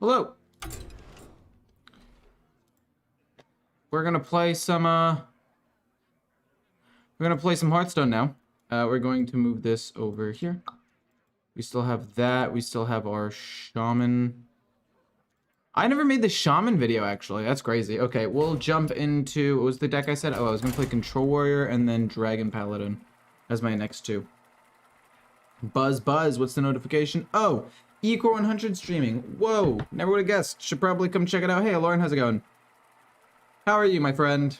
Hello. We're gonna play some Hearthstone now. We're going to move this over here. We still have that. We still have our shaman. I never made the shaman video, actually. That's crazy. Okay, we'll jump into... What was the deck I said? Oh, I was going to play Control Warrior and then Dragon Paladin as my next two. Buzz, what's the notification? Oh, Ecore 100 streaming. Whoa, never would have guessed. Should probably come check it out. Hey, Lauren, how's it going? How are you, my friend?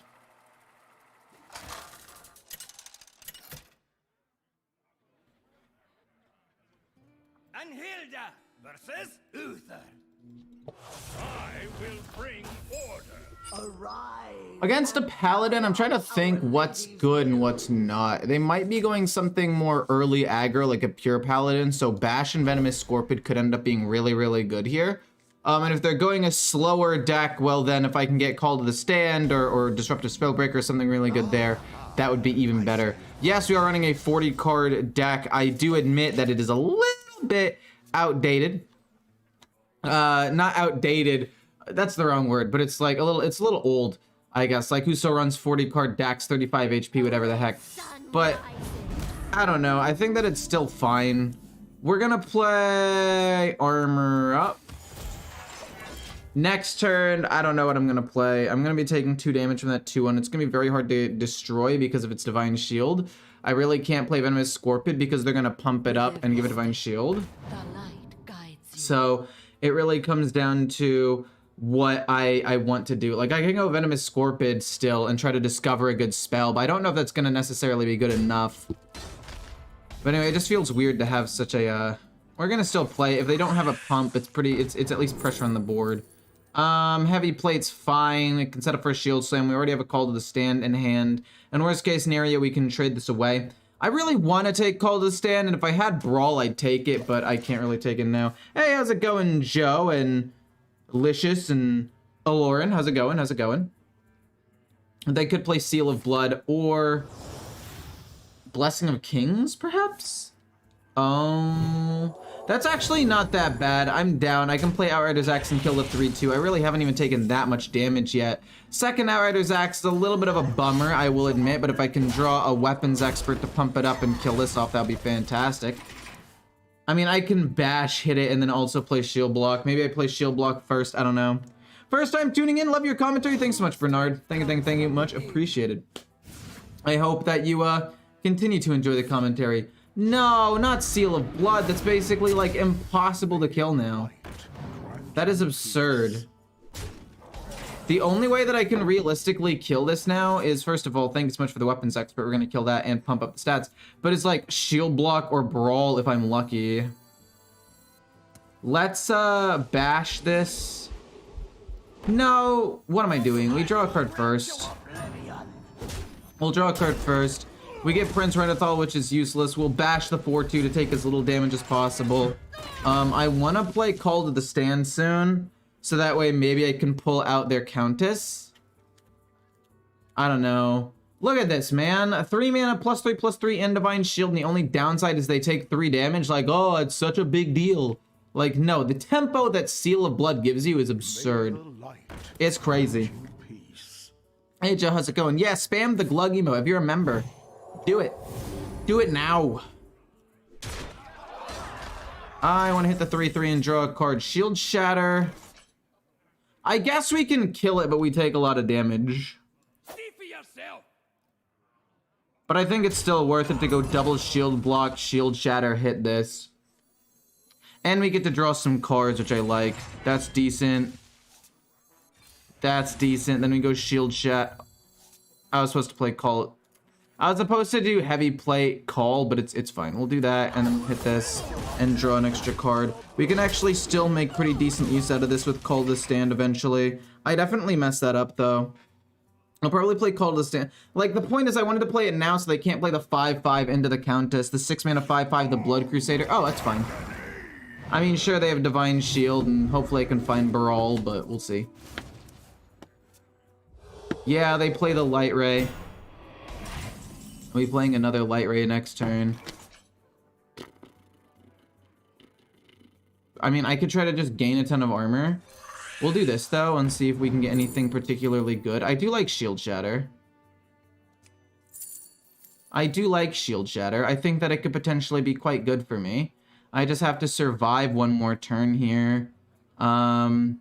Anhilda versus Uther. I will bring order. Arise. Against a Paladin, I'm trying to think what's good and what's not. They might be going something more early aggro, like a pure Paladin, so Bash and Venomous Scorpion could end up being really, really good here. And if they're going a slower deck, well then if I can get Call to the Stand or Disruptive Spellbreaker or something really good there, that would be even better. Yes, we are running a 40 card deck. I do admit that it is a little bit outdated. Not outdated, that's the wrong word, but it's like it's a little old, I guess. Like, who still runs 40 card decks, 35 HP, whatever the heck. But I don't know, I think that it's still fine. We're gonna play Armor Up. Next turn, I don't know what I'm gonna play. I'm gonna be taking 2 damage from that 2-1. It's gonna be very hard to destroy because of its Divine Shield. I really can't play Venomous Scorpion because they're gonna pump it up and give it Divine Shield. So it really comes down to what I want to do. Like, I can go Venomous Scorpion still and try to discover a good spell, but I don't know if that's gonna necessarily be good enough. But anyway, it just feels weird to have such a, we're gonna still play. If they don't have a pump, it's at least pressure on the board. Heavy Plate's fine. It can set up for a Shield Slam. We already have a Call to the Stand in hand. In worst case scenario, we can trade this away. I really want to take Call to the Stand, and if I had Brawl, I'd take it, but I can't really take it now. Hey, how's it going, Joe, and Licious, and Aloran? How's it going? How's it going? They could play Seal of Blood, or Blessing of Kings, perhaps? Oh... That's actually not that bad. I'm down. I can play Outrider's Axe and kill the 3-2. I really haven't even taken that much damage yet. Second Outrider's Axe is a little bit of a bummer, I will admit, but if I can draw a Weapons Expert to pump it up and kill this off, that would be fantastic. I mean, I can Bash, hit it, and then also play Shield Block. Maybe I play Shield Block first. I don't know. First time tuning in. Love your commentary. Thanks so much, Bernard. Thank you. Much appreciated. I hope that you continue to enjoy the commentary. No, not Seal of Blood. That's basically, like, impossible to kill now. That is absurd. The only way that I can realistically kill this now is, first of all, thanks so much for the Weapons Expert. We're gonna kill that and pump up the stats. But it's like Shield Block or Brawl if I'm lucky. Let's, bash this. No, what am I doing? We draw a card first. We'll draw a card first. We get Prince Renethal, which is useless. We'll bash the 4-2 to take as little damage as possible. I want to play Call to the Stand soon, so that way maybe I can pull out their Countess. I don't know. Look at this, man. A 3 mana +3/+3 and Divine Shield, and the only downside is they take 3 damage. Like, oh, it's such a big deal. Like, no, the tempo that Seal of Blood gives you is absurd. It's crazy. Hey, Joe, how's it going? Yeah, spam the Glug emo if you're a member. Do it. Do it now. I want to hit the 3-3 and draw a card. Shield Shatter. I guess we can kill it, but we take a lot of damage. See for yourself. But I think it's still worth it to go double Shield Block, Shield Shatter, hit this. And we get to draw some cards, which I like. That's decent. That's decent. Then we go Shield Shatter. I was supposed to play Call. I was supposed to do Heavy Plate Call, but it's fine. We'll do that and then hit this and draw an extra card. We can actually still make pretty decent use out of this with Call to the Stand eventually. I definitely messed that up though. I'll probably play Call to the Stand. Like, the point is I wanted to play it now so they can't play the 5-5 into the Countess, the 6 mana 5-5, the Blood Crusader. Oh, that's fine. I mean, sure, they have Divine Shield and hopefully I can find Brawl, but we'll see. Yeah, they play the Light Ray. Are we playing another Light Ray next turn? I mean, I could try to just gain a ton of armor. We'll do this, though, and see if we can get anything particularly good. I do like Shield Shatter. I do like Shield Shatter. I think that it could potentially be quite good for me. I just have to survive one more turn here. I'll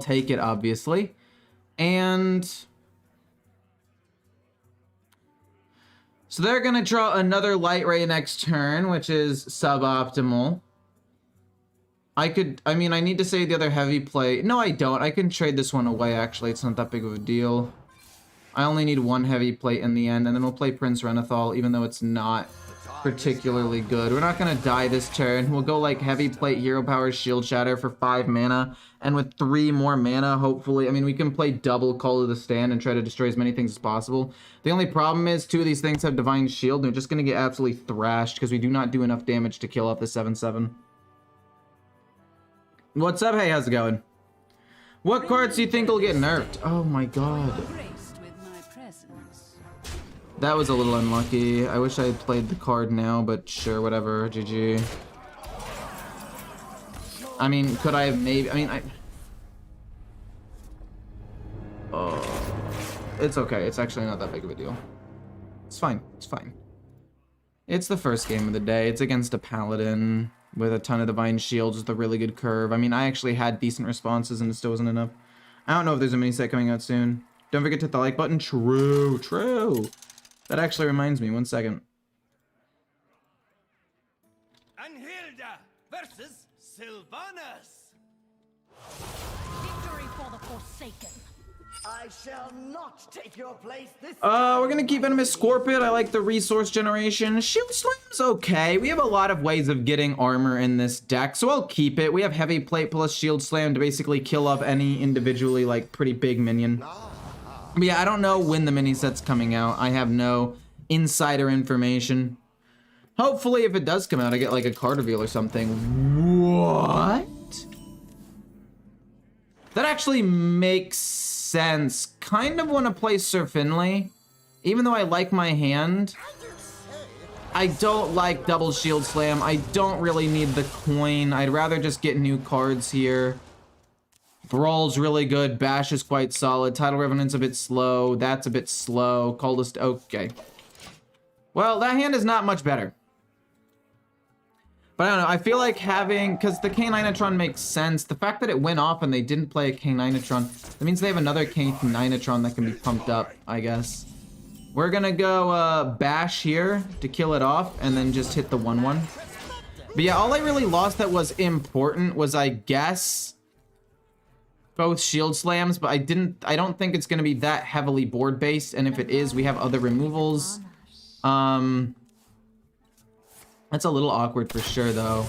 take it, obviously. And so they're going to draw another Light Ray next turn, which is suboptimal. I mean, I need to save the other heavy play. No, I don't. I can trade this one away, actually. It's not that big of a deal. I only need one heavy plate in the end, and then we'll play Prince Renathal, even though it's not particularly good. We're not going to die this turn. We'll go, like, heavy plate, hero power, shield shatter for 5 mana, and with 3 more mana, hopefully. I mean, we can play double Call of the Stand and try to destroy as many things as possible. The only problem is 2 of these things have Divine Shield, and they're just going to get absolutely thrashed because we do not do enough damage to kill off the 7/7. What's up? Hey, how's it going? What cards do you think will get nerfed? Oh my god. That was a little unlucky. I wish I had played the card now, but sure, whatever. GG. I mean, could I have maybe... I mean, oh, it's okay. It's actually not that big of a deal. It's fine. It's fine. It's the first game of the day. It's against a Paladin with a ton of Divine Shields with a really good curve. I mean, I actually had decent responses and it still wasn't enough. I don't know if there's a mini set coming out soon. Don't forget to hit the like button. True, true. That actually reminds me. 1 second. Anhilda versus Sylvanas. Victory for the Forsaken. I shall not take your place this We're gonna keep Venomous Scorpion. I like the resource generation. Shield Slam's okay. We have a lot of ways of getting armor in this deck, so I'll keep it. We have Heavy Plate plus Shield Slam to basically kill off any individually, like, pretty big minion. But yeah, I don't know when the mini set's coming out. I have no insider information. Hopefully, if it does come out, I get, like, a card reveal or something. What? That actually makes sense. Kind of want to play Sir Finley. Even though I like my hand, I don't like double Shield Slam. I don't really need the coin. I'd rather just get new cards here. Brawl's really good. Bash is quite solid. Tidal Revenant's a bit slow. That's a bit slow. Coldest... Okay. Well, that hand is not much better. But I don't know, I feel like having, because the K-Ninetron makes sense. The fact that it went off and they didn't play a K-Ninetron, that means they have another K-Ninetron that can be pumped up, I guess. We're gonna go Bash here to kill it off and then just hit the 1/1. But yeah, all I really lost that was important was, I guess, both Shield Slams, but I don't think it's gonna be that heavily board based, and if it is, we have other removals. That's a little awkward for sure, though.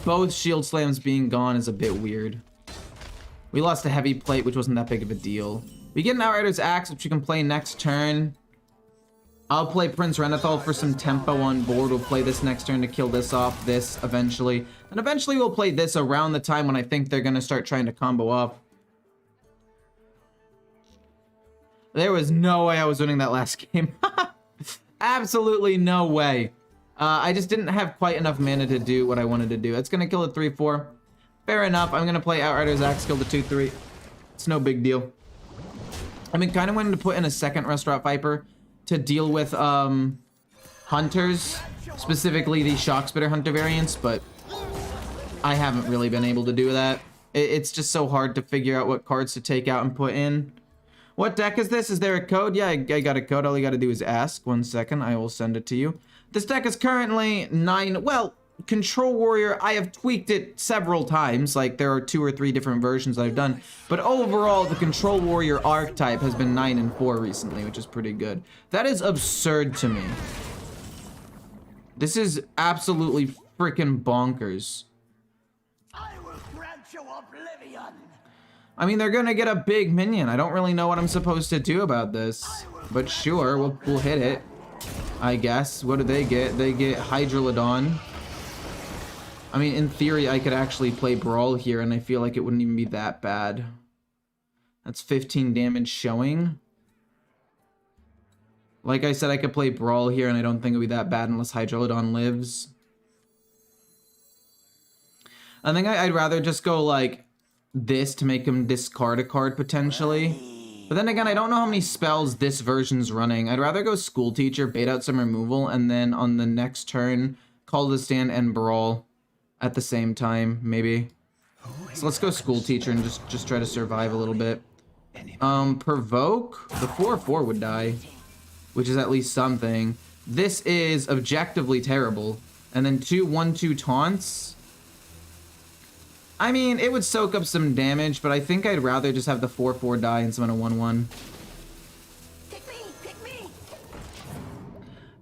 Both Shield Slams being gone is a bit weird. We lost a Heavy Plate, which wasn't that big of a deal. We get an Outrider's Axe, which we can play next turn. I'll play Prince Renathal for some tempo on board. We'll play this next turn to kill this off, this eventually. And eventually we'll play this around the time when I think they're going to start trying to combo up. There was no way I was winning that last game. Absolutely no way. I just didn't have quite enough mana to do what I wanted to do. That's going to kill a 3/4. Fair enough. I'm going to play Outrider's Axe, kill the 2/3. It's no big deal. I've been kind of wanting to put in a second Restaurant Viper to deal with hunters, specifically the Shockspitter Hunter variants, but I haven't really been able to do that. It's just so hard to figure out what cards to take out and put in. What deck is this? Is there a code? Yeah, I got a code. All you got to do is ask. 1 second. I will send it to you. This deck is currently 9... Well, Control Warrior, I have tweaked it several times. Like, there are 2 or 3 different versions I've done. But overall, the Control Warrior archetype has been 9 and 4 recently, which is pretty good. That is absurd to me. This is absolutely freaking bonkers. I will grant you oblivion. I mean, they're gonna get a big minion. I don't really know what I'm supposed to do about this. But sure, we'll hit it, I guess. What do they get? They get Hydrolodon. I mean, in theory, I could actually play Brawl here, and I feel like it wouldn't even be that bad. That's 15 damage showing. Like I said, I could play Brawl here, and I don't think it would be that bad unless Hydrolodon lives. I think I'd rather just go like this to make him discard a card potentially. But then again, I don't know how many spells this version's running. I'd rather go School Teacher, bait out some removal, and then on the next turn, Call to Stand and Brawl at the same time, maybe. So let's go School Teacher and just try to survive a little bit. Provoke, the 4/4 would die, which is at least something. This is objectively terrible. And then 2/1/2 taunts. I mean, it would soak up some damage, but I think I'd rather just have the 4/4 die and summon a 1/1. Pick me!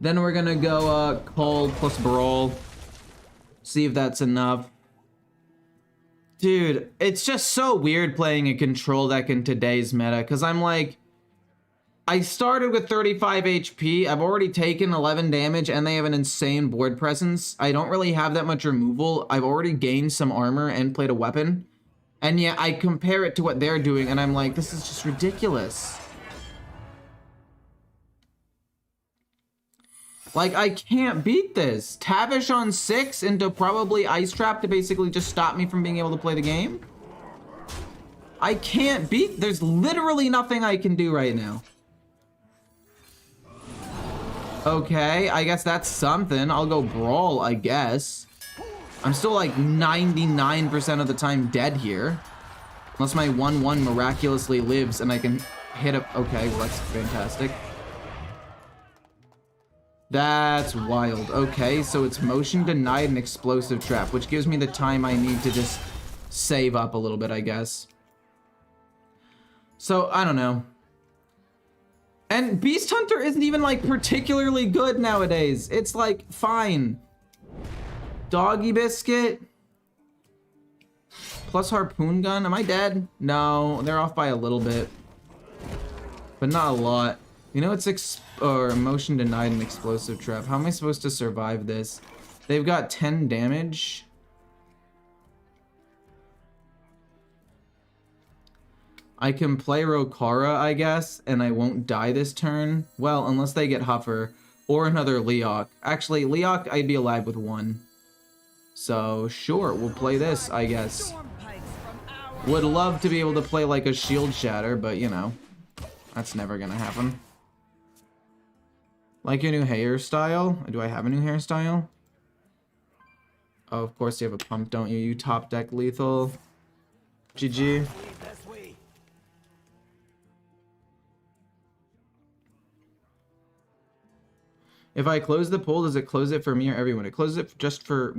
Then we're gonna go Call plus Brawl. See if that's enough. Dude, it's just so weird playing a control deck in today's meta, because I'm like, I started with 35 HP, I've already taken 11 damage, and they have an insane board presence. I don't really have that much removal. I've already gained some armor and played a weapon. And yet I compare it to what they're doing, and I'm like, this is just ridiculous. Like, I can't beat this. Tavish on 6 into probably Ice Trap to basically just stop me from being able to play the game. I can't beat, there's literally nothing I can do right now. Okay, I guess that's something. I'll go Brawl, I guess. I'm still like 99% of the time dead here. Unless my 1/1 miraculously lives and I can hit a... Okay, well that's fantastic. That's wild. Okay, so it's Motion Denied and Explosive Trap, which gives me the time I need to just save up a little bit, I guess. So, I don't know. And Beast Hunter isn't even, like, particularly good nowadays. It's, like, fine. Doggy Biscuit. Plus Harpoon Gun. Am I dead? No, they're off by a little bit. But not a lot. You know, it's Motion Denied and Explosive Trap. How am I supposed to survive this? They've got 10 damage. I can play Rokara, I guess, and I won't die this turn. Well, unless they get Huffer or another Leok. Actually, Leok, I'd be alive with 1. So, sure, we'll play this, I guess. Would love to be able to play like a Shield Shatter, but you know, that's never gonna happen. Like your new hairstyle? Do I have a new hairstyle? Oh, of course you have a pump, don't you? You top deck lethal. GG. If I close the poll, does it close it for me or everyone? It closes it just for...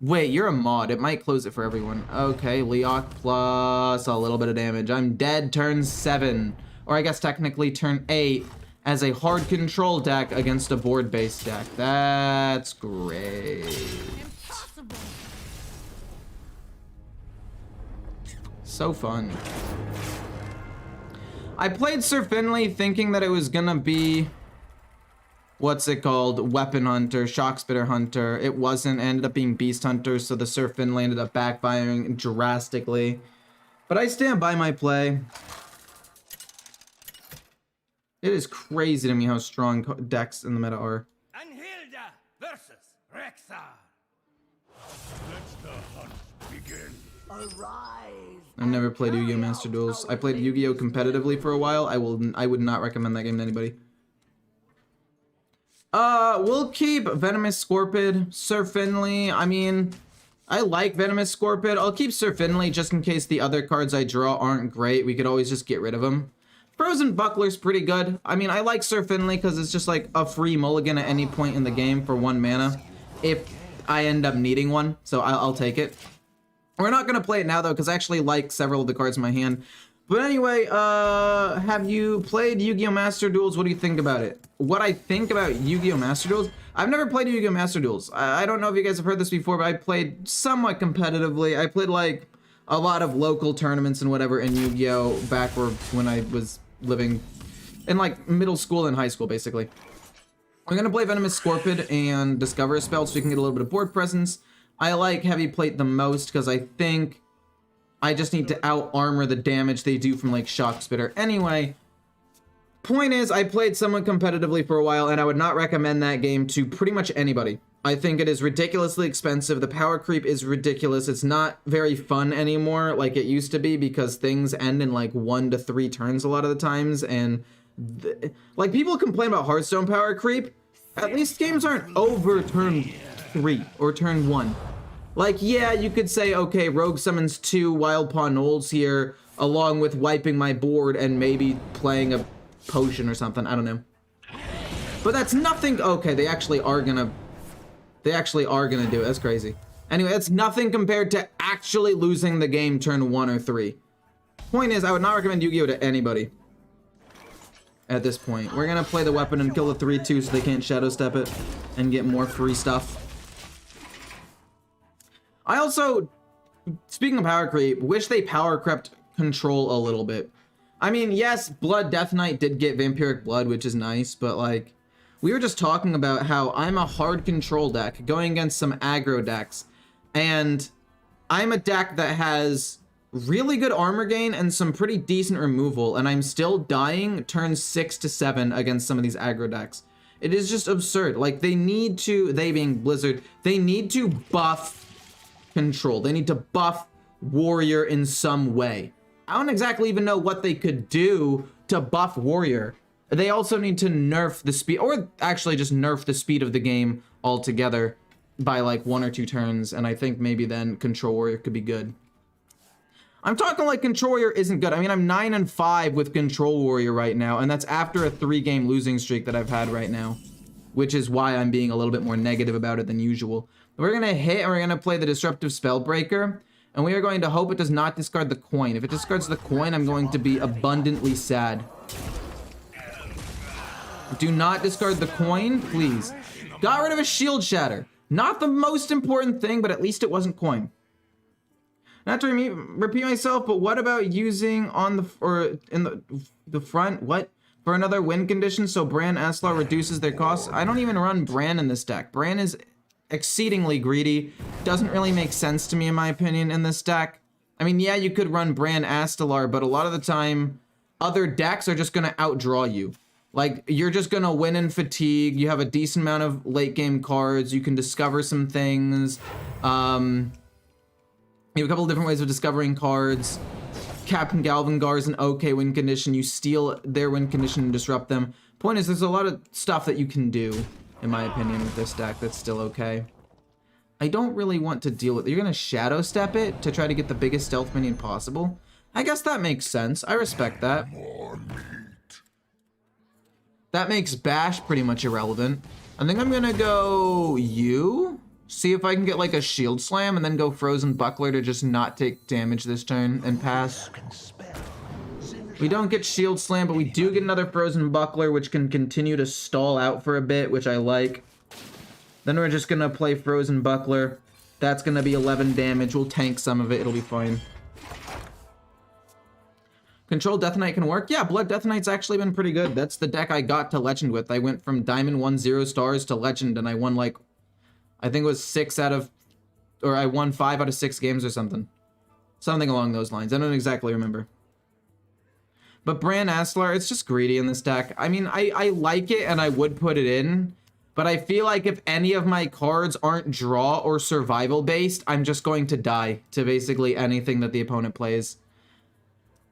Wait, you're a mod. It might close it for everyone. Okay, Leok plus a little bit of damage. I'm dead turn 7. Or I guess technically turn 8 as a hard control deck against a board-based deck. That's great. Impossible. So fun. I played Sir Finley thinking that it was gonna be... What's it called? Weapon Hunter, Shockspitter Hunter. It wasn't. It ended up being Beast Hunter, so the Sir Finley ended up backfiring drastically. But I stand by my play. It is crazy to me how strong decks in the meta are. Anhilda versus Rexar. Let the hunt begin. Arise. I've never played Yu-Gi-Oh! Master Duels. I played Yu-Gi-Oh! Competitively for a while. I would not recommend that game to anybody. We'll keep Venomous Scorpid, Sir Finley. I mean, I like Venomous Scorpid. I'll keep Sir Finley just in case the other cards I draw aren't great. We could always just get rid of them. Frozen Buckler's pretty good. I mean, I like Sir Finley because it's just like a free mulligan at any point in the game for 1 mana. If I end up needing one, so I'll take it. We're not going to play it now, though, because I actually like several of the cards in my hand. But anyway, have you played Yu-Gi-Oh! Master Duels? What do you think about it? What I think about Yu-Gi-Oh! Master Duels? I've never played Yu-Gi-Oh! Master Duels. I don't know if you guys have heard this before, but I played somewhat competitively. I played, like, a lot of local tournaments and whatever in Yu-Gi-Oh! Back when I was living in, like, middle school and high school, basically. We're going to play Venomous Scorpid and discover a spell so we can get a little bit of board presence. I like Heavy Plate the most because I think I just need to out-armor the damage they do from, like, Shock Spitter. Anyway, point is, I played somewhat competitively for a while, and I would not recommend that game to pretty much anybody. I think it is ridiculously expensive. The power creep is ridiculous. It's not very fun anymore like it used to be because things end in like 1 to 3 turns a lot of the times. And like people complain about Hearthstone power creep. At least games aren't over turn 3 or turn 1. Like, yeah, you could say, okay, Rogue summons 2 Wild Pawn Knolls here along with wiping my board and maybe playing a potion or something. I don't know. But that's nothing. Okay, they actually are gonna do it. That's crazy. Anyway, that's nothing compared to actually losing the game turn 1 or 3. Point is, I would not recommend Yu-Gi-Oh to anybody at this point. We're gonna play the weapon and kill the 3/2 so they can't shadow step it and get more free stuff. I also, speaking of power creep, wish they power crept control a little bit. I mean, yes, Blood Death Knight did get Vampiric Blood, which is nice, but like, we were just talking about how I'm a hard control deck going against some aggro decks, and I'm a deck that has really good armor gain and some pretty decent removal, and I'm still dying turn 6 to 7 against some of these aggro decks. It is just absurd. Like, they need to, they being Blizzard, they need to buff control. They need to buff warrior in some way. I don't exactly even know what they could do to buff warrior. They also need to nerf the speed, or actually just nerf the speed of the game altogether by like 1 or 2 turns, and I think maybe then Control Warrior could be good. I'm talking like Control Warrior isn't good. I mean, I'm 9-5 with Control Warrior right now, and that's after a 3-game losing streak that I've had right now, which is why I'm being a little bit more negative about it than usual. We're gonna hit, and we're gonna play the Disruptive Spellbreaker, and we are going to hope it does not discard the coin. If it discards the coin, I'm going to be abundantly sad. Do not discard the coin, please. Got rid of a Shield Shatter. Not the most important thing, but at least it wasn't coin. Not to repeat myself, but what about using on the, or in the front, what? For another win condition, so Bran Aslar reduces their costs? I don't even run Bran in this deck. Bran is exceedingly greedy. Doesn't really make sense to me, in my opinion, in this deck. I mean, yeah, you could run Bran Astalar, but a lot of the time, other decks are just gonna outdraw you. Like, you're just gonna win in fatigue. You have a decent amount of late game cards. You can discover some things. You have a couple of different ways of discovering cards. Captain Galvangar is an okay win condition. You steal their win condition and disrupt them. Point is, there's a lot of stuff that you can do, in my opinion, with this deck that's still okay. I don't really want to deal with it. You're gonna shadow step it to try to get the biggest stealth minion possible? I guess that makes sense. I respect that. That makes Bash pretty much irrelevant. I think I'm gonna go you. See if I can get like a Shield Slam and then go Frozen Buckler to just not take damage this turn and pass. We don't get Shield Slam, but we do get another Frozen Buckler, which can continue to stall out for a bit, which I like. Then we're just gonna play Frozen Buckler. That's gonna be 11 damage. We'll tank some of it. It'll be fine. Control Death Knight can work? Yeah, Blood Death Knight's actually been pretty good. That's the deck I got to Legend with. I went from Diamond 1 0 stars to Legend, and I won like, I think it was I won 5 out of 6 games or something. Something along those lines. I don't exactly remember. But Bran Aslar, it's just greedy in this deck. I mean, I like it and I would put it in, but I feel like if any of my cards aren't draw or survival based, I'm just going to die to basically anything that the opponent plays.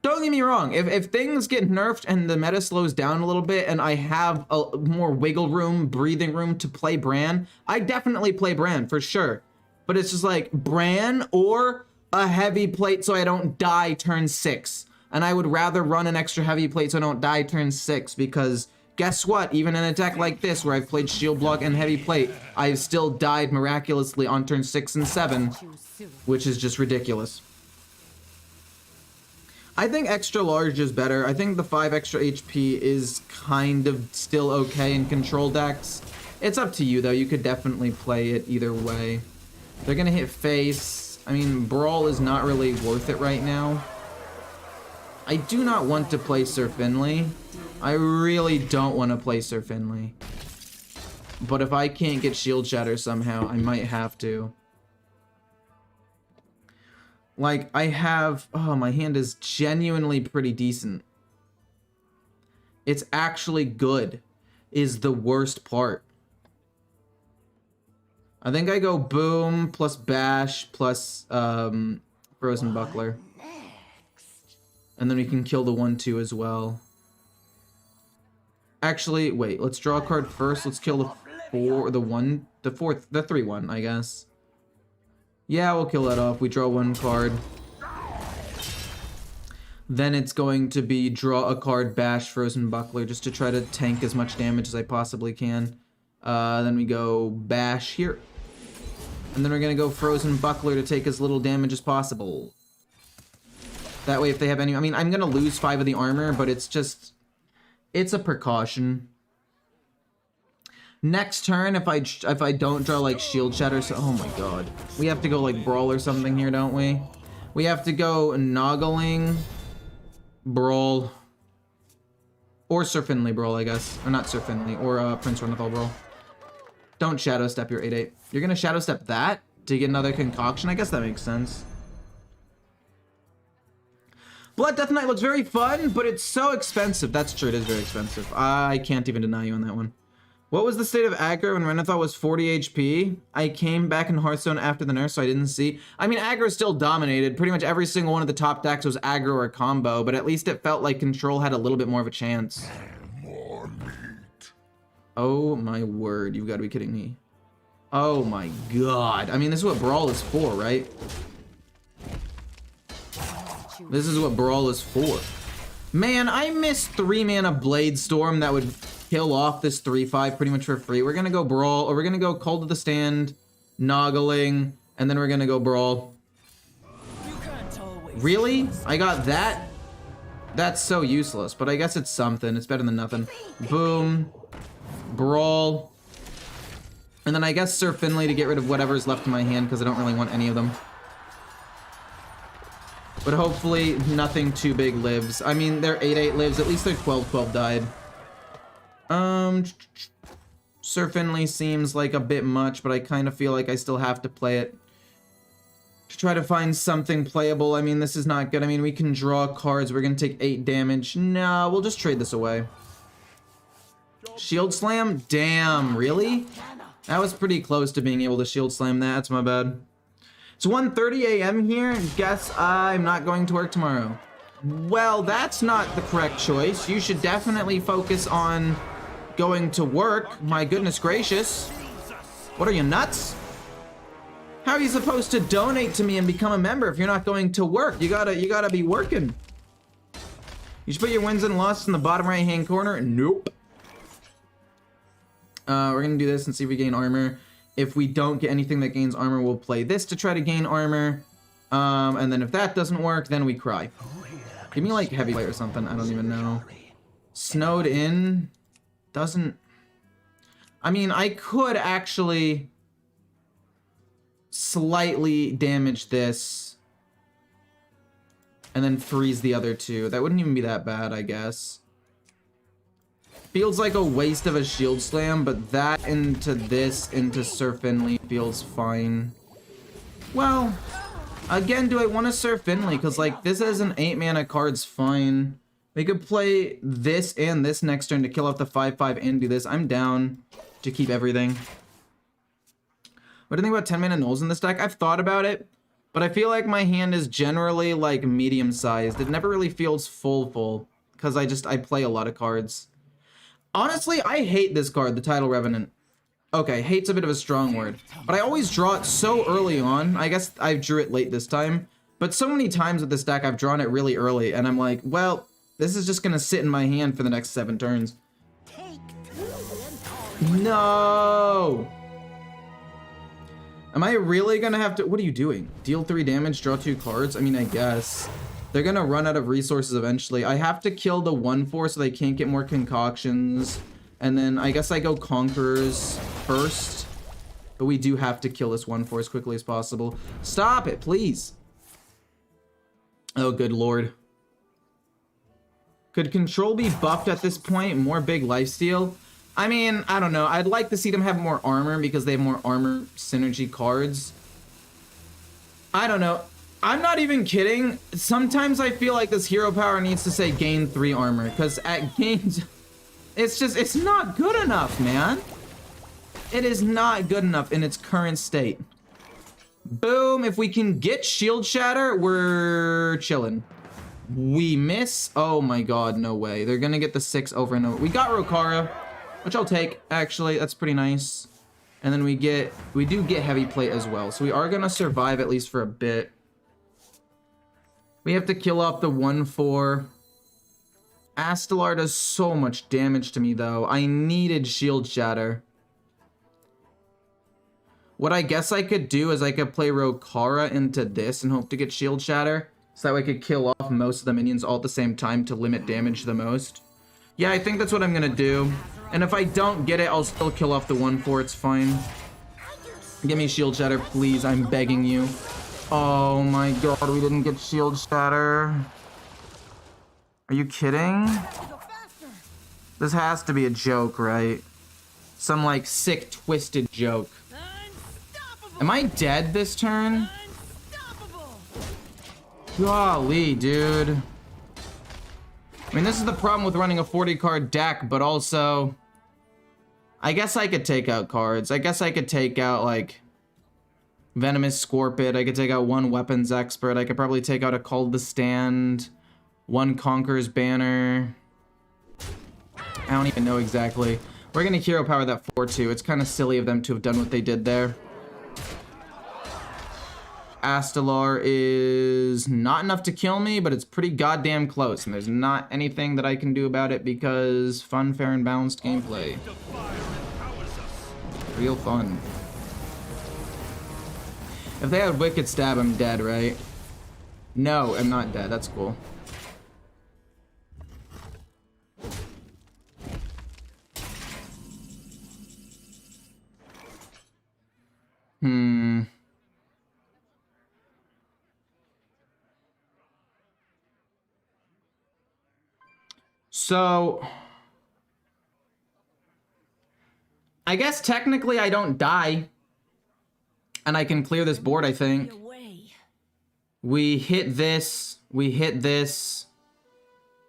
Don't get me wrong, if things get nerfed and the meta slows down a little bit and I have a more wiggle room, breathing room to play Bran, I definitely play Bran for sure. But it's just like Bran or a heavy plate so I don't die turn 6. And I would rather run an extra heavy plate so I don't die turn 6 because guess what? Even in a deck like this where I've played Shield Block and heavy plate, I've still died miraculously on turn 6 and 7, which is just ridiculous. I think extra large is better. I think the 5 extra HP is kind of still okay in control decks. It's up to you though. You could definitely play it either way. They're gonna hit face. I mean, Brawl is not really worth it right now. I do not want to play Sir Finley. I really don't want to play Sir Finley. But if I can't get Shield Shatter somehow, I might have to. Like, I have... Oh, my hand is genuinely pretty decent. It's actually good, is the worst part. I think I go boom plus bash plus frozen buckler. And then we can kill the 1/2 as well. Actually, wait, let's draw a card first. Let's kill the 3/1, I guess. Yeah, we'll kill that off. We draw 1 card. Then it's going to be draw a card, bash, frozen buckler, just to try to tank as much damage as I possibly can. Then we go bash here. And then we're gonna go frozen buckler to take as little damage as possible. That way if they have any, I mean, I'm gonna lose 5 of the armor, but it's just, it's a precaution. Next turn, if I don't draw like shield shatter, so oh my god. We have to go like brawl or something here, don't we? We have to go noggling, brawl, or Sir Finley brawl, I guess. Or not Sir Finley, or Prince Renathal brawl. Don't shadow step your 8/8. You're gonna shadow step that to get another concoction? I guess that makes sense. Blood Death Knight looks very fun, but it's so expensive. That's true, it is very expensive. I can't even deny you on that one. What was the state of aggro when Renathal was 40 HP? I came back in Hearthstone after the nerf, so I didn't see. I mean, aggro still dominated. Pretty much every single one of the top decks was aggro or combo, but at least it felt like control had a little bit more of a chance. More meat. Oh my word, you've got to be kidding me. Oh my god. I mean, this is what Brawl is for, right? This is what Brawl is for. Man, I missed 3 mana Blade Storm that would kill off this 3/5 pretty much for free. We're gonna go Brawl, or we're gonna go Call to the Stand, Noggling, and then we're gonna go Brawl. Really? I got that? That's so useless, but I guess it's something. It's better than nothing. Boom. Brawl. And then I guess Sir Finley to get rid of whatever's left in my hand, because I don't really want any of them. But hopefully nothing too big lives. I mean, their 8/8 lives. At least their 12/12 died. Sir Finley seems like a bit much, but I kind of feel like I still have to play it to try to find something playable. I mean, this is not good. I mean, we can draw cards. We're going to take 8 damage. No, we'll just trade this away. Shield Slam? Damn, really? That was pretty close to being able to Shield Slam that. That's my bad. It's 1:30 a.m. here. Guess I'm not going to work tomorrow. Well, that's not the correct choice. You should definitely focus on going to work. My goodness gracious. What are you, nuts? How are you supposed to donate to me and become a member if you're not going to work? You gotta be working. You should put your wins and losses in the bottom right hand corner. Nope. We're gonna do this and see if we gain armor. If we don't get anything that gains armor, we'll play this to try to gain armor. And then if that doesn't work, then we cry. Give me like heavy light or something. I don't even know. Snowed in doesn't. I mean, I could actually slightly damage this and then freeze the other 2. That wouldn't even be that bad, I guess. Feels like a waste of a shield slam, but that into this into Sir Finley feels fine. Well, again, do I want to Sir Finley? Because like this as an 8 mana card's fine. We could play this and this next turn to kill off the 5/5 and do this. I'm down to keep everything. What do you think about 10 mana nulls in this deck? I've thought about it, but I feel like my hand is generally like medium sized. It never really feels full because I play a lot of cards. Honestly, I hate this card, the Tidal Revenant. Okay, hate's a bit of a strong word, but I always draw it so early on. I guess I drew it late this time, but so many times with this deck I've drawn it really early, and I'm like, well, this is just gonna sit in my hand for the next 7 turns. No! Am I really gonna have to, what are you doing? Deal 3 damage, draw 2 cards? I mean, I guess. They're gonna run out of resources eventually. I have to kill the 1/4 so they can't get more concoctions. And then I guess I go Conquerors first. But we do have to kill this 1/4 as quickly as possible. Stop it, please. Oh, good lord. Could control be buffed at this point? More big lifesteal? I mean, I don't know. I'd like to see them have more armor because they have more armor synergy cards. I don't know. I'm not even kidding. Sometimes I feel like this hero power needs to say gain 3 armor, because at gains, it's not good enough, man. It is not good enough in its current state. Boom. If we can get Shield Shatter, we're chilling. We miss. Oh my god, no way. They're gonna get the 6 over and over. We got Rokara, which I'll take, actually. That's pretty nice. And then we do get Heavy Plate as well. So we are gonna survive at least for a bit. We have to kill off the 1/4. Astalar does so much damage to me, though. I needed Shield Shatter. What I guess I could do is I could play Rokara into this and hope to get Shield Shatter. So that way I could kill off most of the minions all at the same time to limit damage the most. Yeah, I think that's what I'm gonna do. And if I don't get it, I'll still kill off the 1/4. It's fine. Give me Shield Shatter, please. I'm begging you. Oh my god, we didn't get Shield Shatter. Are you kidding? This has to be a joke, right? Some, like, sick, twisted joke. Am I dead this turn? Golly, dude. I mean, this is the problem with running a 40-card deck, but also... I guess I could take out cards. I guess I could take out, like... Venomous Scorpid. I could take out one Weapons Expert. I could probably take out a Call to the Stand. One Conqueror's Banner. I don't even know exactly. We're gonna Hero Power that 4-2. It's kind of silly of them to have done what they did there. Astalar is not enough to kill me, but it's pretty goddamn close, and there's not anything that I can do about it because fun, fair, and balanced gameplay. Real fun. If they had Wicked Stab, I'm dead, right? No, I'm not dead. That's cool. So, I guess technically I don't die. And I can clear this board, I think. We hit this. We hit this.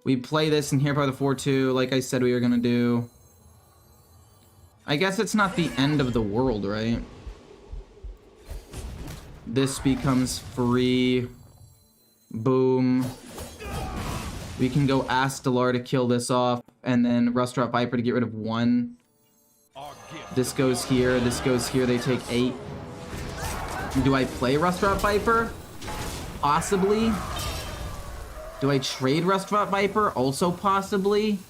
We play this in here by the 4-2, like I said we were gonna do. I guess it's not the end of the world, right? This becomes free. Boom. We can go Astalar to kill this off, and then Restaurant Viper to get rid of 1. This goes here, this goes here, they take 8. Do I play Restaurant Viper? Possibly. Do I trade Restaurant Viper? Also possibly.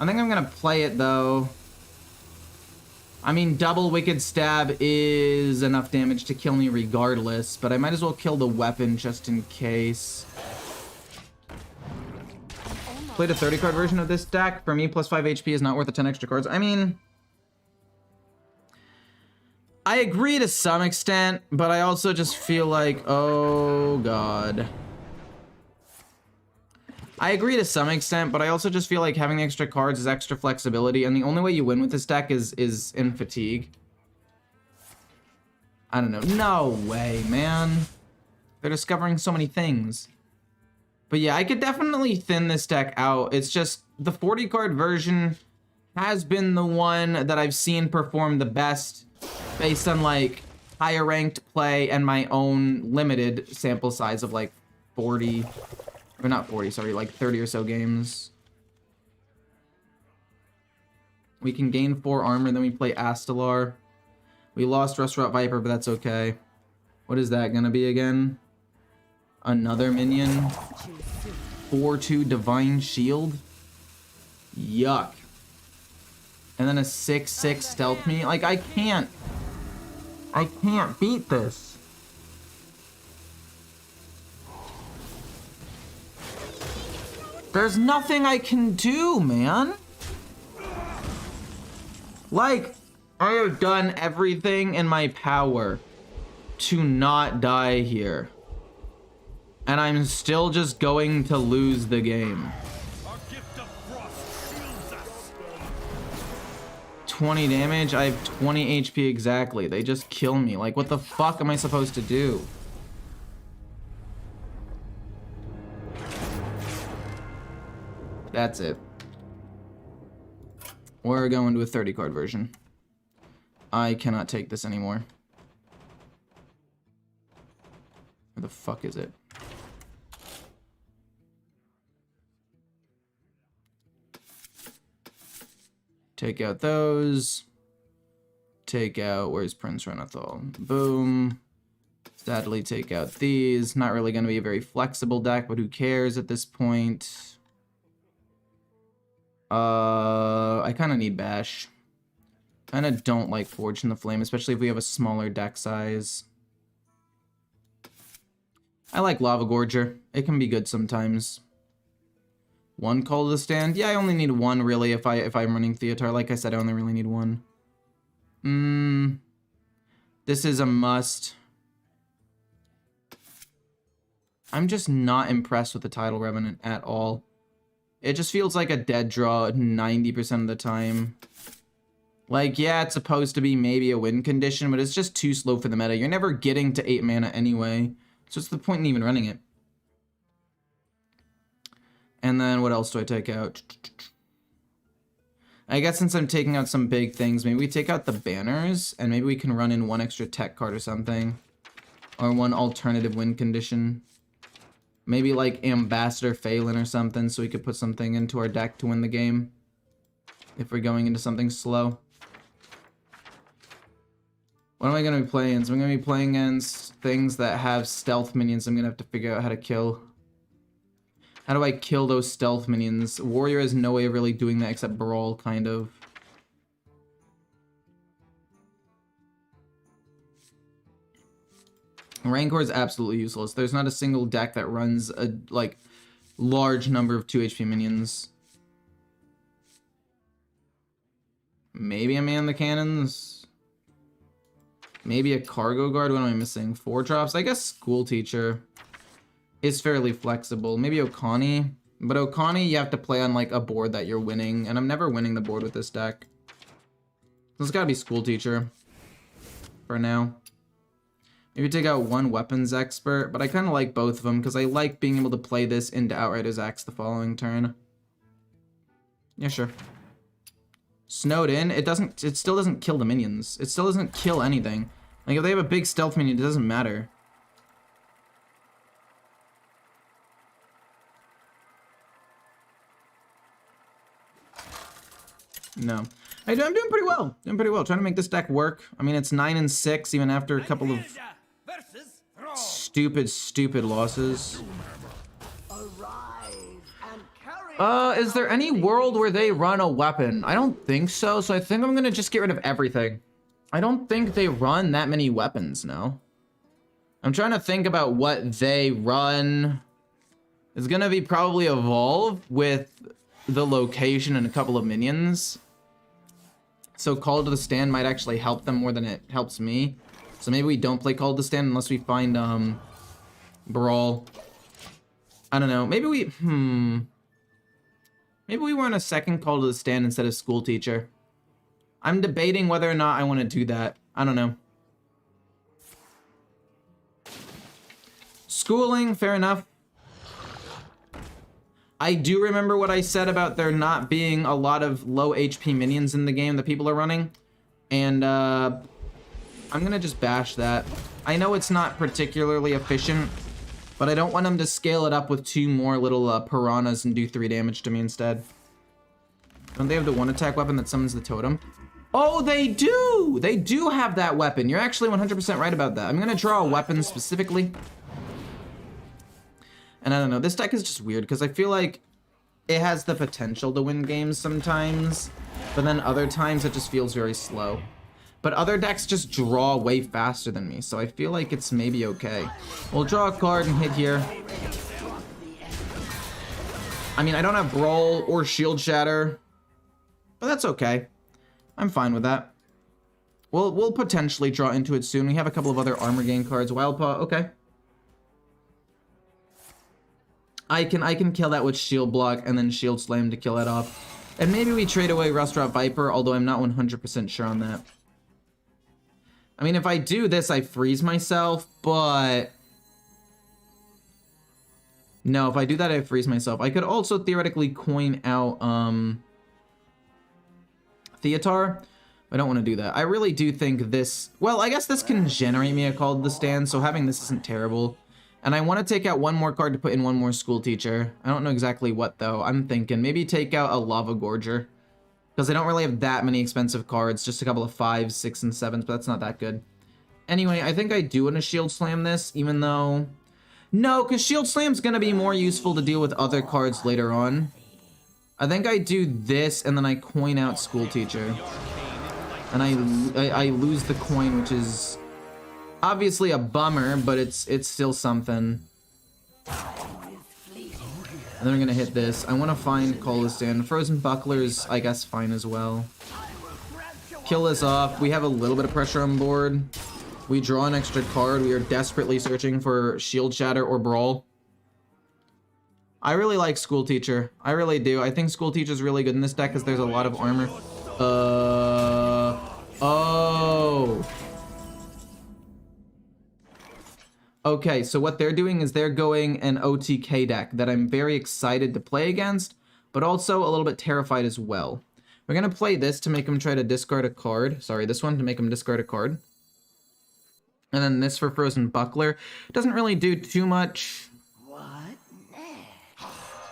I think I'm gonna play it though. I mean, double Wicked Stab is enough damage to kill me regardless, but I might as well kill the weapon just in case. Played a 30-card version of this deck. For me, plus 5 HP is not worth the 10 extra cards. I mean, I agree to some extent, but I also just feel like, oh god. I agree to some extent, but I also just feel like having the extra cards is extra flexibility, and the only way you win with this deck is in fatigue. I don't know. No way, man. They're discovering so many things. But yeah, I could definitely thin this deck out. It's just the 40-card version has been the one that I've seen perform the best based on like higher ranked play and my own limited sample size of like 40, or not 40, sorry, like 30 or so games. We can gain 4 armor, then we play Astalar. We lost Restaurant Viper, but that's okay. What is that gonna be again? Another minion? 4-2 Divine Shield? Yuck. And then a 6-6 Stealth Minion? Like, I can't beat this. There's nothing I can do, man. Like, I have done everything in my power to not die here. And I'm still just going to lose the game. 20 damage, I have 20 HP exactly. They just kill me. Like, what the fuck am I supposed to do? That's it. We're going to a 30-card version. I cannot take this anymore. Where the fuck is it? Take out those. Take out, where's Prince Renathal? Boom. Sadly, take out these. Not really going to be a very flexible deck, but who cares at this point? I kind of need Bash. Kind of don't like Forge in the Flame, especially if we have a smaller deck size. I like Lava Gorger. It can be good sometimes. One Call to the Stand? Yeah, I only need one, really, if I'm running Theatar. Like I said, I only really need one. This is a must. I'm just not impressed with the Tidal Revenant at all. It just feels like a dead draw 90% of the time. Like, yeah, it's supposed to be maybe a win condition, but it's just too slow for the meta. You're never getting to 8 mana anyway. So what's the point in even running it? And then what else do I take out? I guess since I'm taking out some big things, maybe we take out the banners, and maybe we can run in one extra tech card or something. Or one alternative win condition. Maybe like Ambassador Phelan or something, so we could put something into our deck to win the game. If we're going into something slow. What am I going to be playing? So I'm going to be playing against things that have stealth minions I'm going to have to figure out how to kill. How do I kill those stealth minions? Warrior has no way of really doing that except Brawl, kind of. Rancor is absolutely useless. There's not a single deck that runs a, like, large number of 2 HP minions. Maybe a Man the Cannons. Maybe a Cargo Guard. What am I missing? 4 drops? I guess School Teacher is fairly flexible. Maybe Okani. But Okani, you have to play on, like, a board that you're winning. And I'm never winning the board with this deck. So it's gotta be School Teacher. For now. Maybe take out one Weapons Expert. But I kind of like both of them. Because I like being able to play this into Outriders Axe the following turn. Yeah, sure. Snowed in. It still doesn't kill the minions. It still doesn't kill anything. Like, if they have a big stealth minion, it doesn't matter. No. I'm doing pretty well. Doing pretty well. Trying to make this deck work. I mean, it's 9-6, even after a couple of stupid losses. Is there any world where they run a weapon? I don't think so, so I think I'm gonna just get rid of everything. I don't think they run that many weapons, no. I'm trying to think about what they run. It's gonna be probably Evolve with the location and a couple of minions. So Call to the Stand might actually help them more than it helps me. So maybe we don't play Call to the Stand unless we find, Brawl. I don't know, maybe we, maybe we run a second Call to the Stand instead of School Teacher. I'm debating whether or not I want to do that. I don't know. Schooling, fair enough. I do remember what I said about there not being a lot of low HP minions in the game that people are running. And, I'm gonna just bash that. I know it's not particularly efficient, but I don't want them to scale it up with 2 more little piranhas and do 3 damage to me instead. Don't they have the 1-attack weapon that summons the totem? Oh, they do! They do have that weapon. You're actually 100% right about that. I'm gonna draw a weapon specifically. And I don't know, this deck is just weird because I feel like it has the potential to win games sometimes, but then other times it just feels very slow. But other decks just draw way faster than me, so I feel like it's maybe okay. We'll draw a card and hit here. I mean, I don't have Brawl or Shield Shatter, but that's okay. I'm fine with that. We'll potentially draw into it soon. We have a couple of other Armor Gain cards. Wild Paw, okay. I can kill that with Shield Block and then Shield Slam to kill that off. And maybe we trade away Restaurant Viper, although I'm not 100% sure on that. I mean, if I do this, I freeze myself, but... No, if I do that, I freeze myself. I could also theoretically coin out, Theatar, I don't want to do that. I really do think this... Well, I guess this can generate me a Call to the Stand, so having this isn't terrible. And I want to take out one more card to put in one more School Teacher. I don't know exactly what, though. I'm thinking maybe take out a Lava Gorger. Because I don't really have that many expensive cards. Just a couple of 5s, 6s, and 7s, but that's not that good. Anyway, I think I do want to Shield Slam this, even though... No, because Shield Slam's going to be more useful to deal with other cards later on. I think I do this, and then I coin out School Teacher. And I lose the coin, which is obviously a bummer, but it's still something. And then we're going to hit this. I want to find Call to the Stand. Frozen Buckler's, I guess, fine as well. Kill this off. We have a little bit of pressure on board. We draw an extra card. We are desperately searching for Shield Shatter or Brawl. I really like School Teacher. I really do. I think School Teacher's really good in this deck because there's a lot of armor. Oh. Okay, so what they're doing is they're going an OTK deck that I'm very excited to play against, but also a little bit terrified as well. We're going to play this to make him try to discard a card. Sorry, this one to make him discard a card. And then this for Frozen Buckler. Doesn't really do too much.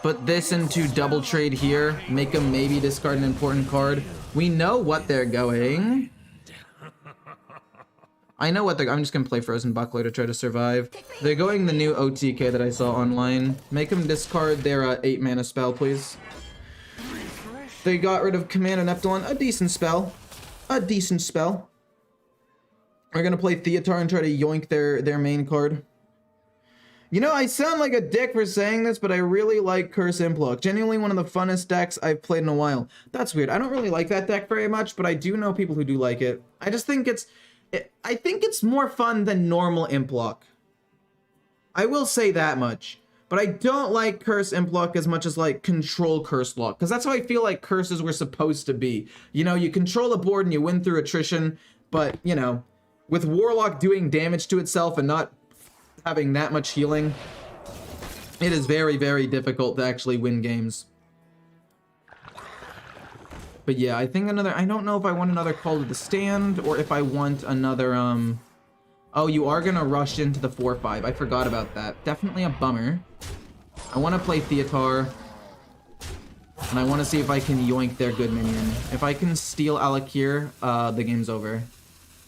Put this into double trade here. Make him maybe discard an important card. We know what they're going. I know what they're... I'm just going to play Frozen Buckler to try to survive. They're going the new OTK that I saw online. Make them discard their 8 mana spell, please. They got rid of Command and Epsilon. A decent spell. A decent spell. We're going to play Theatar and try to yoink their main card. You know, I sound like a dick for saying this, but I really like Curse Implock. Genuinely one of the funnest decks I've played in a while. That's weird. I don't really like that deck very much, but I do know people who do like it. I just think I think it's more fun than normal Implock. I will say that much. But I don't like Curse Implock as much as like Control Curse Lock. Because that's how I feel like curses were supposed to be. You know, you control a board and you win through attrition. But, you know, with Warlock doing damage to itself and not having that much healing, it is very, very difficult to actually win games. But yeah, I think I don't know if I want another Call to the Stand or if I want another, oh, you are gonna rush into the 4/5. I forgot about that. Definitely a bummer. I want to play Theatar. And I want to see if I can yoink their good minion. If I can steal Alakir, the game's over.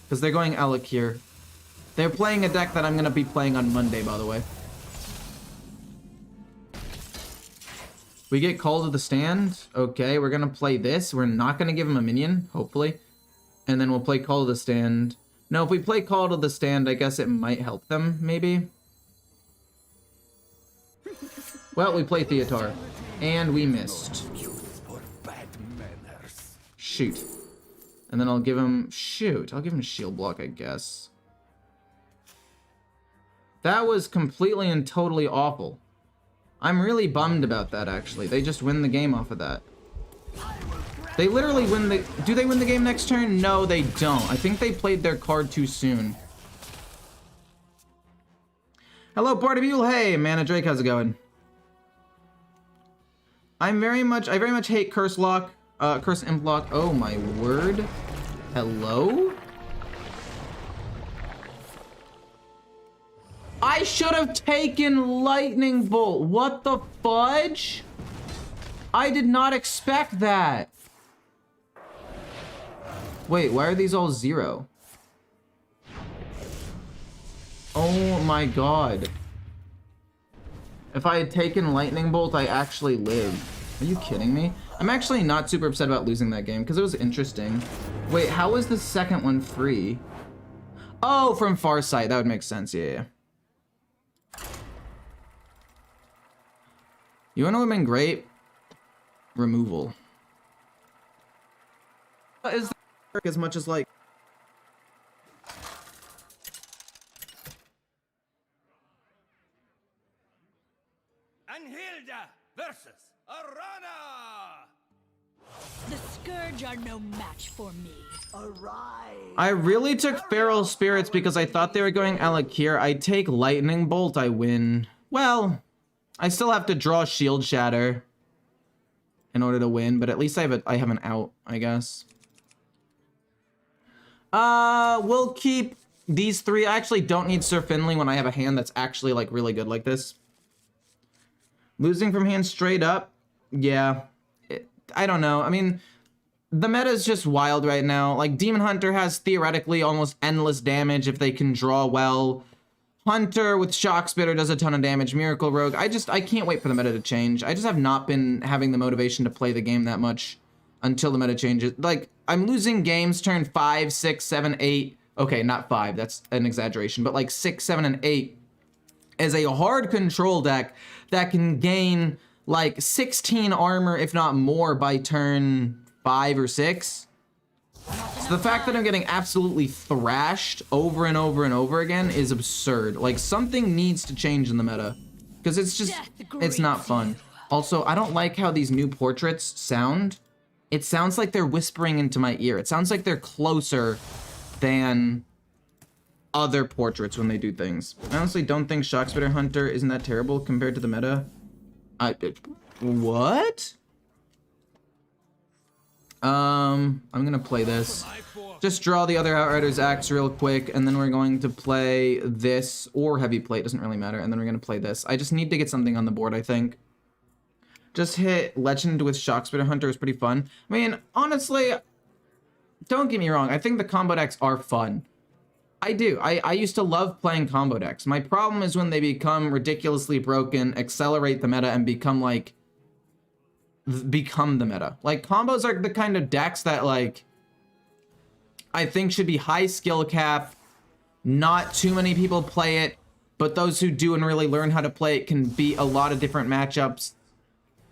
Because they're going Alakir. They're playing a deck that I'm going to be playing on Monday, by the way. We get Call to the Stand. Okay, we're going to play this. We're not going to give him a minion, hopefully. And then we'll play Call to the Stand. No, if we play Call to the Stand, I guess it might help them, maybe. Well, we play Theatar. And we missed. Shoot. And then I'll give him... Shoot, I'll give him Shield Block, I guess. That was completely and totally awful. I'm really bummed about that, actually. They just win the game off of that. They literally win the... Do they win the game next turn? No, they don't. I think they played their card too soon. Hello, Party Mule. Hey, Mana Drake, how's it going? I very much hate Curse Lock, Curse Implock. Oh my word. Hello? I should have taken Lightning Bolt. What the fudge? I did not expect that. Wait, why are these all 0? Oh my god. If I had taken Lightning Bolt, I actually lived. Are you kidding me? I'm actually not super upset about losing that game because it was interesting. Wait, how was the second one free? Oh, from Farsight. That would make sense. Yeah. You know what would have been great? Removal. Is that as much as like... Anhilda versus Arana! The Scourge are no match for me. Arise! I really took Feral Spirits because I thought they were going Alakir. I take Lightning Bolt, I win. Well, I still have to draw Shield Shatter in order to win, but at least I have an out, I guess. We'll keep these three. I actually don't need Sir Finley when I have a hand that's actually like really good like this. Losing from hand straight up, yeah. I don't know. I mean, the meta is just wild right now. Like, Demon Hunter has theoretically almost endless damage if they can draw well. Hunter with Shock Spitter does a ton of damage. Miracle Rogue, I can't wait for the meta to change. I just have not been having the motivation to play the game that much until the meta changes. Like, I'm losing games turn 5, 6, 7, 8. Okay, not 5, that's an exaggeration, but like 6, 7, and 8 as a hard control deck that can gain like 16 armor, if not more, by turn 5 or 6. So the fact that I'm getting absolutely thrashed over and over and over again is absurd. Like, something needs to change in the meta, because it's just, it's not fun. Also, I don't like how these new portraits sound. It sounds like they're whispering into my ear. It sounds like they're closer than other portraits when they do things. I honestly don't think Shockspitter Hunter isn't that terrible compared to the meta. What? I'm gonna play this. Just draw the other Outriders Axe real quick, and then we're going to play this, or Heavy Plate, doesn't really matter, and then we're gonna play this. I just need to get something on the board, I think. Just hit Legend with Shockspitter Hunter is pretty fun. I mean, honestly, don't get me wrong, I think the combo decks are fun. I do. I used to love playing combo decks. My problem is when they become ridiculously broken, accelerate the meta, and become like, become the meta. Like, combos are the kind of decks that, like, I think should be high skill cap, not too many people play it, but those who do and really learn how to play it can beat a lot of different matchups,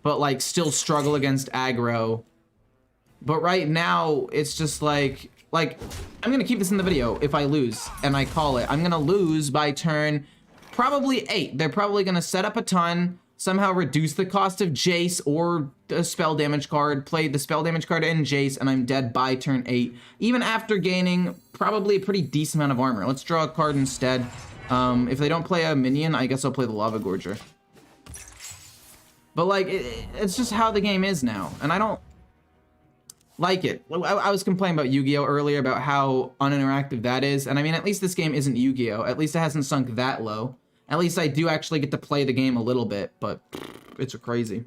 but like still struggle against aggro. But right now, it's just like, I'm gonna keep this in the video if I lose, and I call it. I'm gonna lose by turn probably 8. They're probably gonna set up a ton, somehow reduce the cost of Jace or a spell damage card, play the spell damage card and Jace, and I'm dead by turn 8, even after gaining probably a pretty decent amount of armor. Let's draw a card instead. If they don't play a minion, I guess I'll play the Lava Gorger. But like, it's just how the game is now, and I don't like it. I was complaining about Yu-Gi-Oh! Earlier about how uninteractive that is, and I mean, at least this game isn't Yu-Gi-Oh! At least it hasn't sunk that low. At least I do actually get to play the game a little bit, but it's crazy.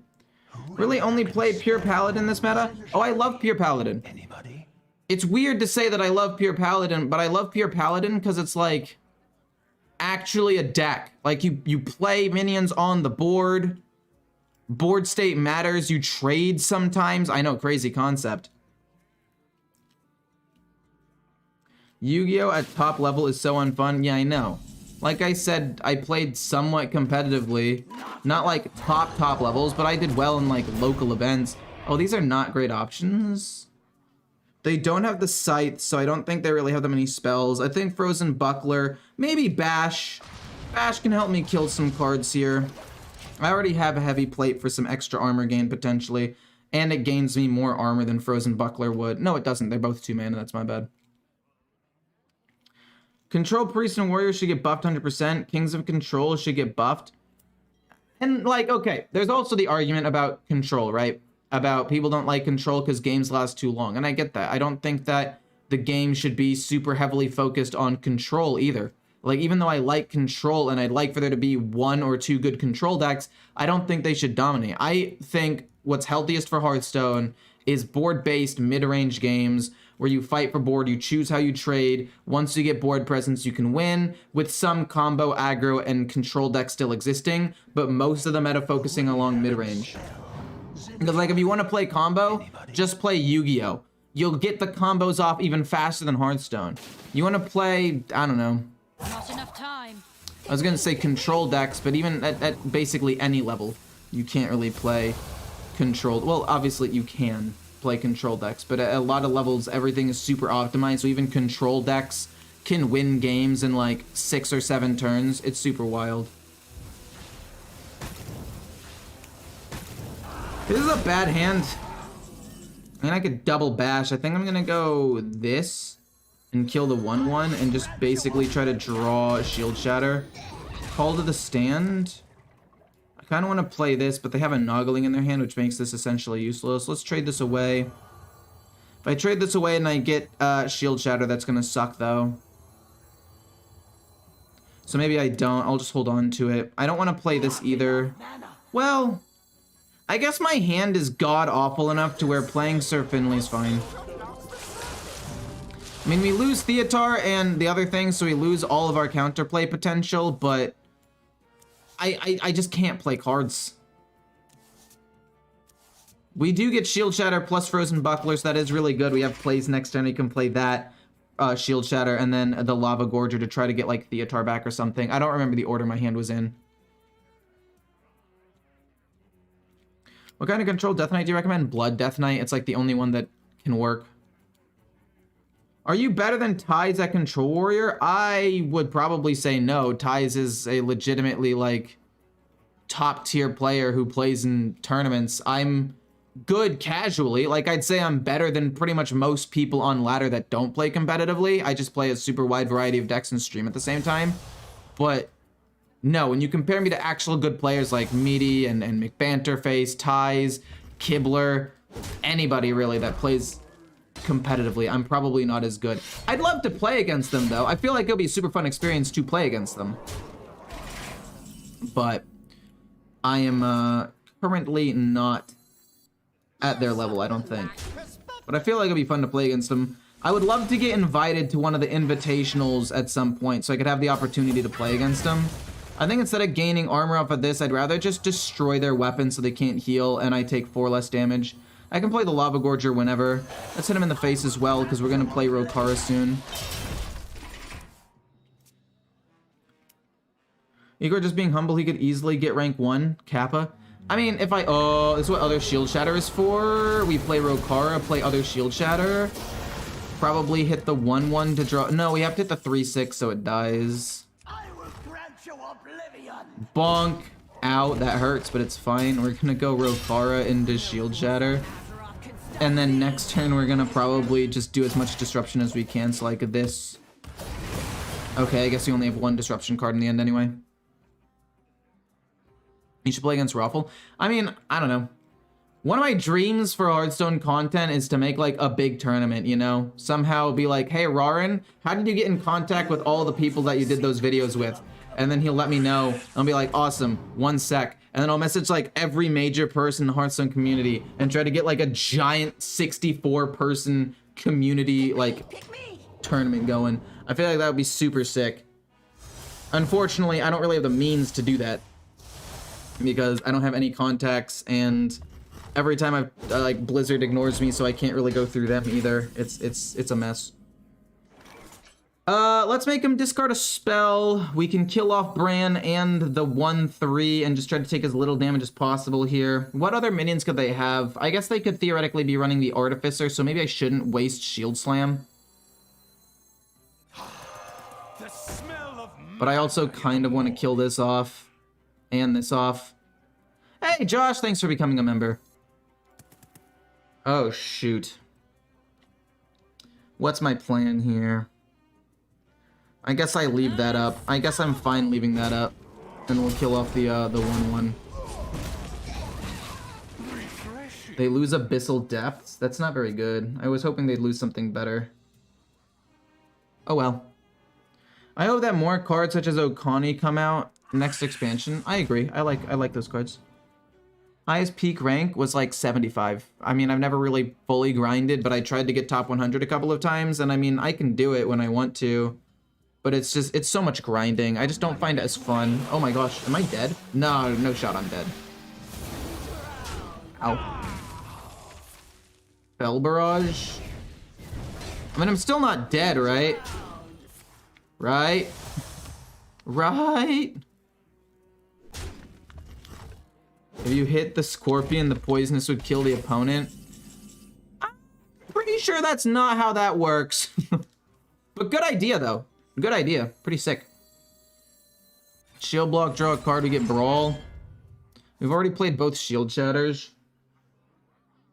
Really only play pure Paladin this meta? Oh, I love pure Paladin. Anybody? It's weird to say that I love pure Paladin, but I love pure Paladin because it's like actually a deck. Like, you play minions on the board. Board state matters. You trade sometimes. I know, crazy concept. Yu-Gi-Oh! At top level is so unfun. Yeah, I know. Like I said, I played somewhat competitively. Not like top levels, but I did well in like local events. Oh, these are not great options. They don't have the Scythe, so I don't think they really have that many spells. I think Frozen Buckler, maybe Bash. Bash can help me kill some cards here. I already have a Heavy Plate for some extra armor gain potentially, and it gains me more armor than Frozen Buckler would. No, it doesn't. They're both 2 mana. That's my bad. Control Priest and Warrior should get buffed 100%. Kings of Control should get buffed. And like, okay, there's also the argument about Control, right? About people don't like Control because games last too long. And I get that. I don't think that the game should be super heavily focused on Control either. Like, even though I like Control and I'd like for there to be 1 or 2 good Control decks, I don't think they should dominate. I think what's healthiest for Hearthstone is board-based mid-range games where you fight for board, you choose how you trade. Once you get board presence, you can win, with some combo, aggro, and control decks still existing, but most of the meta focusing along mid-range. Because like, if you want to play combo, just play Yu-Gi-Oh! You'll get the combos off even faster than Hearthstone. You want to play, I don't know. Not enough time. I was gonna say control decks, but even at basically any level, you can't really play controlled. Well, obviously you can play control decks, but at a lot of levels everything is super optimized, so even control decks can win games in like 6 or 7 turns. It's super wild. This is a bad hand. I mean, I could double bash. I think I'm gonna go this and kill the 1/1 and just basically try to draw Shield Shatter. Call to the stand. I kind of want to play this, but they have a Noggling in their hand, which makes this essentially useless. Let's trade this away. If If I trade this away and I get Shield Shatter, that's gonna suck though. So maybe I don't. I'll just hold on to it. I don't want to play this either. Well, I guess my hand is god-awful enough to where playing Sir Finley's fine. I mean, we lose Theatar and the other things, so we lose all of our counterplay potential, but I just can't play cards. We do get Shield Shatter plus Frozen Bucklers. That is really good. We have plays next turn. You can play that. Shield Shatter, and then the Lava Gorger to try to get, like, Theatar back or something. I don't remember the order my hand was in. What kind of control Death Knight do you recommend? Blood Death Knight. It's, like, the only one that can work. Are you better than Tides at Control Warrior? I would probably say no. Tides is a legitimately, like, top-tier player who plays in tournaments. I'm good casually. Like, I'd say I'm better than pretty much most people on ladder that don't play competitively. I just play a super wide variety of decks and stream at the same time. But no, when you compare me to actual good players like Meaty and McBanterface, Ties, Kibler, anybody really that plays competitively, I'm probably not as good. I'd love to play against them though. I feel like it'll be a super fun experience to play against them. But I am currently not at their level, I don't think. But I feel like it'll be fun to play against them. I would love to get invited to one of the invitationals at some point so I could have the opportunity to play against them. I think instead of gaining armor off of this, I'd rather just destroy their weapons so they can't heal and I take 4 less damage. I can play the Lava Gorger whenever. Let's hit him in the face as well because we're going to play Rokara soon. Igor just being humble, he could easily get rank 1, Kappa. I mean, if oh, this is what other Shield Shatter is for. We play Rokara, play other Shield Shatter. Probably hit the 1/1 to draw. No, we have to hit the 3/6 so it dies. I will grant you oblivion. Bonk. Ow, that hurts, but it's fine. We're gonna go Rokara into Shield Shatter. And then next turn, we're gonna probably just do as much disruption as we can. So like this. Okay, I guess you only have 1 disruption card in the end anyway. You should play against Raffle. I mean, I don't know. One of my dreams for Hearthstone content is to make like a big tournament, you know? Somehow be like, hey, Rarin, how did you get in contact with all the people that you did those videos with? And then he'll let me know. I'll be like, awesome, 1 sec. And then I'll message like every major person in the Hearthstone community and try to get like a giant 64-person community like tournament going. I feel like that would be super sick. Unfortunately, I don't really have the means to do that because I don't have any contacts, and every time like Blizzard ignores me, so I can't really go through them either. It's a mess. Let's make him discard a spell. We can kill off Bran and the 1/3 and just try to take as little damage as possible here. What other minions could they have? I guess they could theoretically be running the Artificer, so maybe I shouldn't waste Shield Slam. But I also kind of want to kill this off. And this off. Hey, Josh, thanks for becoming a member. Oh, shoot. What's my plan here? I guess I leave that up. I guess I'm fine leaving that up. And we'll kill off the 1/1. They lose Abyssal Depths? That's not very good. I was hoping they'd lose something better. Oh well. I hope that more cards such as Okani come out next expansion. I agree. I like those cards. Highest peak rank was like 75. I mean, I've never really fully grinded, but I tried to get top 100 a couple of times, and I mean, I can do it when I want to, but it's so much grinding. I just don't find it as fun. Oh my gosh, am I dead? No, no shot, I'm dead. Ow. Bell Barrage? I mean, I'm still not dead, right? Right? Right? If you hit the Scorpion, the poisonous would kill the opponent. I'm pretty sure that's not how that works. But good idea, though. Good idea. Pretty sick. Shield block, draw a card, we get Brawl. We've already played both Shield Shatters.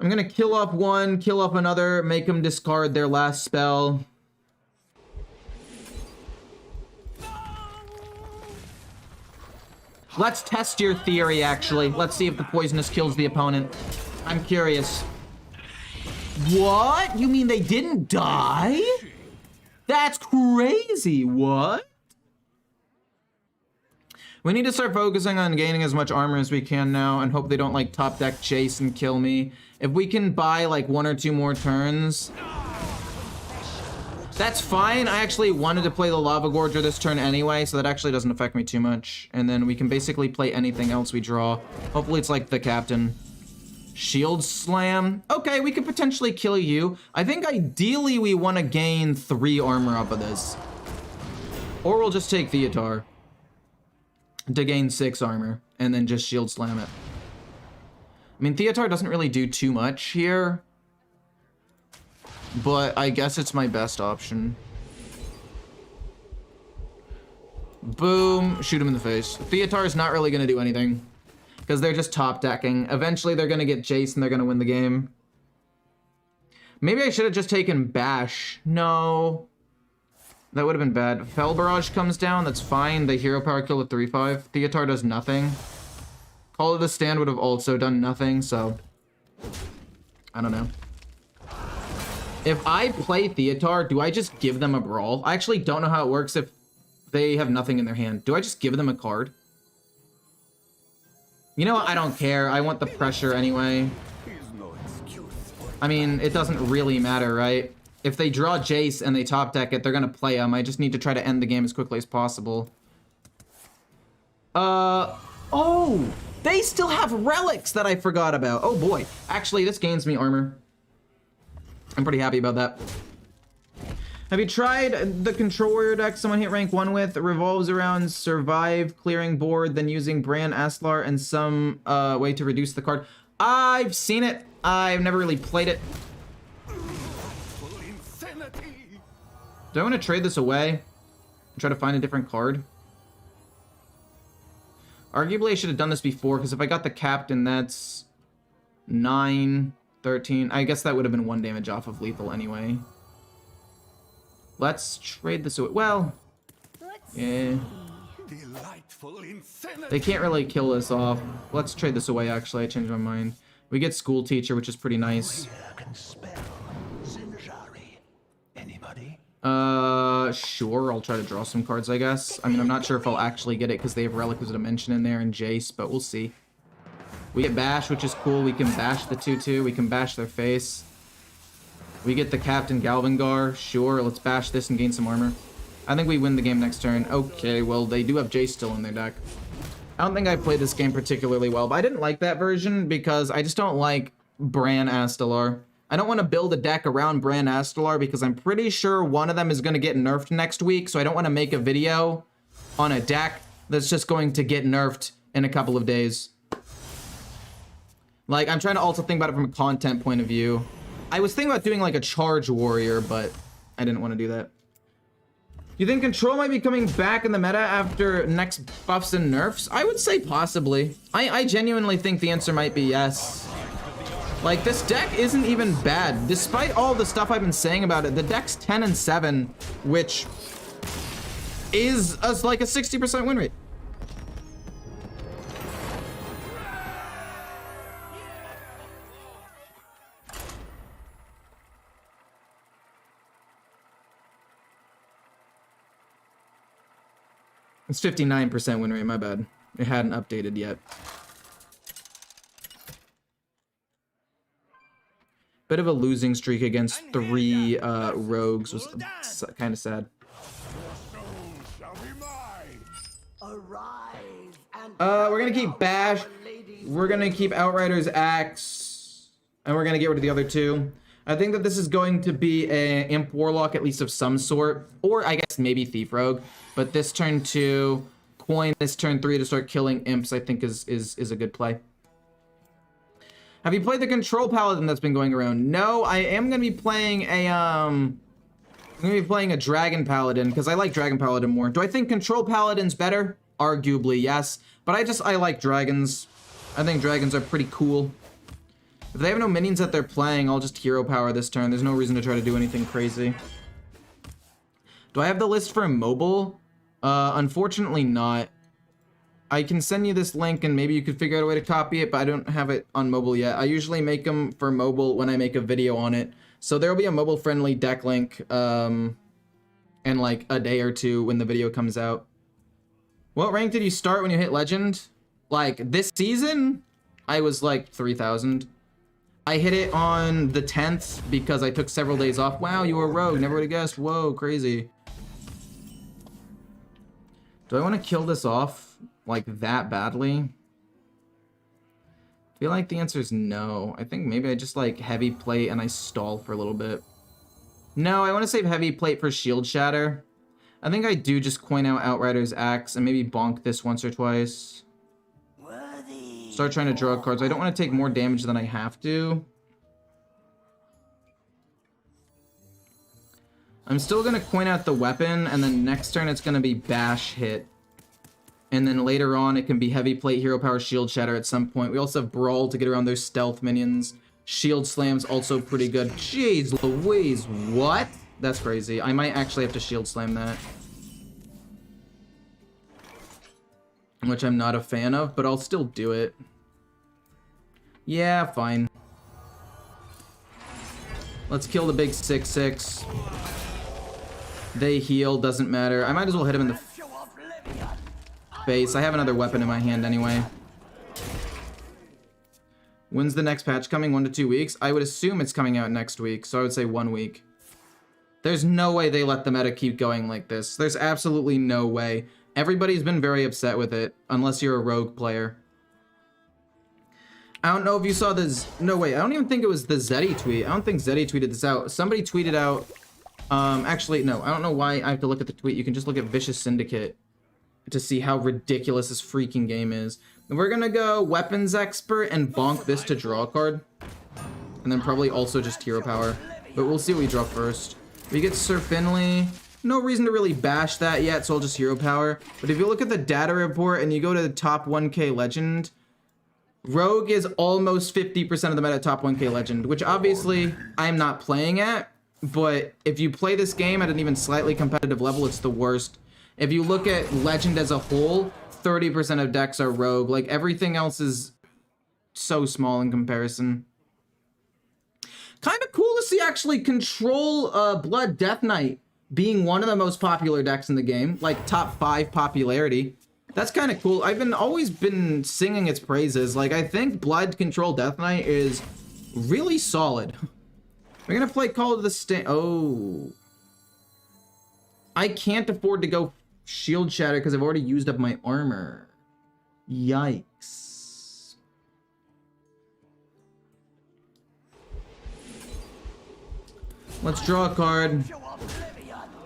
I'm gonna kill off one, kill off another, make them discard their last spell. Let's test your theory, actually. Let's see if the poisonous kills the opponent. I'm curious. What? You mean they didn't die? That's crazy. What? We need to start focusing on gaining as much armor as we can now and hope they don't like top deck chase and kill me. If we can buy like 1 or 2 more turns, that's fine. I actually wanted to play the Lava Gorger this turn anyway, so that actually doesn't affect me too much. And then we can basically play anything else we draw. Hopefully it's like the captain. Shield Slam. Okay, we could potentially kill you. I think ideally we want to gain 3 armor off of this. Or we'll just take Theotar to gain 6 armor and then just Shield Slam it. I mean, Theotar doesn't really do too much here, but I guess it's my best option. Boom, shoot him in the face. Theotar is not really going to do anything because they're just top decking. Eventually they're going to get Jace and they're going to win the game. Maybe I should have just taken Bash. No, that would have been bad. Fel Barrage comes down, that's fine. The hero power kill at 3/5. Theotar does nothing. Call of the Stand would have also done nothing, so I don't know. If I play Theotar, do I just give them a brawl? I actually don't know how it works if they have nothing in their hand. Do I just give them a card? You know what? I don't care. I want the pressure anyway. I mean, it doesn't really matter, right? If they draw Jace and they top deck it, they're gonna play him. I just need to try to end the game as quickly as possible. Oh! They still have relics that I forgot about. Oh boy. Actually, this gains me armor. I'm pretty happy about that. Have you tried the Control Warrior deck someone hit rank 1 with? It revolves around survive, clearing board, then using Bran Aslar and some way to reduce the card. I've seen it. I've never really played it. Do I want to trade this away and try to find a different card? Arguably, I should have done this before, because if I got the captain, that's 9, 13. I guess that would have been 1 damage off of lethal anyway. Let's trade this away. Well, yeah. They can't really kill us off. Let's trade this away, actually. I changed my mind. We get School Teacher, which is pretty nice. Sure, I'll try to draw some cards, I guess. I mean, I'm not sure if I'll actually get it because they have Relic of Dimension in there and Jace, but we'll see. We get Bash, which is cool. We can bash the 2/2. We can bash their face. We get the Captain Galvangar. Sure, let's bash this and gain some armor. I think we win the game next turn. Okay, well, they do have Jace still in their deck. I don't think I played this game particularly well, but I didn't like that version because I just don't like Bran Astalar. I don't want to build a deck around Bran Astalar because I'm pretty sure one of them is going to get nerfed next week, so I don't want to make a video on a deck that's just going to get nerfed in a couple of days. Like, I'm trying to also think about it from a content point of view. I was thinking about doing like a Charge Warrior, but I didn't want to do that. You think Control might be coming back in the meta after next buffs and nerfs? I would say possibly. I genuinely think the answer might be yes. Like, this deck isn't even bad. Despite all the stuff I've been saying about it, the deck's 10 and 7, which is like a 60% win rate. It's 59% win rate, my bad. It hadn't updated yet. Bit of a losing streak against 3 rogues was kind of sad. We're gonna keep Bash. We're gonna keep Outrider's Axe. And we're gonna get rid of the other 2. I think that this is going to be a Imp Warlock, at least of some sort. Or I guess maybe Thief Rogue. But this turn 2, coin this turn 3 to start killing imps, I think is a good play. Have you played the Control Paladin that's been going around? No, I am gonna be playing a Dragon Paladin, because I like Dragon Paladin more. Do I think Control Paladin's better? Arguably, yes. But I like dragons. I think dragons are pretty cool. If they have no minions that they're playing, I'll just hero power this turn. There's no reason to try to do anything crazy. Do I have the list for mobile? Unfortunately not. I can send you this link and maybe you could figure out a way to copy it, but I don't have it on mobile yet. I usually make them for mobile when I make a video on it. So there'll be a mobile friendly deck link in like a day or two when the video comes out. What rank did you start when you hit Legend? Like this season, I was like 3,000. I hit it on the 10th because I took several days off. Wow, you were a rogue. Never would have guessed. Whoa, crazy. Do I want to kill this off like that badly? I feel like the answer is no. I think maybe I just like heavy plate and I stall for a little bit. No, I want to save heavy plate for shield shatter. I think I do just coin out Outrider's Axe and maybe bonk this once or twice. Start trying to draw cards. I don't want to take more damage than I have to. I'm still going to coin out the weapon, and then next turn it's going to be bash hit. And then later on it can be heavy plate, hero power, shield shatter at some point. We also have brawl to get around those stealth minions. Shield slam's also pretty good. Jeez Louise, what? That's crazy. I might actually have to shield slam that. Which I'm not a fan of, but I'll still do it. Yeah, fine. Let's kill the big 6/6. They heal, doesn't matter. I might as well hit him in the face. I have another weapon in my hand anyway. When's the next patch coming? 1 to 2 weeks? I would assume it's coming out next week, so I would say 1 week. There's no way they let the meta keep going like this. There's absolutely no way. Everybody's been very upset with it, unless you're a rogue player. I don't know if you saw this. No, wait, I don't even think it was the Zeddy tweet. I don't think Zeddy tweeted this out. Somebody tweeted out, actually, no, I don't know why I have to look at the tweet. You can just look at Vicious Syndicate to see how ridiculous this freaking game is. We're gonna go Weapons Expert and bonk this to draw a card. And then probably also just hero power. But we'll see what we draw first. We get Sir Finley. No reason to really bash that yet, so I'll just hero power. But if you look at the data report and you go to the top 1k legend, Rogue is almost 50% of the meta top 1k legend, which obviously I'm not playing at, but if you play this game at an even slightly competitive level, it's the worst. If you look at legend as a whole, 30% of decks are Rogue. Like everything else is so small in comparison. Kind of cool to see actually Control Blood Death Knight being one of the most popular decks in the game, like top 5 popularity. That's kind of cool. I've always been singing its praises. Like, I think Blood Control Death Knight is really solid. We're gonna play Call of the Stand. Oh. I can't afford to go Shield Shatter because I've already used up my armor. Yikes. Let's draw a card.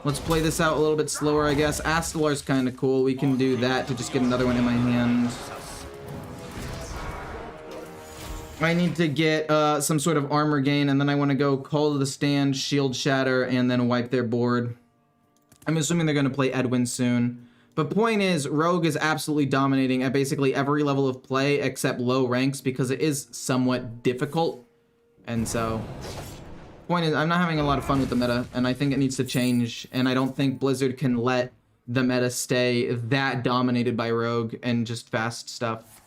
Let's play this out a little bit slower, I guess. Astalar's kind of cool. We can do that to just get another one in my hand. I need to get some sort of armor gain, and then I want to go Call to the Stand, Shield Shatter, and then wipe their board. I'm assuming they're going to play Edwin soon. But point is, Rogue is absolutely dominating at basically every level of play except low ranks because it is somewhat difficult. And so... point is, I'm not having a lot of fun with the meta, and I think it needs to change, and I don't think Blizzard can let the meta stay that dominated by Rogue and just fast stuff.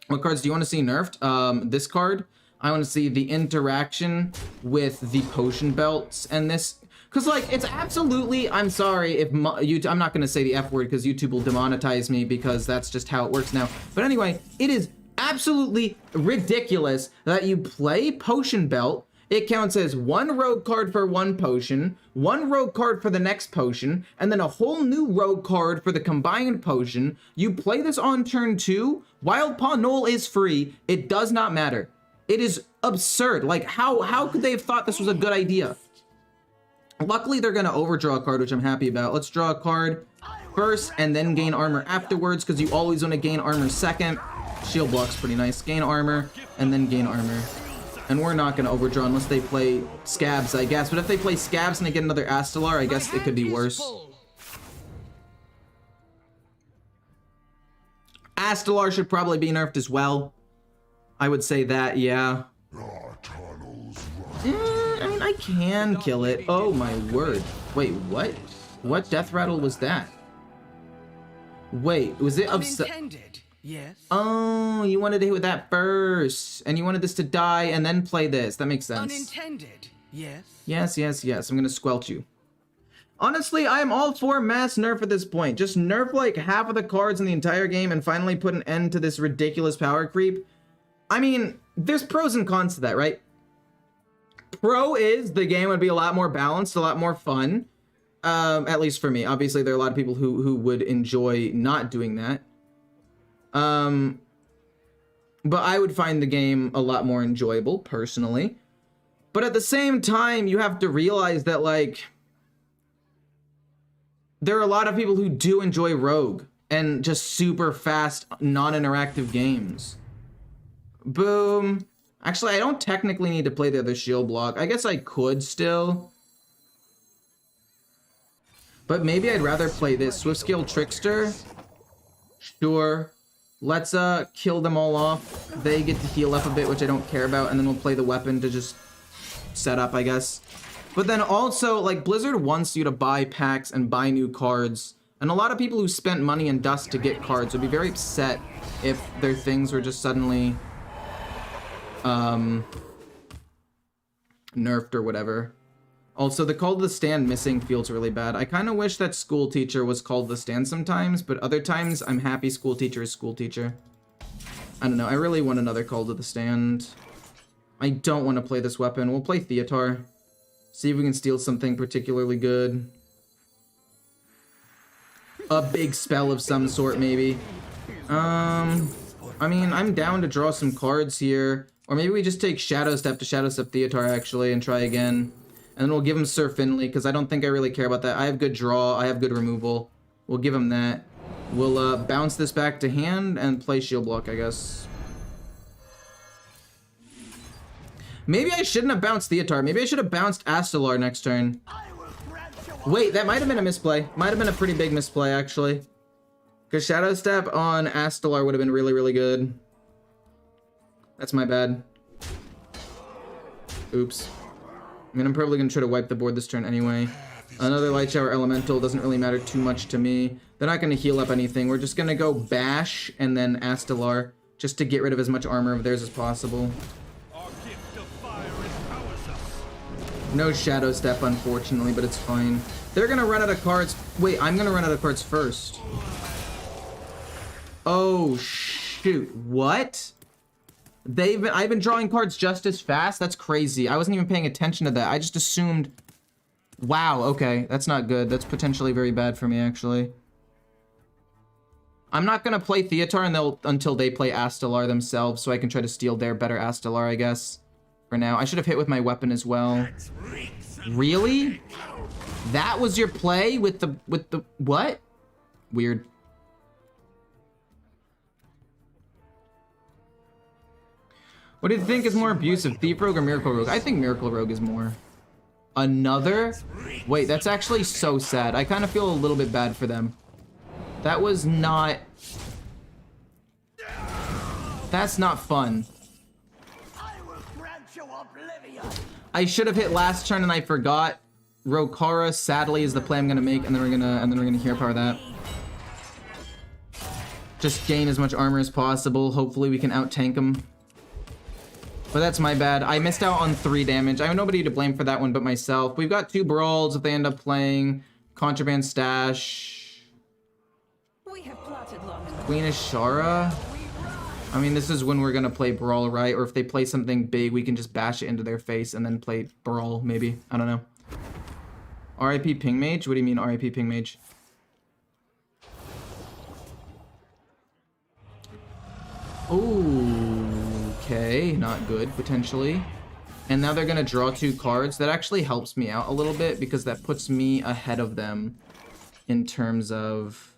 What cards do you want to see nerfed? This card. I want to see the interaction with the potion belts and this, because like it's absolutely, I'm sorry if I'm not going to say the F word because YouTube will demonetize me because that's just how it works now. But anyway, it is absolutely ridiculous that you play Potion Belt. It counts as 1 rogue card for 1 potion, 1 rogue card for the next potion, and then a whole new rogue card for the combined potion. You play this on turn 2. Wild Paw Knoll is free. It does not matter. It is absurd. Like, how could they have thought this was a good idea? Luckily, they're going to overdraw a card, which I'm happy about. Let's draw a card first and then gain armor afterwards, because you always want to gain armor second. Shield block's pretty nice. Gain armor and then gain armor. And we're not going to overdraw unless they play Scabs, I guess. But if they play Scabs and they get another Astalar, I guess it could be worse. Astalar should probably be nerfed as well. I would say that, yeah. I mean, I can kill it. Oh my word. Wait, what? What death rattle was that? Wait, was it Unintended, yes. Oh, you wanted to hit with that first, and you wanted this to die and then play this. That makes sense. Unintended, yes. Yes. I'm gonna squelch you. Honestly, I am all for mass nerf at this point. Just nerf like half of the cards in the entire game and finally put an end to this ridiculous power creep. I mean, there's pros and cons to that, right? Pro is the game would be a lot more balanced, a lot more fun. At least for me. Obviously, there are a lot of people who would enjoy not doing that. But I would find the game a lot more enjoyable, personally. But at the same time, you have to realize that, like, there are a lot of people who do enjoy Rogue and just super fast, non-interactive games. Boom. Actually, I don't technically need to play the other shield block. I guess I could still. But maybe I'd rather play this. Swift Scale Trickster. Sure. Let's kill them all off. They get to heal up a bit, which I don't care about. And then we'll play the weapon to just set up, I guess. But then also, like, Blizzard wants you to buy packs and buy new cards. And a lot of people who spent money in Dust to get cards would be very upset if their things were just suddenly nerfed or whatever. Also, the Call to the Stand missing feels really bad. I kind of wish that School Teacher was Call to the Stand sometimes, but other times I'm happy School Teacher is School Teacher. I don't know, I really want another Call to the Stand. I don't want to play this weapon. We'll play Theotar. See if we can steal something particularly good. A big spell of some sort, maybe. I mean, I'm down to draw some cards here. Or maybe we just take Shadow Step to Shadow Step Theotar, actually, and try again. And then we'll give him Sir Finley, because I don't think I really care about that. I have good draw, I have good removal. We'll give him that. We'll bounce this back to hand and play Shield Block, I guess. Maybe I shouldn't have bounced Theotar. Maybe I should have bounced Astalar next turn. Wait, that might have been a misplay. Might have been a pretty big misplay, actually. Because Shadow Step on Astalar would have been really, really good. That's my bad. Oops. I mean, I'm probably going to try to wipe the board this turn anyway. Another Light Shower Elemental doesn't really matter too much to me. They're not going to heal up anything. We're just going to go Bash and then Astalar, just to get rid of as much armor of theirs as possible. No Shadow Step, unfortunately, but it's fine. They're going to run out of cards. Wait, I'm going to run out of cards first. Oh, shoot. What? I've been drawing cards just as fast? That's crazy. I wasn't even paying attention to that. I just assumed... Wow, okay. That's not good. That's potentially very bad for me, actually. I'm not gonna play Theotar until they play Astalar themselves, so I can try to steal their better Astalar, I guess. For now. I should have hit with my weapon as well. Really? That was your play with the... What? Weird. What do you think is more abusive, Thief Rogue or Miracle Rogue? I think Miracle Rogue is more. Another? Wait, that's actually so sad. I kind of feel a little bit bad for them. That was not... That's not fun. I should have hit last turn and I forgot. Rokara, sadly, is the play I'm gonna make, and then we're gonna hero power that. Just gain as much armor as possible. Hopefully we can out-tank him. But that's my bad. I missed out on 3 damage. I have nobody to blame for that one but myself. We've got 2 brawls if they end up playing. Contraband Stash. Queen Ashara. I mean, this is when we're gonna play Brawl, right? Or if they play something big, we can just bash it into their face and then play Brawl, maybe. I don't know. RIP Ping Mage? What do you mean RIP Ping Mage? Ooh, okay, not good, potentially. And now they're gonna draw 2 cards. That actually helps me out a little bit because that puts me ahead of them in terms of...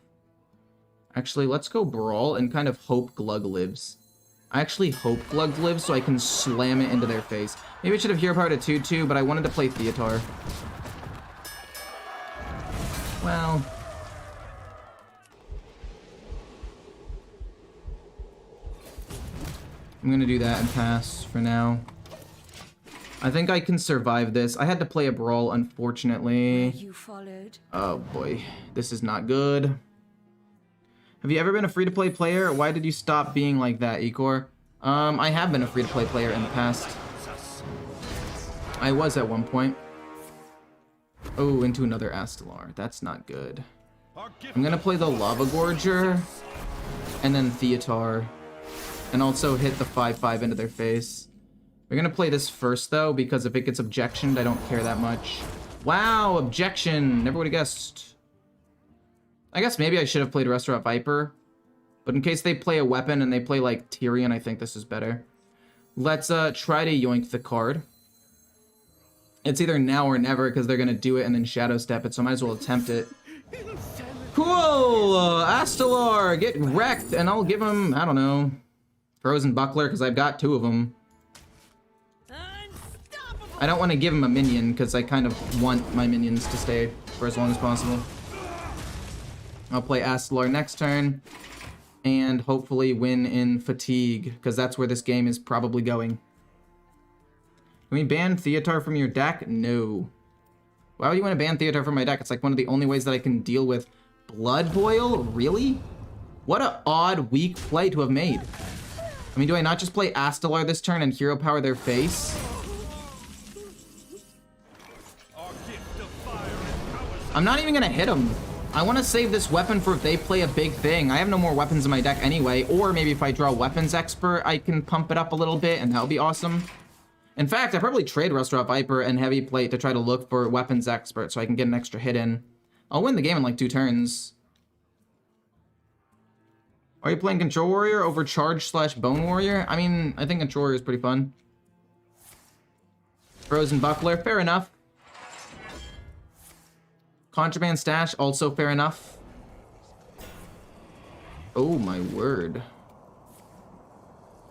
Actually, let's go Brawl and kind of hope Glug lives. I actually hope Glug lives so I can slam it into their face. Maybe I should have hero powered a 2/2, but I wanted to play Theotar. Well... I'm gonna do that and pass for now. I think I can survive this. I had to play a Brawl, unfortunately. You followed. Oh boy, this is not good. Have you ever been a free-to-play player? Why did you stop being like that, Ecor? I have been a free-to-play player in the past. I was at one point. Oh, into another Astalar. That's not good. I'm gonna play the Lava Gorger, and then Theatar, and also hit the 5/5 into their face. We're gonna play this first, though, because if it gets objectioned, I don't care that much. Wow, objection! Never would've guessed. I guess maybe I should have played Restaurant Viper, but in case they play a weapon and they play, like, Tyrion, I think this is better. Let's try to yoink the card. It's either now or never, because they're gonna do it and then Shadow Step it, so I might as well attempt it. Cool! Astalar, get wrecked, and I'll give him, I don't know, Frozen Buckler, because I've got 2 of them. I don't want to give him a minion, because I kind of want my minions to stay for as long as possible. I'll play Astalar next turn, and hopefully win in Fatigue, because that's where this game is probably going. Can we ban Theatar from your deck? No. Why would you want to ban Theatar from my deck? It's like one of the only ways that I can deal with Blood Boil? Really? What a odd, weak play to have made. I mean, do I not just play Astalar this turn and Hero Power their face? I'm not even gonna hit them. I want to save this weapon for if they play a big thing. I have no more weapons in my deck anyway, or maybe if I draw Weapons Expert, I can pump it up a little bit, and that would be awesome. In fact, I probably trade Restaurant Viper and Heavy Plate to try to look for Weapons Expert so I can get an extra hit in. I'll win the game in like 2 turns. Are you playing Control Warrior over Charge/Bone Warrior? I mean, I think Control Warrior is pretty fun. Frozen Buckler, fair enough. Contraband Stash, also fair enough. Oh my word.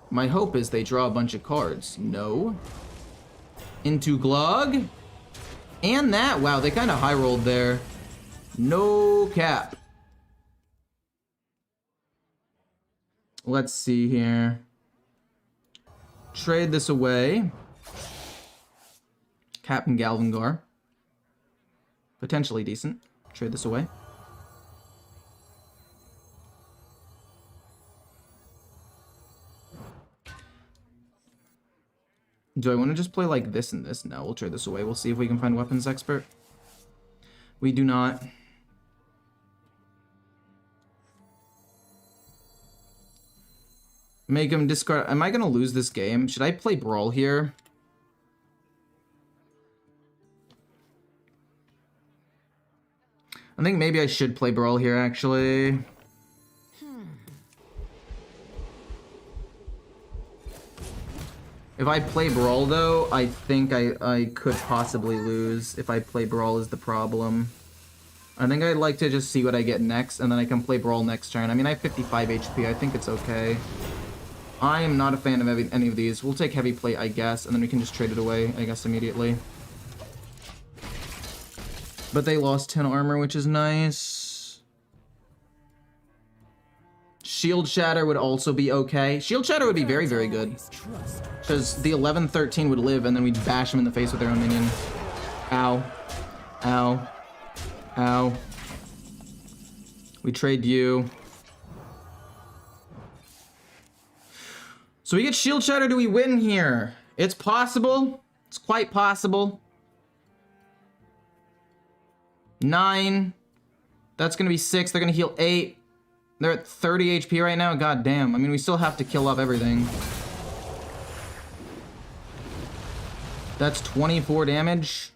My hope is they draw a bunch of cards. No. Into Glug. And that. Wow, they kind of high rolled there. No cap. Let's see here. Trade this away. Captain Galvangar. Potentially decent. Trade this away. Do I want to just play like this and this? No, we'll trade this away. We'll see if we can find Weapons Expert. We do not. Make him discard. Am I going to lose this game? Should I play Brawl here? I think maybe I should play Brawl here, actually. If I play Brawl, though, I think I could possibly lose. If I play Brawl is the problem. I think I'd like to just see what I get next, and then I can play Brawl next turn. I mean, I have 55 HP. I think it's okay. I am not a fan of any of these. We'll take Heavy Plate, I guess, and then we can just trade it away, I guess, immediately. But they lost 10 armor, which is nice. Shield Shatter would also be okay. Shield Shatter would be very, very good. Because the 11-13 would live, and then we'd bash them in the face with their own minion. Ow. Ow. Ow. We trade you. So we get Shield Shatter, do we win here? It's possible. It's quite possible. 9. That's gonna be 6. They're gonna heal 8. They're at 30 HP right now. God damn. I mean, we still have to kill off everything. That's 24 damage.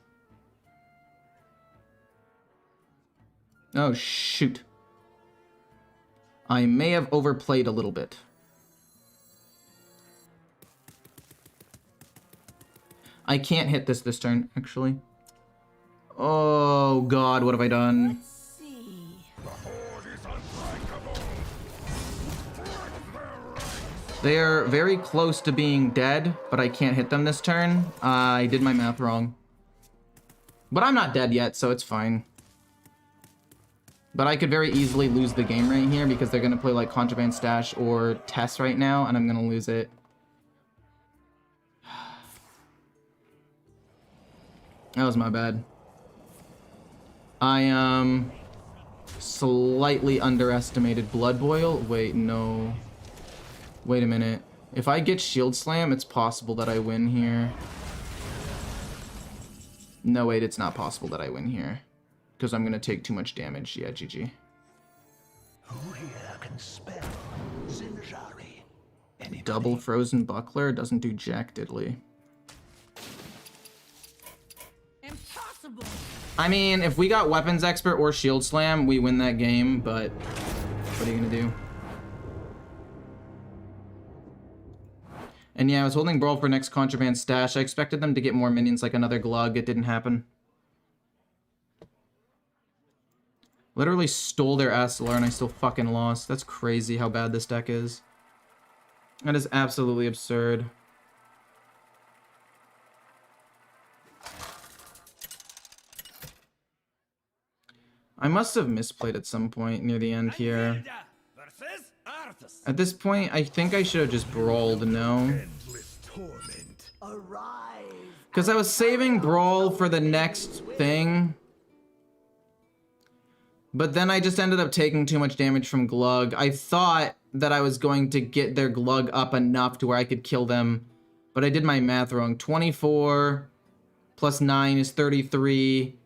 Oh, shoot. I may have overplayed a little bit. I can't hit this turn, actually. Oh, God, what have I done? They are very close to being dead, but I can't hit them this turn. I did my math wrong. But I'm not dead yet, so it's fine. But I could very easily lose the game right here because they're going to play like Contraband Stash or Tess right now, and I'm going to lose it. That was my bad. Slightly underestimated. Blood Boil? Wait, no. Wait a minute. If I get Shield Slam, it's possible that I win here. No, wait, it's not possible that I win here. Because I'm going to take too much damage. Yeah, GG. Who here can spell Zinjari? Anybody? Double Frozen Buckler doesn't do jack diddly. Impossible. I mean, if we got Weapons Expert or Shield Slam, we win that game, but what are you going to do? And yeah, I was holding Brawl for next Contraband Stash. I expected them to get more minions like another Glug. It didn't happen. Literally stole their SLR and I still fucking lost. That's crazy how bad this deck is. That is absolutely absurd. I must have misplayed at some point near the end here. At this point, I think I should have just brawled, no? Endless torment. Arise. Because I was saving Brawl for the next thing. But then I just ended up taking too much damage from Glug. I thought that I was going to get their Glug up enough to where I could kill them. But I did my math wrong. 24 plus 9 is 33.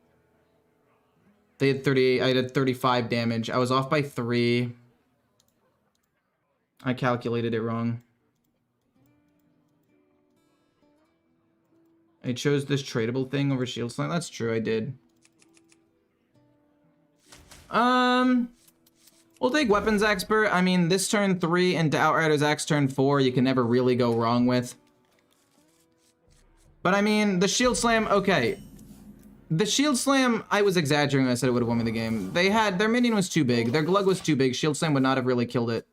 They had 38. I did 35 damage. I was off by 3. I calculated it wrong. I chose this tradable thing over Shield Slam. That's true, I did. We'll take Weapons Expert. I mean, this turn 3 into Outriders X turn 4, you can never really go wrong with. But I mean, the Shield Slam, okay. The Shield Slam, I was exaggerating when I said it would have won me the game. Their minion was too big. Their Glug was too big. Shield Slam would not have really killed it.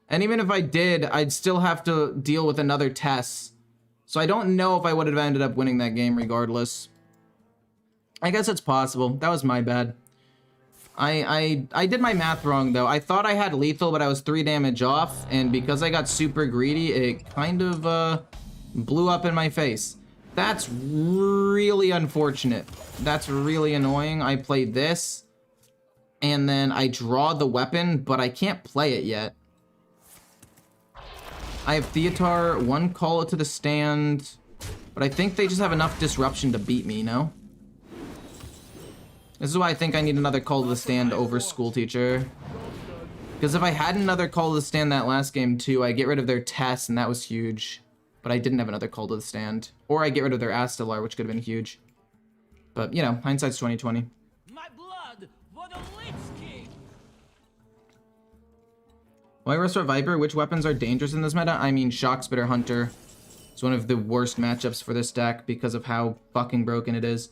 And even if I did, I'd still have to deal with another Tess. So I don't know if I would have ended up winning that game regardless. I guess it's possible. That was my bad. I did my math wrong, though. I thought I had lethal, but I was 3 damage off. And because I got super greedy, it kind of blew up in my face. That's really unfortunate. That's really annoying. I played this. And then I draw the weapon, but I can't play it yet. I have Theatar, 1 call it to the stand, but I think they just have enough disruption to beat me, no? This is why I think I need another call to the stand over School Teacher. Because if I had another call to the stand that last game too, I get rid of their Tess, and that was huge. But I didn't have another call to the stand. Or I get rid of their Astellar, which could have been huge. But, you know, hindsight's 20/20. My blood for the Lich King. Why Restart Viper? Which weapons are dangerous in this meta? I mean, Shockspitter Hunter. It's one of the worst matchups for this deck because of how fucking broken it is.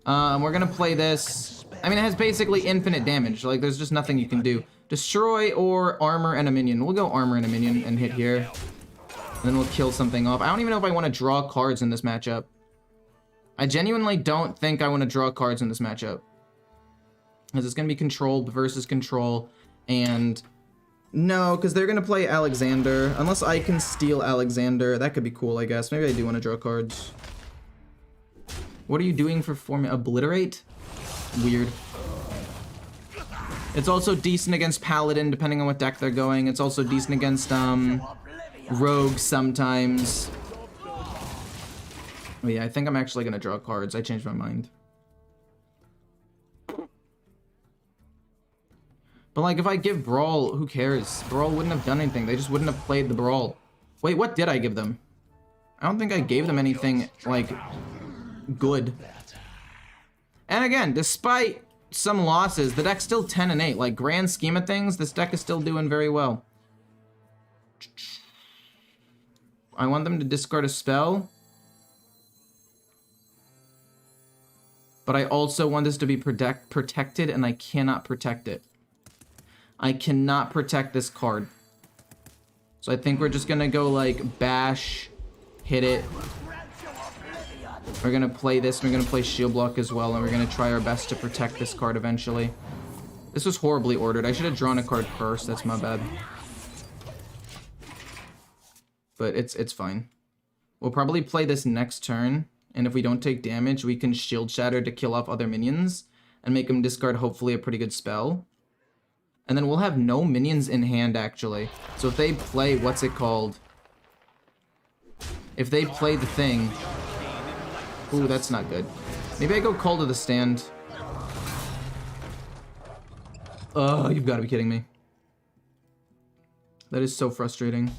We're gonna play this. I mean, it has basically infinite damage. Like, there's just nothing you can do. Destroy or armor and a minion. We'll go armor and a minion and hit here. And then we'll kill something off. I don't even know if I want to draw cards in this matchup. I genuinely don't think I want to draw cards in this matchup. Because it's going to be control versus control. And no, because they're going to play Alexander. Unless I can steal Alexander. That could be cool, I guess. Maybe I do want to draw cards. What are you doing for formula? Obliterate? Weird. It's also decent against Paladin, depending on what deck they're going. It's also decent against, Rogue sometimes. Oh yeah, I think I'm actually gonna draw cards. I changed my mind. But like, if I give Brawl, who cares? Brawl wouldn't have done anything. They just wouldn't have played the Brawl. Wait, what did I give them? I don't think I gave them anything, like, good. And again, despite some losses, the deck's still 10-8. Like, grand scheme of things, this deck is still doing very well. I want them to discard a spell. But I also want this to be protected, and I cannot protect it. I cannot protect this card. So I think we're just gonna go, like, bash, hit it. We're gonna play this, we're gonna play Shield Block as well, and we're gonna try our best to protect this card eventually. This was horribly ordered. I should have drawn a card first, that's my bad. But it's fine. We'll probably play this next turn, and if we don't take damage, we can Shield Shatter to kill off other minions, and make them discard hopefully a pretty good spell. And then we'll have no minions in hand, actually. So if they play, what's it called? If they play the thing... Ooh, that's not good. Maybe I go Call to the Stand. Oh, you've got to be kidding me. That is so frustrating.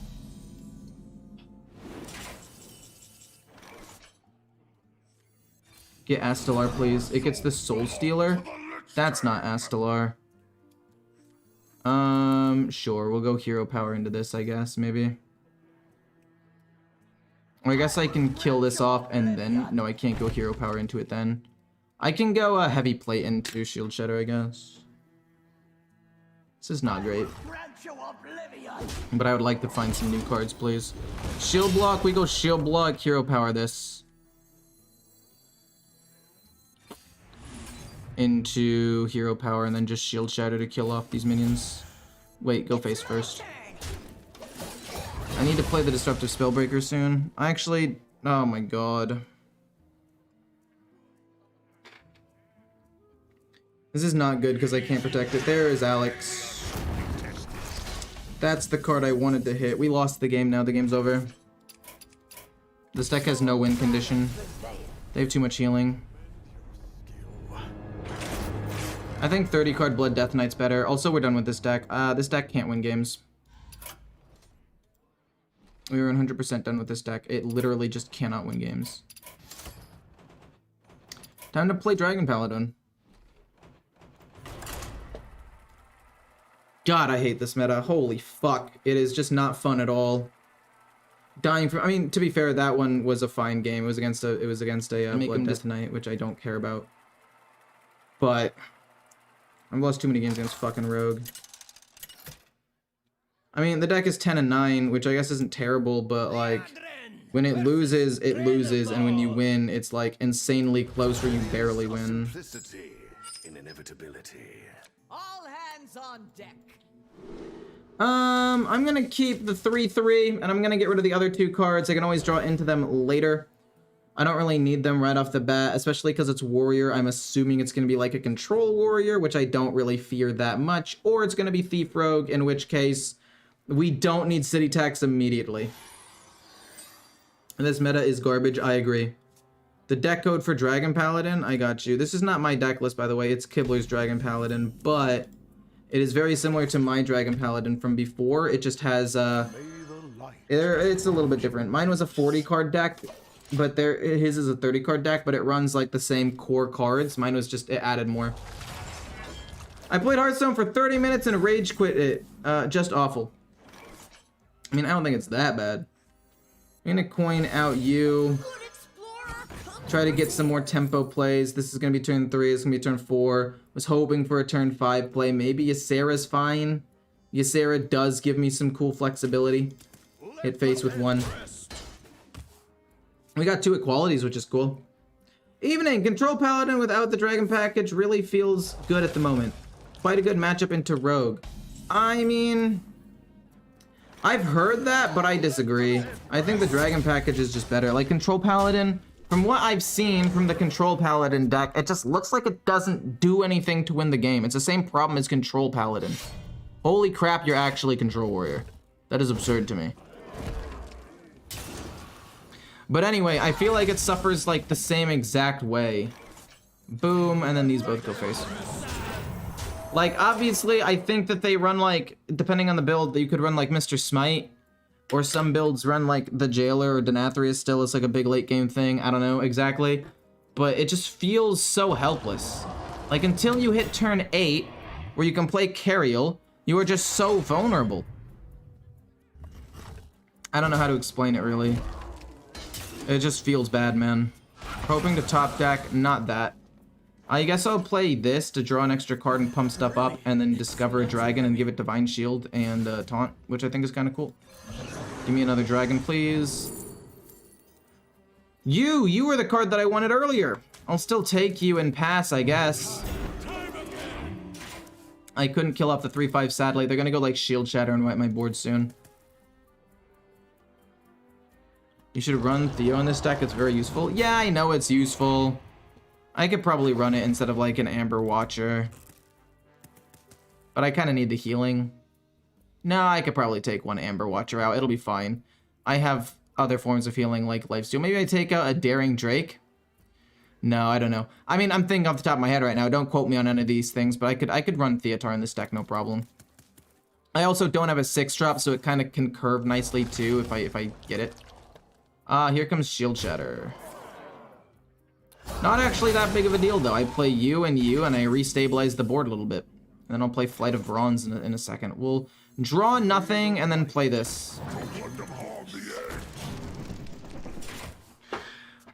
Get Astelar, please. It gets the Soul Stealer. That's not Astelar. Sure. We'll go Hero Power into this, I guess, maybe. Or I guess I can kill this off and then... No, I can't go Hero Power into it then. I can go Heavy Plate into Shield Shadow, I guess. This is not great. But I would like to find some new cards, please. Shield Block. We go Shield Block, Hero Power this. Into Hero Power and then just Shield Shadow to kill off these minions. Wait, go face first. I need to play the Disruptive Spellbreaker soon. I actually... Oh my god. This is not good because I can't protect it. There is Alex. That's the card I wanted to hit. We lost the game now. The game's over. This deck has no win condition. They have too much healing. I think 30 card Blood Death Knight's better. Also, we're done with this deck. This deck can't win games. We were 100% done with this deck. It literally just cannot win games. Time to play Dragon Paladin. God, I hate this meta. Holy fuck. It is just not fun at all. Dying from... I mean, to be fair, that one was a fine game. It was against a Blood Death Knight, which I don't care about. But... I've lost too many games against fucking Rogue. I mean, the deck is 10 and 9, which I guess isn't terrible, but like, when it loses, and when you win, it's like insanely close where you barely win. Simplicity in inevitability. All hands on deck. I'm gonna keep the 3/3, and I'm gonna get rid of the other 2 cards. I can always draw into them later. I don't really need them right off the bat, especially because it's Warrior. I'm assuming it's going to be like a Control Warrior, which I don't really fear that much. Or it's going to be Thief Rogue, in which case we don't need City Tax immediately. And this meta is garbage, I agree. The deck code for Dragon Paladin, I got you. This is not my deck list, by the way. It's Kibler's Dragon Paladin, but it is very similar to my Dragon Paladin from before. It just has, it's a little bit different. Mine was a 40 card deck. But his is a 30 card deck, but it runs like the same core cards. Mine was just, it added more. I played Hearthstone for 30 minutes and rage quit it. Just awful. I mean, I don't think it's that bad. I'm gonna coin out you. Try to get some more tempo plays. This is gonna be turn 3, this is gonna be turn 4. Was hoping for a turn 5 play. Maybe Ysera's fine. Ysera does give me some cool flexibility. Hit face with 1. We got 2 equalities, which is cool. Evening! Control Paladin without the Dragon package really feels good at the moment. Quite a good matchup into Rogue. I mean... I've heard that, but I disagree. I think the Dragon package is just better. Like, Control Paladin, from what I've seen from the Control Paladin deck, it just looks like it doesn't do anything to win the game. It's the same problem as Control Paladin. Holy crap, you're actually Control Warrior. That is absurd to me. But anyway, I feel like it suffers like the same exact way. Boom, and then these both go face. Like, obviously, I think that they run like, depending on the build, you could run like Mr. Smite. Or some builds run like the Jailer or Denathrius still as like a big late game thing. I don't know exactly. But it just feels so helpless. Like, until you hit turn 8, where you can play Cariel, you are just so vulnerable. I don't know how to explain it, really. It just feels bad, man. Hoping to top deck, not that. I guess I'll play this to draw an extra card and pump stuff up, and then discover a dragon and give it Divine Shield and Taunt, which I think is kind of cool. Give me another dragon, please. You were the card that I wanted earlier. I'll still take you and pass, I guess. I couldn't kill off the 3/5, sadly. They're gonna go like Shield Shatter and wipe my board soon. You should run Theo in this deck, it's very useful. Yeah, I know it's useful. I could probably run it instead of like an Amber Watcher. but I kind of need the healing. No, I could probably take one Amber Watcher out. It'll be fine. I have other forms of healing like Lifesteal. Maybe I take out a Daring Drake. No, I don't know. I mean, I'm thinking off the top of my head right now. Don't quote me on any of these things, but I could run Theatar in this deck, no problem. I also don't have a 6-drop, so it kind of can curve nicely too if I get it. Here comes Shield Shatter. Not actually that big of a deal though. I play you, and I restabilize the board a little bit. And then I'll play Flight of Bronze in a second. We'll draw nothing and then play this.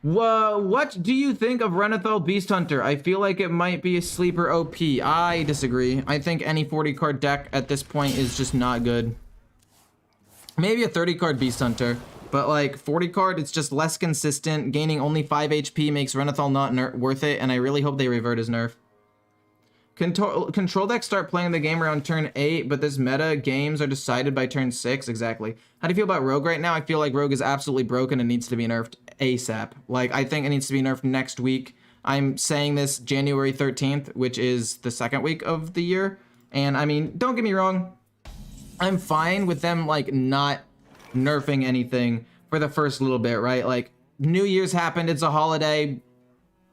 Whoa, what do you think of Renathal Beast Hunter? I feel like it might be a sleeper OP. I disagree. I think any 40 card deck at this point is just not good. Maybe a 30 card Beast Hunter, but like 40 card, it's just less consistent. Gaining only 5 HP makes Renathal not worth it, and I really hope they revert his nerf. Control decks start playing the game around turn 8, but this meta games are decided by turn 6. Exactly. How do you feel about Rogue right now? I feel like Rogue is absolutely broken and needs to be nerfed ASAP. Like, I think it needs to be nerfed next week. I'm saying this January 13th, which is the second week of the year. And I mean, don't get me wrong. I'm fine with them, like, not nerfing anything for the first little bit, right? Like, New Year's happened, it's a holiday.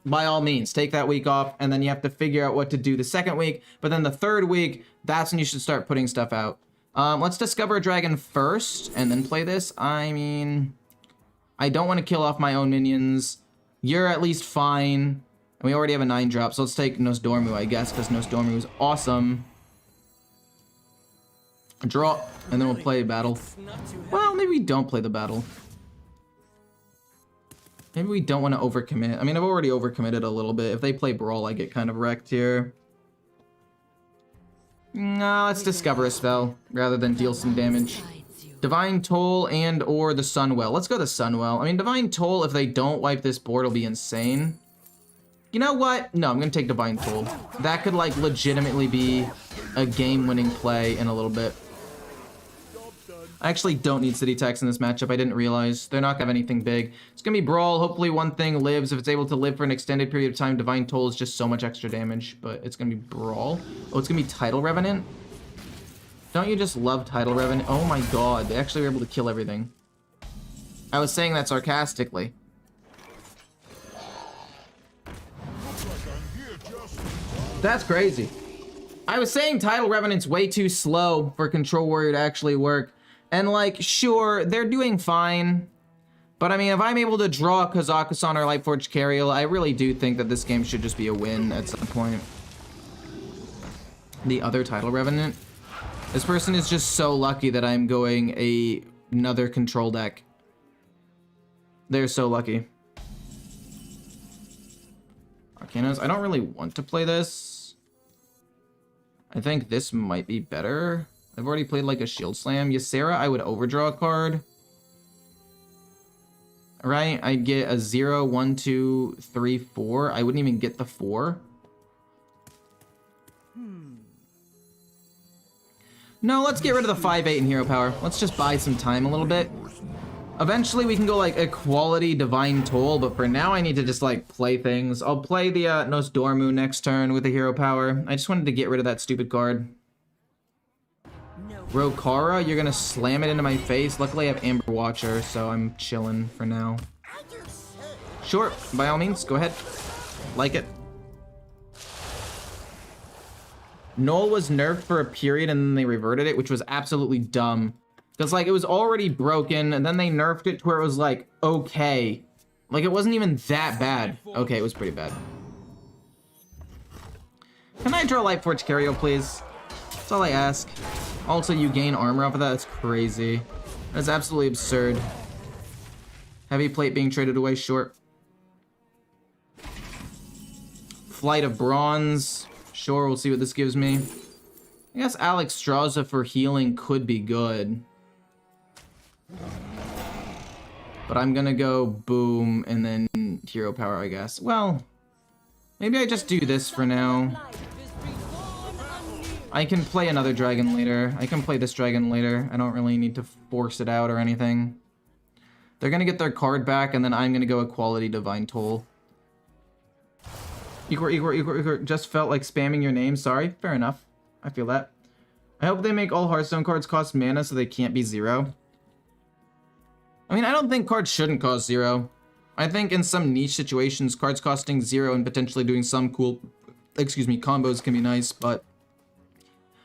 By all means, take that week off, and then you have to figure out what to do the second week. But then the third week, that's when you should start putting stuff out. Let's discover a dragon first, and then play this. I mean, I don't want to kill off my own minions. You're at least fine. And we already have a 9-drop, so let's take Nosdormu, I guess, because Nosdormu is awesome. Draw, and then we'll play battle. Well, maybe we don't play the battle. Maybe we don't want to overcommit. I mean, I've already overcommitted a little bit. If they play Brawl, I get kind of wrecked here. No, let's discover a spell rather than deal some damage. Divine Toll and or the Sunwell. Let's go the Sunwell. I mean, Divine Toll, if they don't wipe this board, will be insane. You know what? No, I'm going to take Divine Toll. That could, like, legitimately be a game-winning play in a little bit. I actually don't need City Tax in this matchup. I didn't realize. They're not going to have anything big. It's going to be Brawl. Hopefully one thing lives. If it's able to live for an extended period of time, Divine Toll is just so much extra damage. But it's going to be Brawl. Oh, it's going to be Tidal Revenant? Don't you just love Tidal Revenant? Oh my god. They actually were able to kill everything. I was saying that sarcastically. That's crazy. I was saying Tidal Revenant's way too slow for Control Warrior to actually work. And, like, sure, they're doing fine. But, I mean, if I'm able to draw Kazakusan or Lightforged Cariel, I really do think that this game should just be a win at some point. The other Tidal Revenant. This person is just so lucky that I'm going another control deck. They're so lucky. Arcanos, I don't really want to play this. I think this might be better. I've already played like a Shield Slam. Ysera, I would overdraw a card. Right? I'd get a 0, 1, 2, 3, 4. I wouldn't even get the 4. No, let's get rid of the 5/8 in Hero Power. Let's just buy some time a little bit. Eventually we can go like Equality, Divine Toll, but for now I need to just like play things. I'll play the Nosdormu next turn with the Hero Power. I just wanted to get rid of that stupid card. Rokara, you're gonna slam it into my face. Luckily I have Amber Watcher, so I'm chilling for now. Sure, by all means, go ahead. Like it. Null was nerfed for a period and then they reverted it, which was absolutely dumb. Because, like, it was already broken, and then they nerfed it to where it was, like, okay. Like, it wasn't even that bad. Okay, it was pretty bad. Can I draw Lightforged Cariel, please? That's all I ask. Also, you gain armor off of that? That's crazy. That's absolutely absurd. Heavy plate being traded away, short. Flight of Bronze. Sure, we'll see what this gives me. I guess Alexstrasza for healing could be good. But I'm gonna go boom and then hero power, I guess. Well, maybe I just do this for now. I can play another dragon later. I can play this dragon later. I don't really need to force it out or anything. They're gonna get their card back and then I'm gonna go Equality, Divine Toll. Ecore, just felt like spamming your name. Sorry, fair enough. I feel that. I hope they make all Hearthstone cards cost mana so they can't be 0. I mean, I don't think cards shouldn't cost 0. I think in some niche situations, cards costing 0 and potentially doing some cool, combos can be nice, but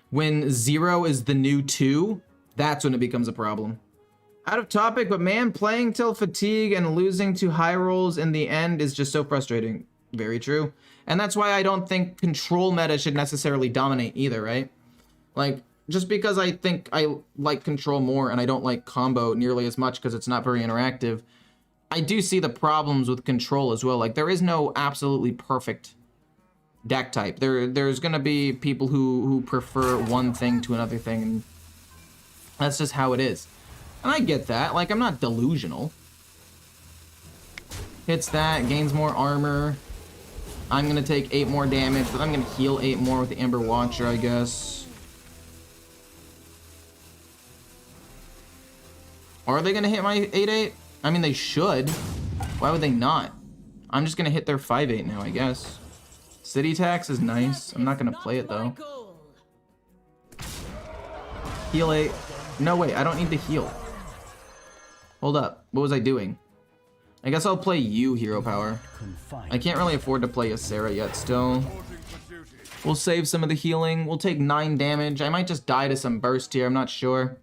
when 0 is the new 2, that's when it becomes a problem. Out of topic, but man, playing till fatigue and losing to high rolls in the end is just so frustrating. Very true. And that's why I don't think control meta should necessarily dominate either, right? Like, just because I think I like control more and I don't like combo nearly as much because it's not very interactive, I do see the problems with control as well. Like, there is no absolutely perfect deck type. There's gonna be people who prefer one thing to another thing, and that's just how it is. And I get that. Like, I'm not delusional. Hits that, gains more armor. I'm gonna take 8 more damage, but I'm gonna heal 8 more with the Amber Watcher, I guess. Are they gonna hit my 8/8? I mean, they should. Why would they not? I'm just gonna hit their 5/8 now, I guess. City Tax is nice. I'm not gonna play it though. Heal 8. No, wait, I don't need to heal. Hold up. What was I doing? I guess I'll play you, Hero Power. I can't really afford to play a Sarah yet still. We'll save some of the healing. We'll take 9 damage. I might just die to some burst here. I'm not sure.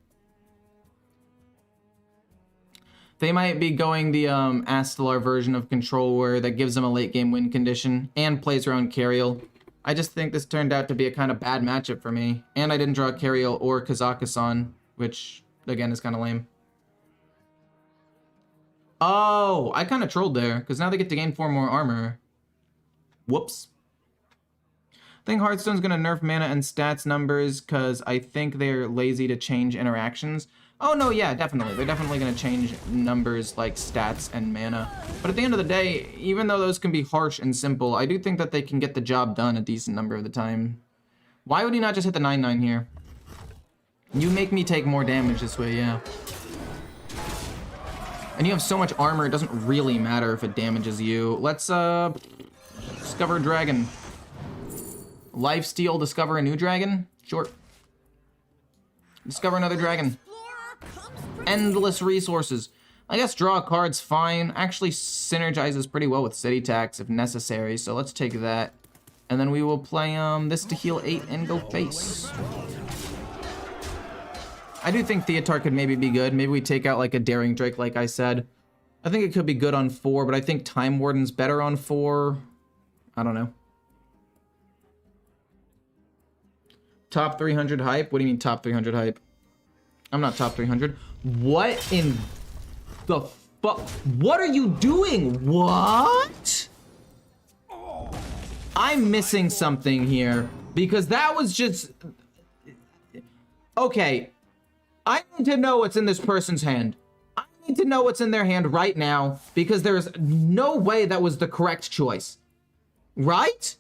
They might be going the Astelar version of Control War that gives them a late game win condition and plays around Cariel. I just think this turned out to be a kind of bad matchup for me. And I didn't draw Cariel or Kazakhstan, which again is kind of lame. Oh, I kind of trolled there because now they get to gain 4 more armor. Whoops. I think Hearthstone's going to nerf mana and stats numbers because I think they're lazy to change interactions. Oh, no, yeah, definitely. They're definitely going to change numbers like stats and mana. But at the end of the day, even though those can be harsh and simple, I do think that they can get the job done a decent number of the time. Why would he not just hit the 9/9 here? You make me take more damage this way, yeah. And you have so much armor, it doesn't really matter if it damages you. Let's, discover a dragon. Lifesteal, discover a new dragon? Sure. Discover another dragon. Endless resources. I guess draw a card's fine. Actually synergizes pretty well with City Tax if necessary, so let's take that. And then we will play this to heal 8 and go face. I do think Theatar could maybe be good. Maybe we take out like a Daring Drake like I said. I think it could be good on 4, but I think Time Warden's better on 4. I don't know. Top 300 hype? What do you mean top 300 hype? I'm not top 300. What in the fuck? What are you doing? What? I'm missing something here because that was just... Okay. I need to know what's in this person's hand. I need to know what's in their hand right now because there's no way that was the correct choice. Right?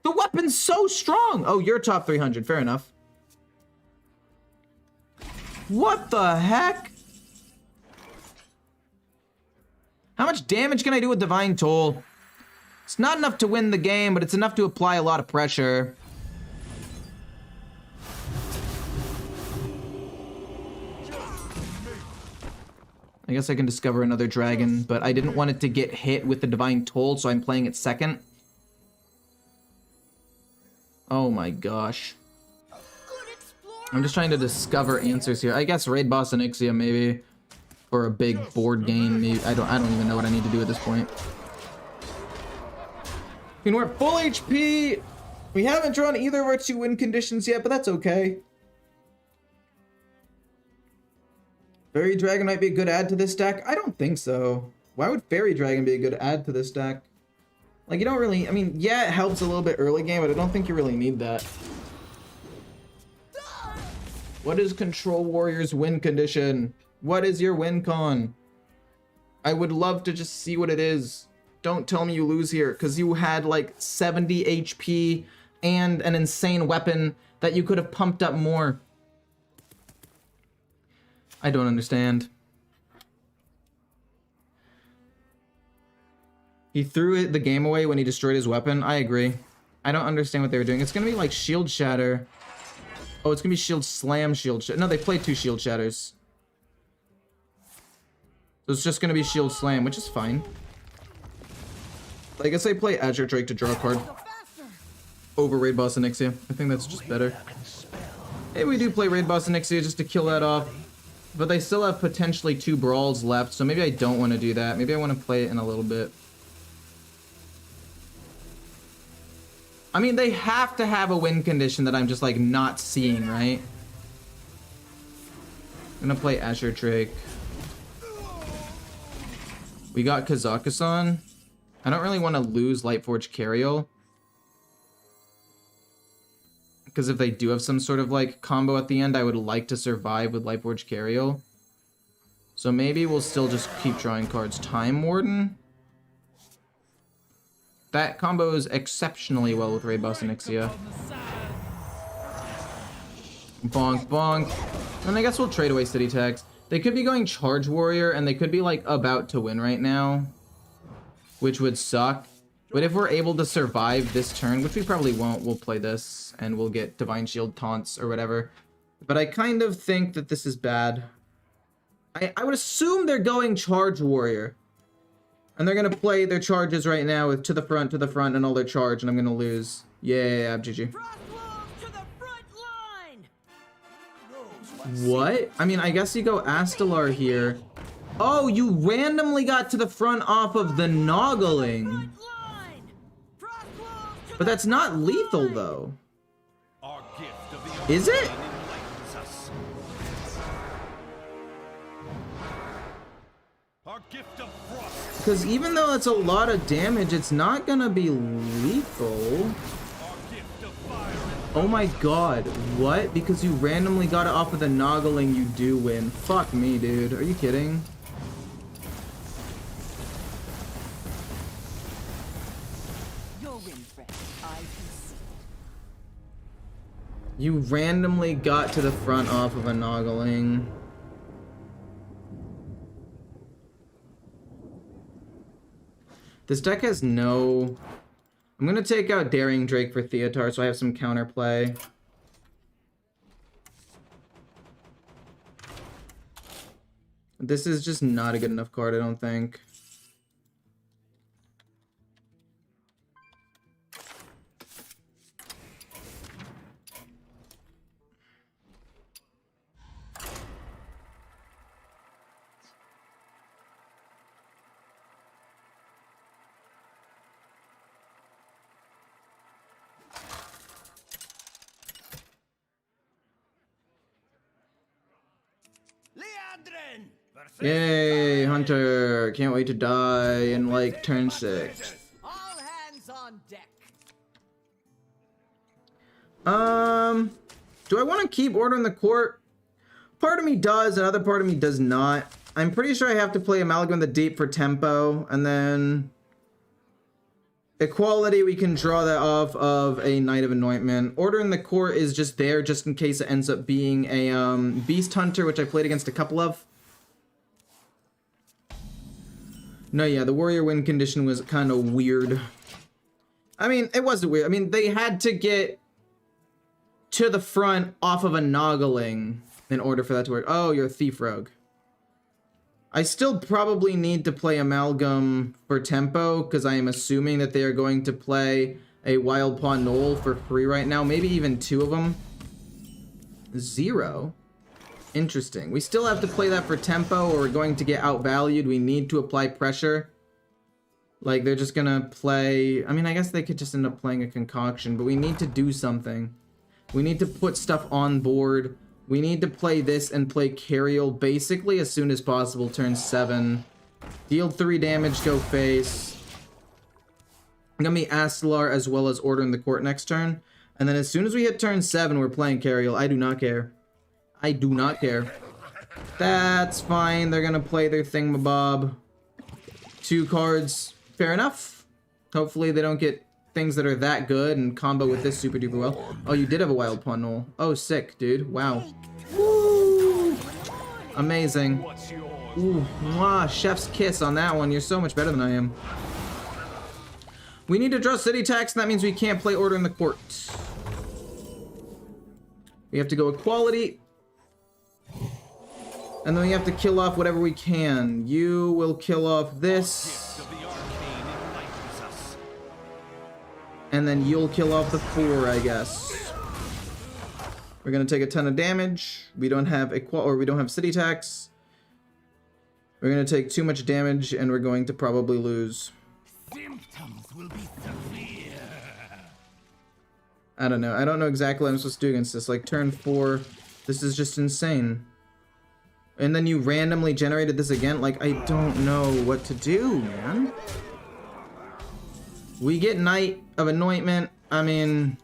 The weapon's so strong. Oh, you're top 300. Fair enough. What the heck? How much damage can I do with Divine Toll? It's not enough to win the game, but it's enough to apply a lot of pressure. I guess I can discover another dragon, but I didn't want it to get hit with the Divine Toll, so I'm playing it second. Oh my gosh. I'm just trying to discover answers here. I guess Raid Boss and Ixia maybe. For a big board game. Maybe. I don't even know what I need to do at this point. I mean, we're at full HP. We haven't drawn either of our 2 win conditions yet, but that's okay. Fairy Dragon might be a good add to this deck. I don't think so. Why would Fairy Dragon be a good add to this deck? Like, you don't really... I mean, yeah, it helps a little bit early game, but I don't think you really need that. What is Control Warrior's win condition? What is your win con? I would love to just see what it is. Don't tell me you lose here, because you had like 70 HP and an insane weapon that you could have pumped up more. I don't understand. He threw the game away when he destroyed his weapon. I agree. I don't understand what they were doing. It's gonna be like Shield Shatter. Oh, it's gonna be Shield Slam, Shield Shatter. No, they played 2 Shield Shatters. So it's just gonna be Shield Slam, which is fine. I guess I play Azure Drake to draw a card over Raid Boss Onyxia. I think that's just better. Maybe we do play Raid Boss Onyxia just to kill that off. But they still have potentially 2 brawls left, so maybe I don't want to do that. Maybe I want to play it in a little bit. I mean, they have to have a win condition that I'm just, like, not seeing, right? I'm gonna play Azure Drake. We got Kazakhstan. I don't really want to lose Lightforge Cariel. Because if they do have some sort of, like, combo at the end, I would like to survive with Lightforge Cariel. So maybe we'll still just keep drawing cards. Time Warden. That combos exceptionally well with Raid Boss Onyxia. Bonk, bonk. And I guess we'll trade away City Tax. They could be going Charge Warrior, and they could be, like, about to win right now. Which would suck. But if we're able to survive this turn, which we probably won't, we'll play this, and we'll get Divine Shield taunts or whatever. But I kind of think that this is bad. I would assume they're going Charge Warrior. And they're going to play their charges right now with to the front, and all their charge, and I'm going to lose. Yeah, GG. What? I mean, I guess you go Astalar here. Oh, you randomly got to the front off of the Noggling. But that's not lethal, though. Is it? Because even though it's a lot of damage, it's not gonna be lethal. Oh my god, what? Because you randomly got it off of the Noggling, you do win. Fuck me, dude. Are you kidding? You randomly got to the front off of a Noggling. This deck has no... I'm gonna take out Daring Drake for Theotar so I have some counterplay. This is just not a good enough card, I don't think. Yay, Hunter! Can't wait to die in like turn 6. All hands on deck. Do I want to keep Order in the Court? Part of me does, another part of me does not. I'm pretty sure I have to play Amalgam the Deep for tempo, and then Equality, we can draw that off of a Knight of Anointment. Order in the Court is just there just in case it ends up being a Beast Hunter, which I played against a couple of. No, yeah, the Warrior win condition was kind of weird. I mean, it wasn't weird. I mean, they had to get to the front off of a Noggling in order for that to work. Oh, you're a Thief Rogue. I still probably need to play Amalgam for tempo, because I am assuming that they are going to play a Wild Paw Knoll for free right now. Maybe even 2 of them. 0? Interesting. We still have to play that for tempo, or we're going to get outvalued. We need to apply pressure. Like, they're just gonna play... I mean, I guess they could just end up playing a Concoction, but we need to do something. We need to put stuff on board. We need to play this and play Cariel basically as soon as possible, turn 7. Deal 3 damage, go face. I'm gonna be Astalar as well as Order in the Court next turn. And then as soon as we hit turn 7, we're playing Cariel. I do not care. I do not care. That's fine. They're gonna play their thingamabob. 2 cards. Fair enough. Hopefully they don't get things that are that good and combo with this super duper well. Oh, you did have a Wild Paw Knoll. Oh, sick, dude. Wow. Woo! Amazing. Ooh, mwah, chef's kiss on that one. You're so much better than I am. We need to draw City Tax, and that means we can't play Order in the Court. We have to go equality. And then we have to kill off whatever we can. You will kill off this. And then you'll kill off the 4, I guess. We're gonna take a ton of damage. We don't have we don't have city tax. We're gonna take too much damage and we're going to probably lose. Symptoms will be severe. I don't know. I don't know exactly what I'm supposed to do against this. Like turn 4, this is just insane. And then you randomly generated this again? Like, I don't know what to do, man. We get Knight of Anointment. I mean...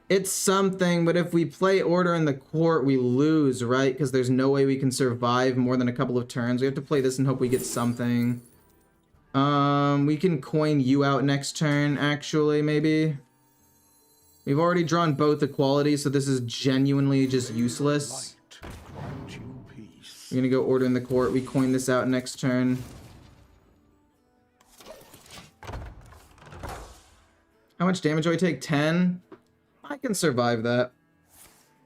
it's something, but if we play Order in the Court, we lose, right? Because there's no way we can survive more than a couple of turns. We have to play this and hope we get something. We can coin you out next turn, actually, maybe. We've already drawn both equality, so this is genuinely just useless. We're gonna go Order in the Court. We coin this out next turn. How much damage do I take? 10? I can survive that.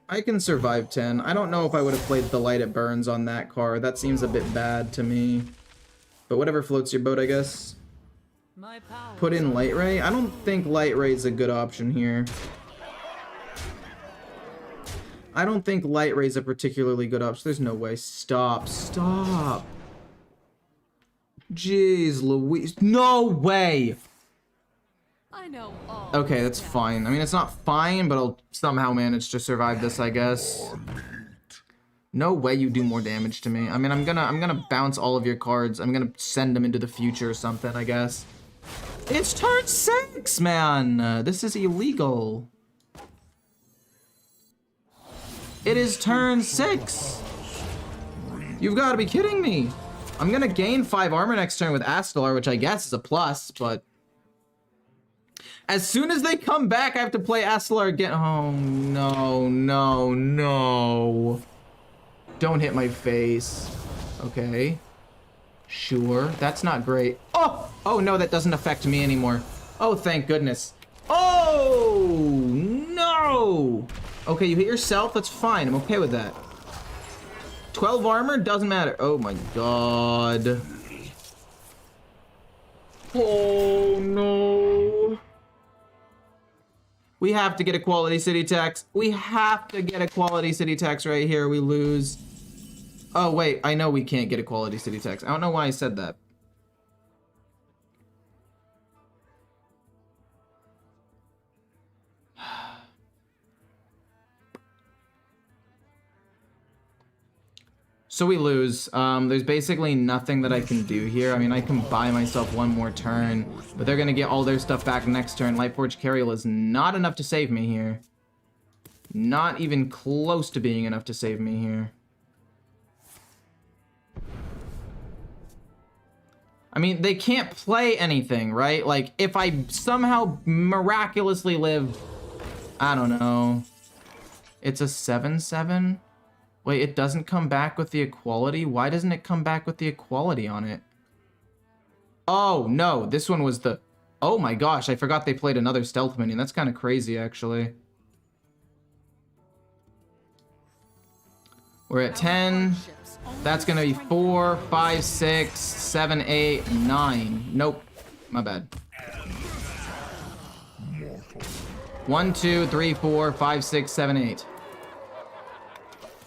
I can survive 10. I don't know if I would have played The Light It Burns on that card. That seems a bit bad to me. But whatever floats your boat, I guess. Put in Light Ray? I don't think Light Ray is a good option here. I don't think Light Ray is a particularly good option. There's no way. Stop. Stop. Jeez Louise. No way! I know all. Okay, that's fine. I mean, it's not fine, but I'll somehow manage to survive this, I guess. No way you do more damage to me. I mean, I'm gonna bounce all of your cards. I'm gonna send them into the future or something, I guess. It's turn 6, man! This is illegal. It is turn 6! You've got to be kidding me! I'm gonna gain 5 armor next turn with Astalar, which I guess is a plus, but... as soon as they come back, I have to play Astalar again. Oh, no, no, no. Don't hit my face. Okay. Sure, that's not great. Oh! Oh, no, that doesn't affect me anymore. Oh, thank goodness. Oh, no! Okay, you hit yourself, that's fine. I'm okay with that. 12 armor, doesn't matter. Oh, my God. Oh, no. We have to get a quality city tax. We have to get a quality city tax right here. We lose. Oh, wait. I know we can't get a quality city tax. I don't know why I said that. So we lose. There's basically nothing that I can do here. I mean, I can buy myself one more turn, but they're gonna get all their stuff back next turn. Lightforged Cariel is not enough to save me here. Not even close to being enough to save me here. I mean, they can't play anything, right? Like, if I somehow miraculously live, I don't know. It's a 7/7? Wait, it doesn't come back with the equality? Why doesn't it come back with the equality on it? Oh, no, this one was the... oh my gosh, I forgot they played another stealth minion. That's kind of crazy, actually. We're at 10. That's gonna be 4, 5, 6, 7, 8, 9. Nope, my bad. 1, 2, 3, 4, 5, 6, 7, 8.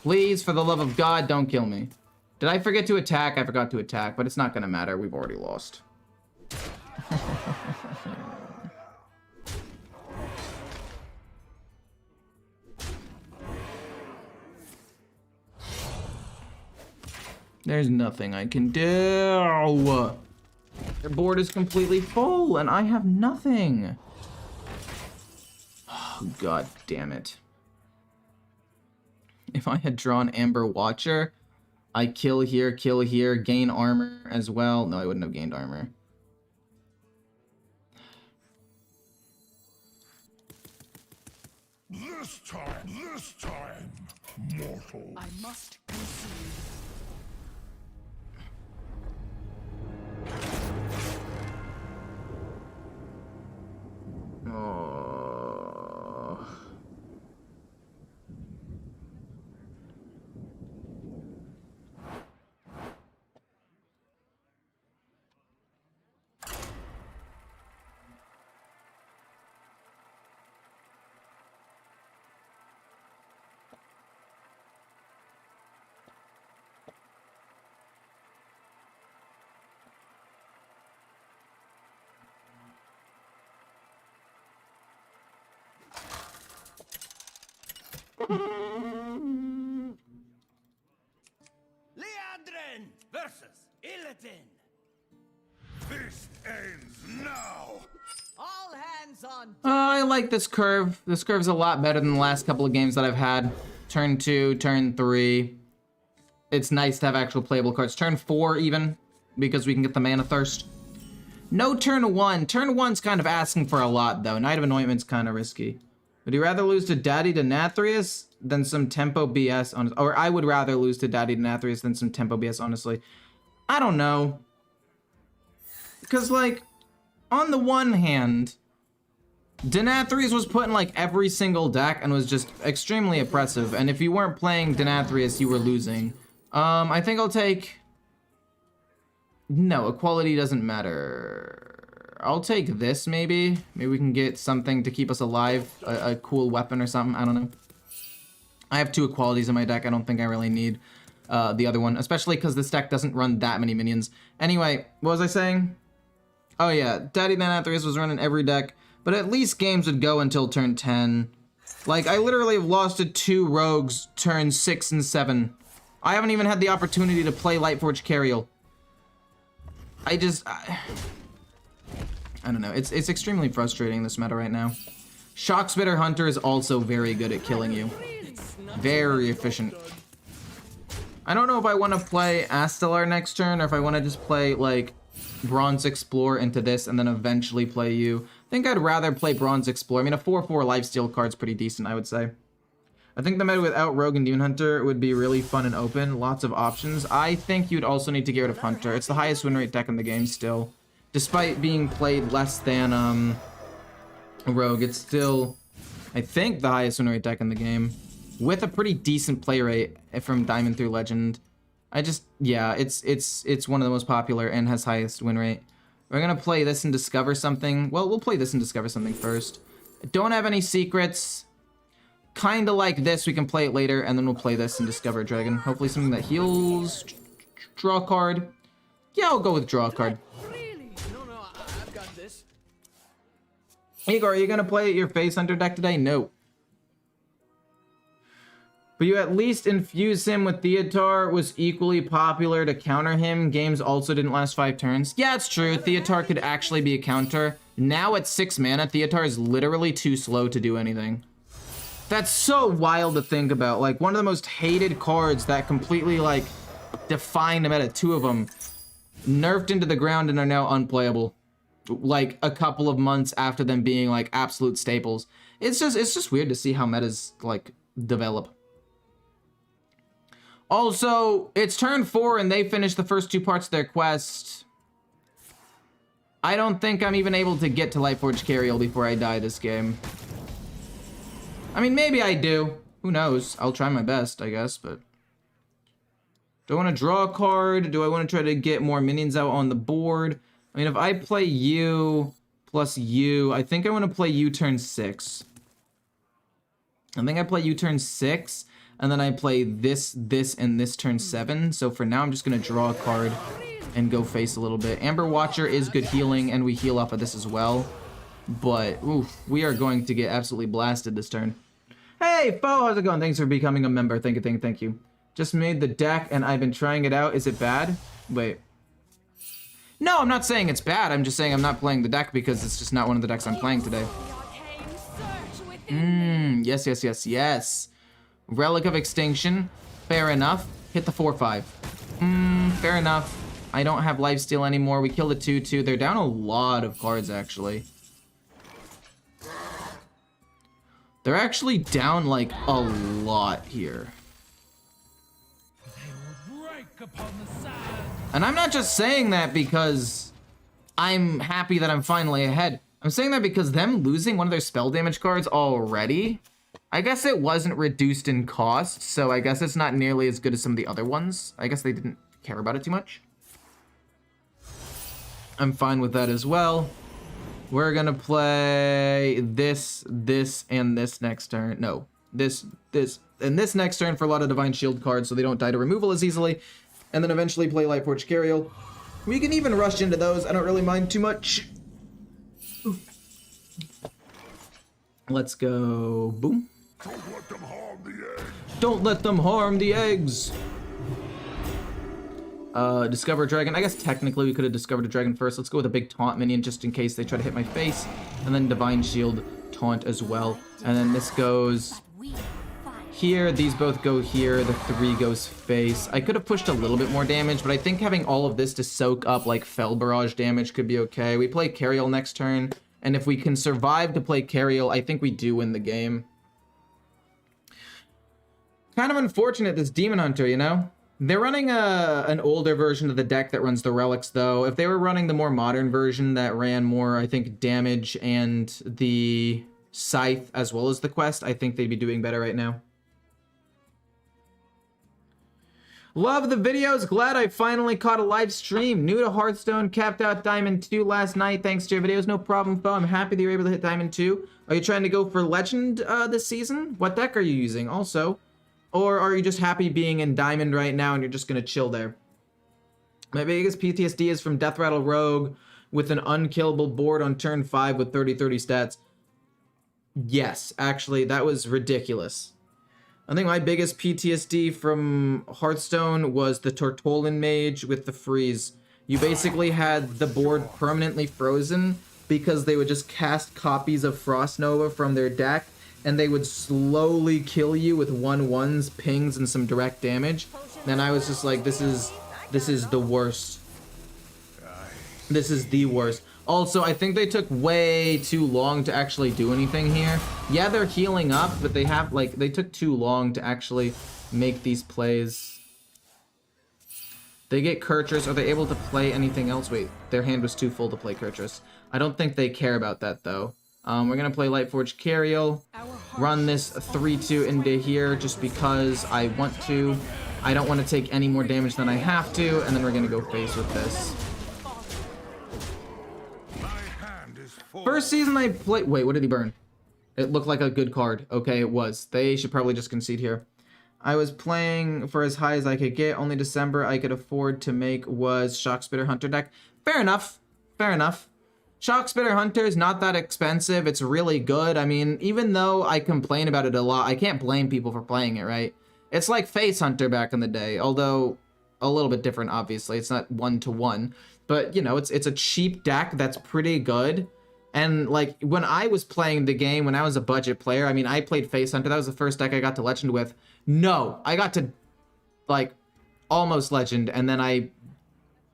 Please, for the love of God, don't kill me. Did I forget to attack? I forgot to attack, but it's not gonna matter. We've already lost. There's nothing I can do. Their board is completely full, and I have nothing. Oh, God damn it. If I had drawn Amber Watcher, I kill here, gain armor as well. No, I wouldn't have gained armor. This time, mortal. I must concede. Oh. Leandrin versus Illidan. Feast ends now. All hands on. I like this curve. This curve's a lot better than the last couple of games that I've had. Turn 2, turn 3. It's nice to have actual playable cards. Turn 4 even, because we can get the Mana Thirst. No turn 1. Turn 1's kind of asking for a lot, though. Knight of Anointment's kind of risky. Would you rather lose to Daddy Denathrius than some tempo BS? Or I would rather lose to Daddy Denathrius than some tempo BS, honestly. I don't know. Because, like, on the one hand, Denathrius was put in, like, every single deck and was just extremely oppressive. And if you weren't playing Denathrius, you were losing. I think I'll take... No, equality doesn't matter. I'll take this, maybe. Maybe we can get something to keep us alive. A cool weapon or something. I don't know. I have 2 equalities in my deck. I don't think I really need the other one. Especially because this deck doesn't run that many minions. Anyway, what was I saying? Oh yeah, Daddy Denathrius was running every deck. But at least games would go until turn 10. Like, I literally have lost to 2 rogues turn 6 and 7. I haven't even had the opportunity to play Lightforged Cariel. I don't know. It's extremely frustrating, this meta right now. Shockspitter Hunter is also very good at killing you. Very efficient. I don't know if I want to play Astellar next turn, or if I want to just play, like, Bronze Explorer into this, and then eventually play you. I think I'd rather play Bronze Explorer. I mean, a 4/4 lifesteal card's pretty decent, I would say. I think the meta without Rogue and Demon Hunter would be really fun and open. Lots of options. I think you'd also need to get rid of Hunter. It's the highest win rate deck in the game still. Despite being played less than Rogue, it's still, I think, the highest win rate deck in the game. With a pretty decent play rate from Diamond through Legend. Yeah, it's one of the most popular and has highest win rate. We're gonna play this and discover something. Well, we'll play this and discover something first. Don't have any secrets. Kinda like this, we can play it later, and then we'll play this and discover a dragon. Hopefully something that heals. Draw a card. Yeah, I'll go with draw a card. Really? No, I've got this. Igor, are you gonna play your Face Hunter deck today? No. But you at least infuse him with Theotar was equally popular to counter him. Games also didn't last 5 turns. Yeah, it's true. Theotar could actually be a counter. Now at 6 mana, Theotar is literally too slow to do anything. That's so wild to think about. Like, one of the most hated cards that completely, like, defined the meta. 2 of them nerfed into the ground and are now unplayable. Like, a couple of months after them being, like, absolute staples. It's just weird to see how metas, like, develop. Also, it's turn 4 and they finished the first 2 parts of their quest. I don't think I'm even able to get to Lightforged Cariel before I die this game. I mean, maybe I do. Who knows? I'll try my best, I guess, but... Do I want to draw a card? Do I want to try to get more minions out on the board? I mean, if I play you plus you, I think I want to play you turn 6. I think I play you turn 6, and then I play this, and this turn 7. So for now, I'm just going to draw a card and go face a little bit. Amber Watcher is good healing, and we heal off of this as well. But, oof, we are going to get absolutely blasted this turn. Hey, Fo, how's it going? Thanks for becoming a member. Thank you. Just made the deck, and I've been trying it out. Is it bad? Wait. No, I'm not saying it's bad. I'm just saying I'm not playing the deck because it's just not one of the decks I'm playing today. Yes. Relic of Extinction. Fair enough. Hit the 4/5. Fair enough. I don't have lifesteal anymore. We killed a 2/2. They're down a lot of cards, actually. They're actually down, like, a lot here. And I'm not just saying that because I'm happy that I'm finally ahead. I'm saying that because them losing one of their spell damage cards already, I guess it wasn't reduced in cost, so I guess it's not nearly as good as some of the other ones. I guess they didn't care about it too much. I'm fine with that as well. We're gonna play this, and this next turn. No, this, and this next turn for a lot of Divine Shield cards so they don't die to removal as easily. And then eventually play Lightforged Cariel. We can even rush into those. I don't really mind too much. Let's go. Boom. Don't let them harm the eggs. Don't let them harm the eggs. Discover a dragon. I guess technically we could have discovered a dragon first. Let's go with a big taunt minion just in case they try to hit my face. And then divine shield taunt as well. And then this goes here. These both go here. The 3 goes face. I could have pushed a little bit more damage, but I think having all of this to soak up like Fel Barrage damage could be okay. We play Cariel next turn. And if we can survive to play Cariel, I think we do win the game. Kind of unfortunate, this Demon Hunter, you know? They're running an older version of the deck that runs the relics, though. If they were running the more modern version that ran more, I think, damage and the scythe as well as the quest, I think they'd be doing better right now. Love the videos. Glad I finally caught a live stream. New to Hearthstone, capped out Diamond 2 last night thanks to your videos. No problem, Fo. I'm happy that you're able to hit Diamond 2. Are you trying to go for Legend this season? What deck are you using also? Or are you just happy being in Diamond right now and you're just going to chill there? My biggest PTSD is from Death Rattle Rogue with an unkillable board on turn 5 with 30-30 stats. Yes, actually, that was ridiculous. I think my biggest PTSD from Hearthstone was the Tortollan Mage with the freeze. You basically had the board permanently frozen because they would just cast copies of Frost Nova from their deck and they would slowly kill you with 1/1s, pings, and some direct damage. And I was just like, this is the worst. This is the worst. Also, I think they took way too long to actually do anything here. Yeah, they're healing up, but they have, like, they took too long to actually make these plays. They get Kurtrus. Are they able to play anything else? Wait, their hand was too full to play Kurtrus. I don't think they care about that, though. We're going to play Lightforged Cariel. Run this 3-2 into here just because I want to. I don't want to take any more damage than I have to, and then we're going to go face with this. First season I played... Wait, what did he burn? It looked like a good card. Okay, it was. They should probably just concede here. I was playing for as high as I could get. Only December I could afford to make was Shockspitter Hunter deck. Fair enough. Fair enough. Shockspitter Hunter is not that expensive. It's really good. I mean, even though I complain about it a lot, I can't blame people for playing it, right? It's like Face Hunter back in the day, although a little bit different, obviously. It's not 1-to-1. But, you know, it's a cheap deck that's pretty good. And, like, when I was playing the game, when I was a budget player, I mean, I played Face Hunter. That was the first deck I got to Legend with. No, I got to, like, almost Legend, and then I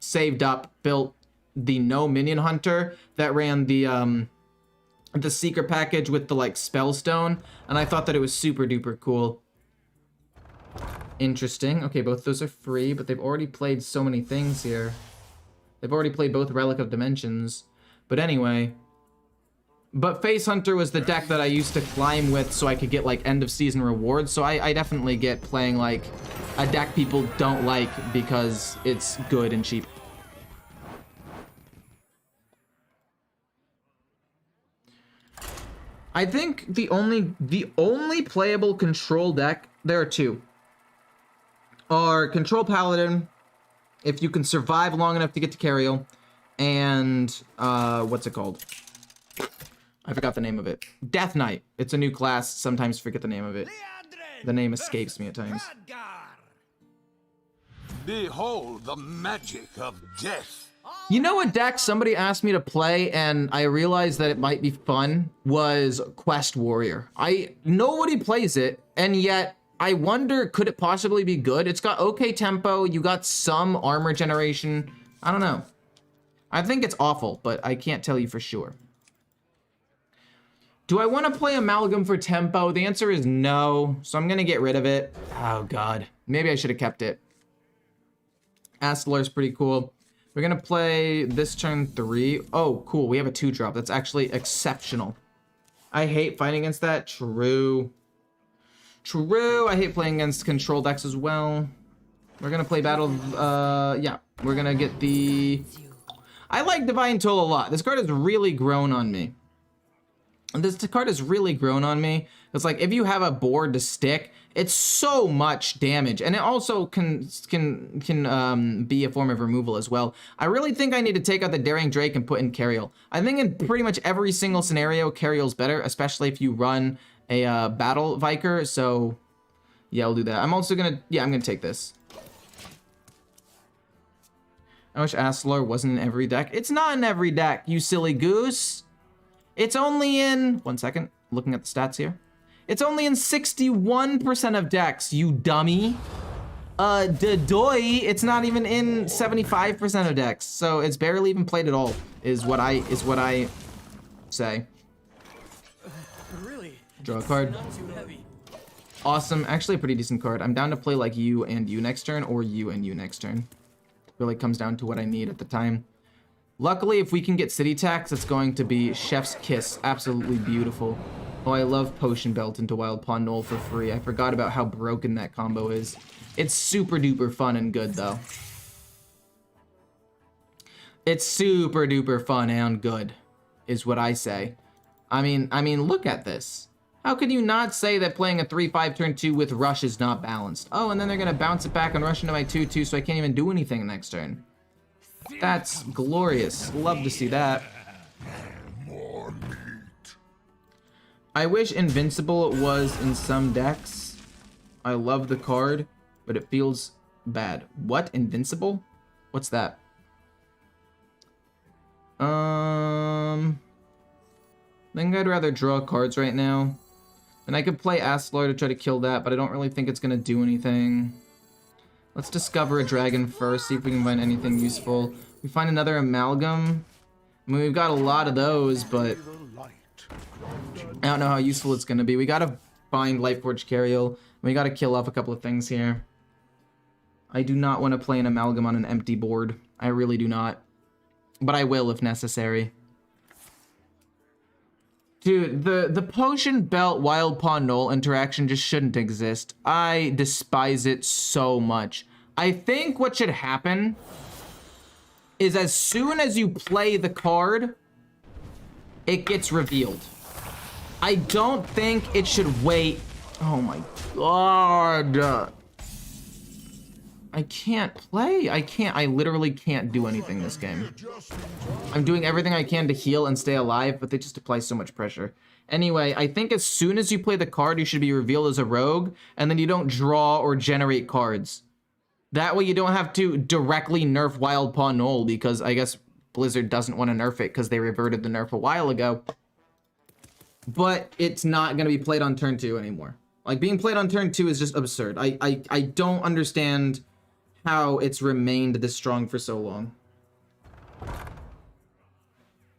saved up, built the No Minion Hunter that ran the Secret package with the, like, Spellstone, and I thought that it was super duper cool. Interesting. Okay, both those are free, but they've already played so many things here. They've already played both Relic of Dimensions. But anyway... But Face Hunter was the deck that I used to climb with so I could get, like, end-of-season rewards. So I definitely get playing, like, a deck people don't like because it's good and cheap. I think the only playable control deck, there are two, are Control Paladin, if you can survive long enough to get to Cariel, and, what's it called? I forgot the name of it. Death Knight. It's a new class. Sometimes forget the name of it. The name escapes me at times. Behold the magic of death. You know what deck somebody asked me to play and I realized that it might be fun was Quest Warrior. Nobody plays it, and yet I wonder, could it possibly be good? It's got okay tempo. You got some armor generation. I don't know. I think it's awful, but I can't tell you for sure. Do I want to play Amalgam for tempo? The answer is no, so I'm going to get rid of it. Oh, God. Maybe I should have kept it. Astlar's pretty cool. We're going to play this turn 3. Oh, cool. We have a 2-drop. That's actually exceptional. I hate fighting against that. True. True. I hate playing against control decks as well. We're going to play Battle... yeah. We're going to get the... I like Divine Toll a lot. This card has really grown on me. This card has really grown on me. It's like if you have a board to stick, it's so much damage, and it also can be a form of removal as well. I really think I need to take out the Daring Drake and put in Cariel. I think in pretty much every single scenario, Cariel's better, especially if you run a Battle Viker. So yeah, we'll do that. I'm also gonna, yeah, I'm gonna take this. I wish Aslar wasn't in every deck. It's not in every deck, you silly goose. It's only in, one second, looking at the stats here. It's only in 61% of decks, you dummy. It's not even in 75% of decks, so it's barely even played at all, is what I say. Really? Draw a card. Not too heavy. Awesome, actually a pretty decent card. I'm down to play like you and you next turn, or you and you next turn. Really comes down to what I need at the time. Luckily, if we can get City Tax, it's going to be Chef's Kiss. Absolutely beautiful. Oh, I love Potion Belt into Wild Pawn Knoll for free. I forgot about how broken that combo is. It's super duper fun and good, though. It's super duper fun and good, is what I say. I mean, look at this. How could you not say that playing a 3/5 turn 2 with Rush is not balanced? Oh, and then they're gonna bounce it back and rush into my 2/2, so I can't even do anything next turn. That's glorious. Love to see that. I wish Invincible was in some decks. I love the card, but it feels bad. What? Invincible? What's that? I think I'd rather draw cards right now. And I could play Aslar to try to kill that, but I don't really think it's gonna do anything. Let's discover a dragon first, see if we can find anything useful. We find another amalgam. I mean, we've got a lot of those, but I don't know how useful it's gonna be. We gotta find Lightforged Cariel. We gotta kill off a couple of things here. I do not want to play an amalgam on an empty board. I really do not. But I will if necessary. Dude, the Potion Belt Wild Pawn Knoll interaction just shouldn't exist. I despise it so much. I think what should happen is as soon as you play the card, it gets revealed. I don't think it should wait. Oh my god. I can't play. I literally can't do anything this game. I'm doing everything I can to heal and stay alive, but they just apply so much pressure. Anyway, I think as soon as you play the card, you should be revealed as a rogue, and then you don't draw or generate cards. That way you don't have to directly nerf Wild Pawn Knoll, because I guess Blizzard doesn't want to nerf it because they reverted the nerf a while ago. But it's not going to be played on turn 2 anymore. Like, being played on turn 2 is just absurd. I don't understand how it's remained this strong for so long.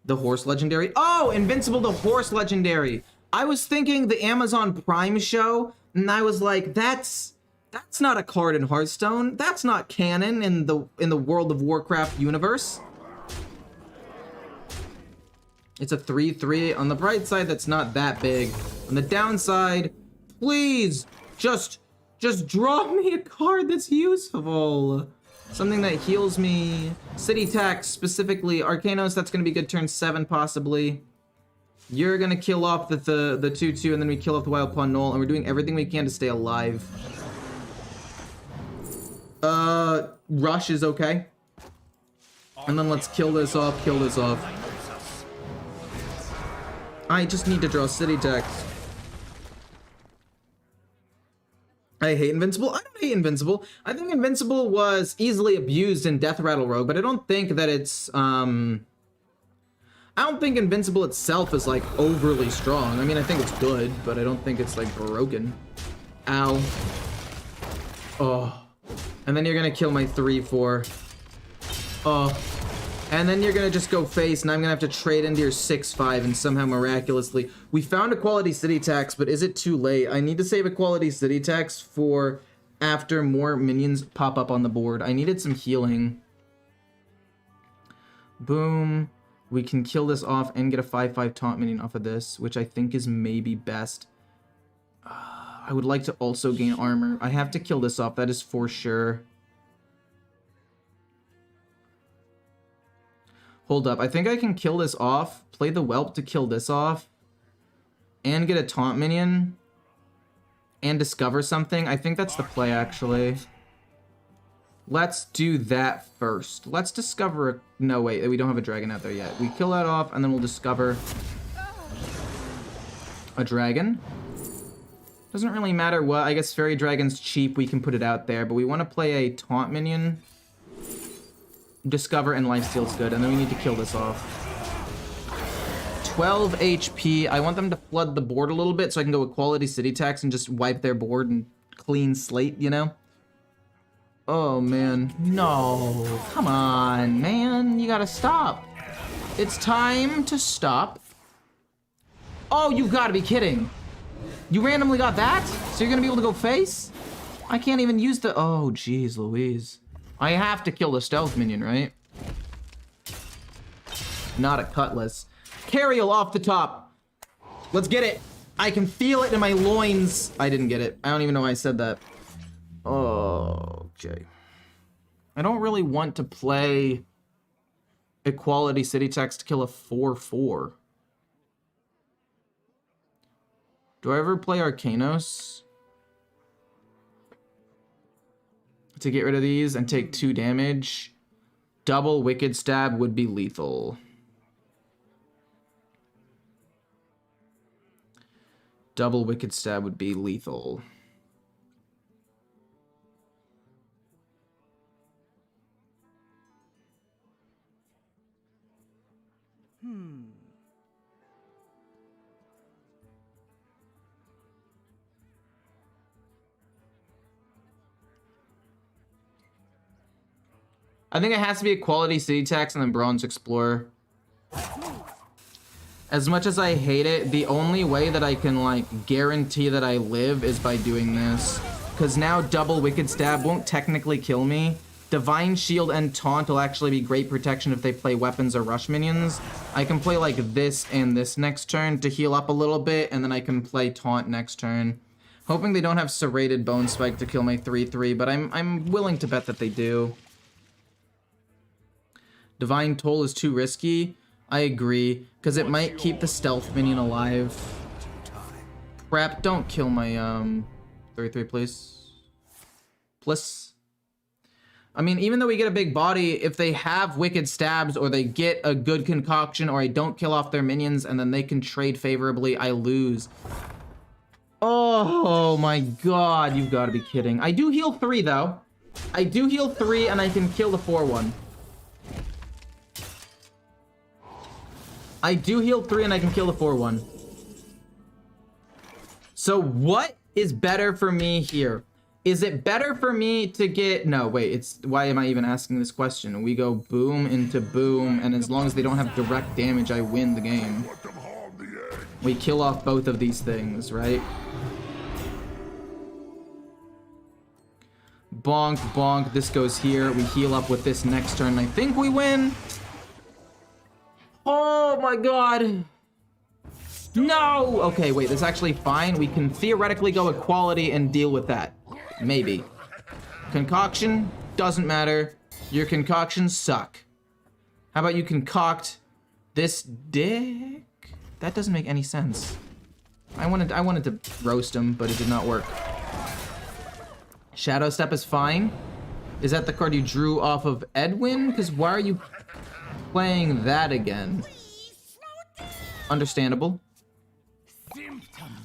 The Horse Legendary? Oh, Invincible the Horse Legendary. I was thinking the Amazon Prime show, and I was like, that's not a card in Hearthstone. That's not canon in the World of Warcraft universe. It's a 3/3. On the bright side, that's not that big. On the downside, please just draw me a card that's useful. Something that heals me. City Tax, specifically. Arcanos, that's going to be good turn 7, possibly. You're going to kill off the 2/2, and then we kill off the Wild Pawn Knoll, and we're doing everything we can to stay alive. Rush is okay. And then let's kill this off, I just need to draw City Tax. I hate Invincible. I don't hate Invincible. I think Invincible was easily abused in Death Rattle Rogue, but I don't think that it's, I don't think Invincible itself is, like, overly strong. I mean, I think it's good, but I don't think it's, like, broken. Ow. Oh. And then you're gonna kill my 3/4. Oh. And then you're gonna just go face, and I'm gonna have to trade into your 6/5, and somehow miraculously... We found a quality City Tax, but is it too late? I need to save a quality City Tax for after more minions pop up on the board. I needed some healing. Boom. We can kill this off and get a 5/5 taunt minion off of this, which I think is maybe best. I would like to also gain armor. I have to kill this off, that is for sure. Hold up, I think I can kill this off, play the Whelp to kill this off, and get a taunt minion and discover something. I think that's the play, actually. Let's do that first. Let's discover... No, wait. We don't have a dragon out there yet. We kill that off, and then we'll discover a dragon. Doesn't really matter what. I guess Fairy Dragon's cheap. We can put it out there. But we want to play a taunt minion. Discover and lifesteal's good. And then we need to kill this off. 12 HP. I want them to flood the board a little bit so I can go with quality city tax and just wipe their board and clean slate, you know? Oh, man. No. Come on, man. You gotta stop. It's time to stop. Oh, you gotta be kidding. You randomly got that? So you're gonna be able to go face? I can't even use the... Oh, jeez Louise. I have to kill the stealth minion, right? Not a cutlass. Cariel off the top. Let's get it. I can feel it in my loins. I didn't get it. I don't even know why I said that. Okay. I don't really want to play Equality City Tax to kill a 4/4. Do I ever play Arcanos? To get rid of these and take 2 damage. Double Wicked Stab would be lethal. Double Wicked Stab would be lethal. I think it has to be a quality city tax and then Bronze Explorer. As much as I hate it, the only way that I can, like, guarantee that I live is by doing this. Because now double Wicked Stab won't technically kill me. Divine Shield and Taunt will actually be great protection if they play weapons or rush minions. I can play, like, this and this next turn to heal up a little bit, and then I can play Taunt next turn. Hoping they don't have Serrated Bone Spike to kill my 3/3, but I'm willing to bet that they do. Divine Toll is too risky. I agree, because it might keep the stealth minion alive. Prep, don't kill my 3/3, please. Plus. I mean, even though we get a big body, if they have Wicked Stabs or they get a good concoction or I don't kill off their minions and then they can trade favorably, I lose. Oh my god, you've got to be kidding. I do heal 3 though. I do heal 3 and I can kill the 4/1. I do heal 3 and I can kill the 4/1. So what is better for me here? Is it better for me to get... No, wait, it's... Why am I even asking this question? We go boom into boom, and as long as they don't have direct damage, I win the game. We kill off both of these things, right? Bonk, bonk, this goes here. We heal up with this next turn. I think we win. Oh my god. No! Okay, wait, that's actually fine. We can theoretically go equality and deal with that. Maybe. Concoction, doesn't matter. Your concoctions suck. How about you concoct this dick? That doesn't make any sense. I wanted to roast him, but it did not work. Shadow Step is fine. Is that the card you drew off of Edwin? Because why are you playing that again? Understandable.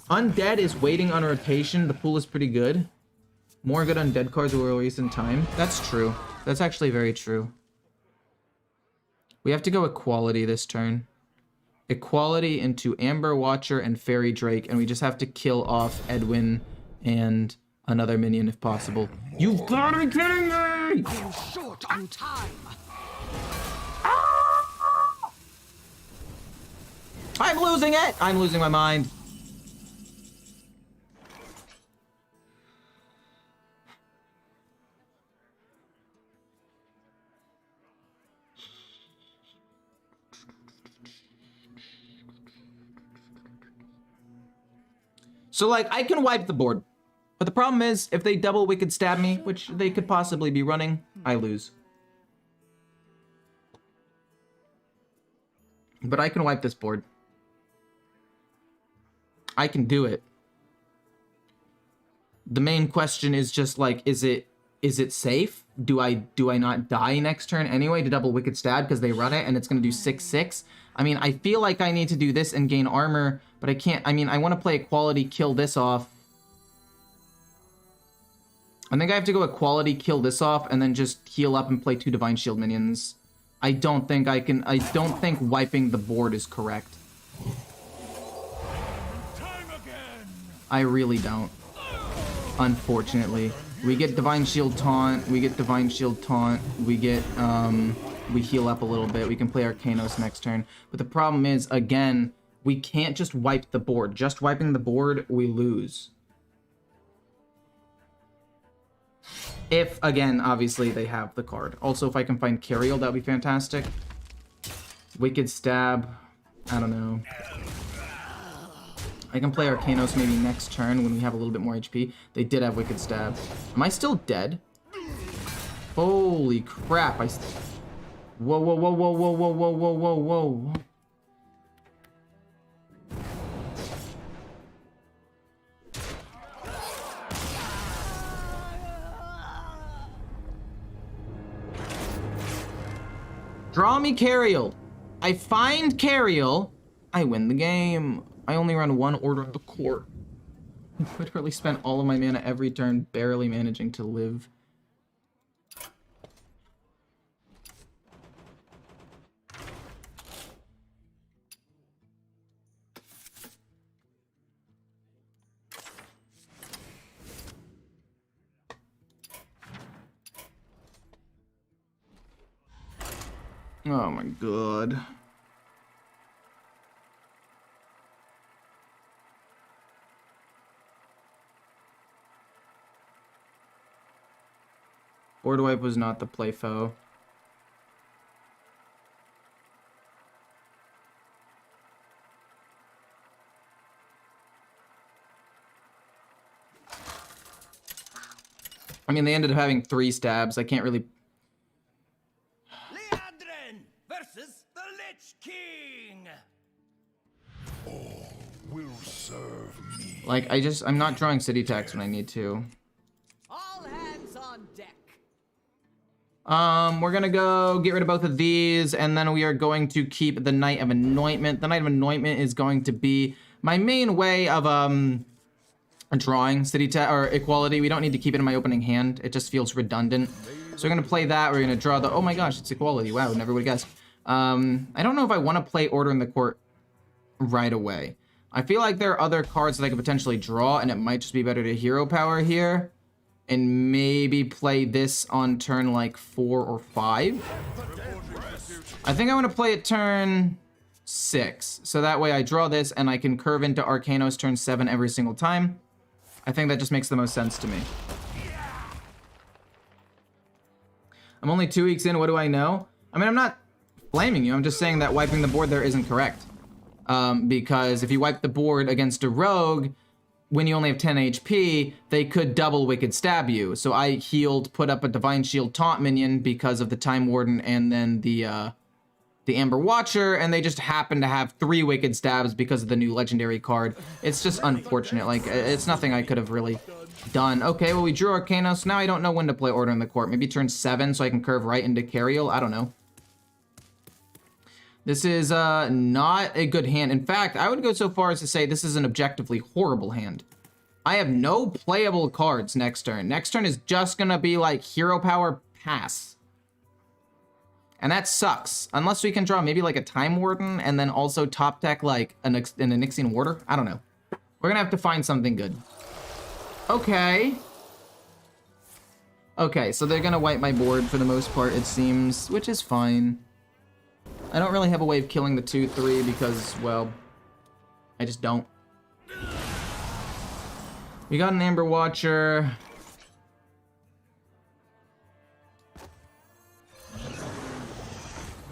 Undead is waiting on rotation. The pool is pretty good. More good undead cards will release in time. That's true. That's actually very true. We have to go equality this turn. Equality into Amber Watcher and Fairy Drake, and we just have to kill off Edwin and another minion if possible. You've got to be kidding me! I'm short on time. Ah! I'm losing it! I'm losing my mind. So, like, I can wipe the board. But the problem is, if they double Wicked Stab me, which they could possibly be running, I lose. But I can wipe this board. I can do it. The main question is just like, is it safe? Do I not die next turn anyway to double Wicked Stab because they run it and it's going to do 6/6? I mean, I feel like I need to do this and gain armor, but I can't. I mean, I want to play Equality, kill this off. I think I have to go Equality, kill this off, and then just heal up and play 2 Divine Shield minions. I don't think I can. I don't think wiping the board is correct. I really don't. Unfortunately. We get Divine Shield Taunt, we get Divine Shield Taunt, we get, we heal up a little bit, we can play Arcanos next turn. But the problem is, again, we can't just wipe the board. Just wiping the board, we lose. If, again, obviously they have the card. Also, if I can find Cariel, that would be fantastic. Wicked Stab, I don't know. I can play Arcanos maybe next turn when we have a little bit more HP. They did have Wicked Stab. Am I still dead? Holy crap. Whoa, whoa, whoa, whoa, whoa, whoa, whoa, whoa, whoa, whoa. Draw me Cariel. I find Cariel. I win the game. I only run 1 Order of the Court. I literally spent all of my mana every turn, barely managing to live. Oh my god. Board wipe was not the play foe. I mean, they ended up having 3 stabs. I can't really... Leandrin versus the Lich King. All will serve me. Like, I'm not drawing city tax when I need to. All hands on deck. We're gonna go get rid of both of these, and then we are going to keep the Knight of Anointment. The Knight of Anointment is going to be my main way of, drawing city tax or equality. We don't need to keep it in my opening hand. It just feels redundant. So we're gonna play that. We're gonna draw the, oh my gosh, it's equality. Wow, never would guess. I don't know if I want to play Order in the Court right away. I feel like there are other cards that I could potentially draw, and it might just be better to hero power here. And maybe play this on turn like 4 or 5. I think I want to play it turn 6. So that way I draw this and I can curve into Arcanos turn 7 every single time. I think that just makes the most sense to me. I'm only 2 weeks in, what do I know? I mean, I'm not blaming you, I'm just saying that wiping the board there isn't correct. Because if you wipe the board against a rogue, when you only have 10 HP, they could double Wicked Stab you. So I healed, put up a Divine Shield Taunt minion because of the Time Warden and then the Amber Watcher, and they just happen to have 3 Wicked Stabs because of the new legendary card. It's just unfortunate. Like, it's nothing I could have really done. Okay, well, we drew Arcanos. Now I don't know when to play Order in the Court. Maybe turn 7 so I can curve right into Cariel. I don't know. This is not a good hand. In fact, I would go so far as to say this is an objectively horrible hand. I have no playable cards next turn. Next turn is just going to be like hero power pass. And that sucks. Unless we can draw maybe like a Time Warden and then also top deck like an Onyxian Warder. I don't know. We're going to have to find something good. Okay. Okay, so they're going to wipe my board for the most part, it seems, which is fine. I don't really have a way of killing the 2/3 because, well, I just don't. We got an Amber Watcher.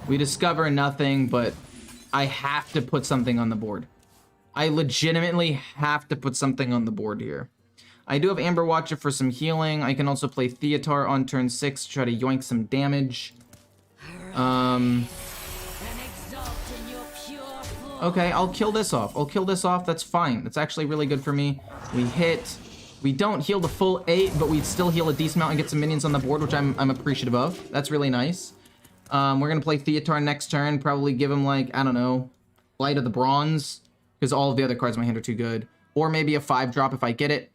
We discover nothing, but I have to put something on the board. I legitimately have to put something on the board here. I do have Amber Watcher for some healing. I can also play Theatar on turn 6 to try to yoink some damage. Okay, I'll kill this off. I'll kill this off. That's fine. That's actually really good for me. We hit. We don't heal the full 8, but we still heal a decent amount and get some minions on the board, which I'm appreciative of. That's really nice. We're going to play Theotar next turn. Probably give him, like, I don't know, Light of the Bronze, because all of the other cards in my hand are too good. Or maybe a 5-drop if I get it.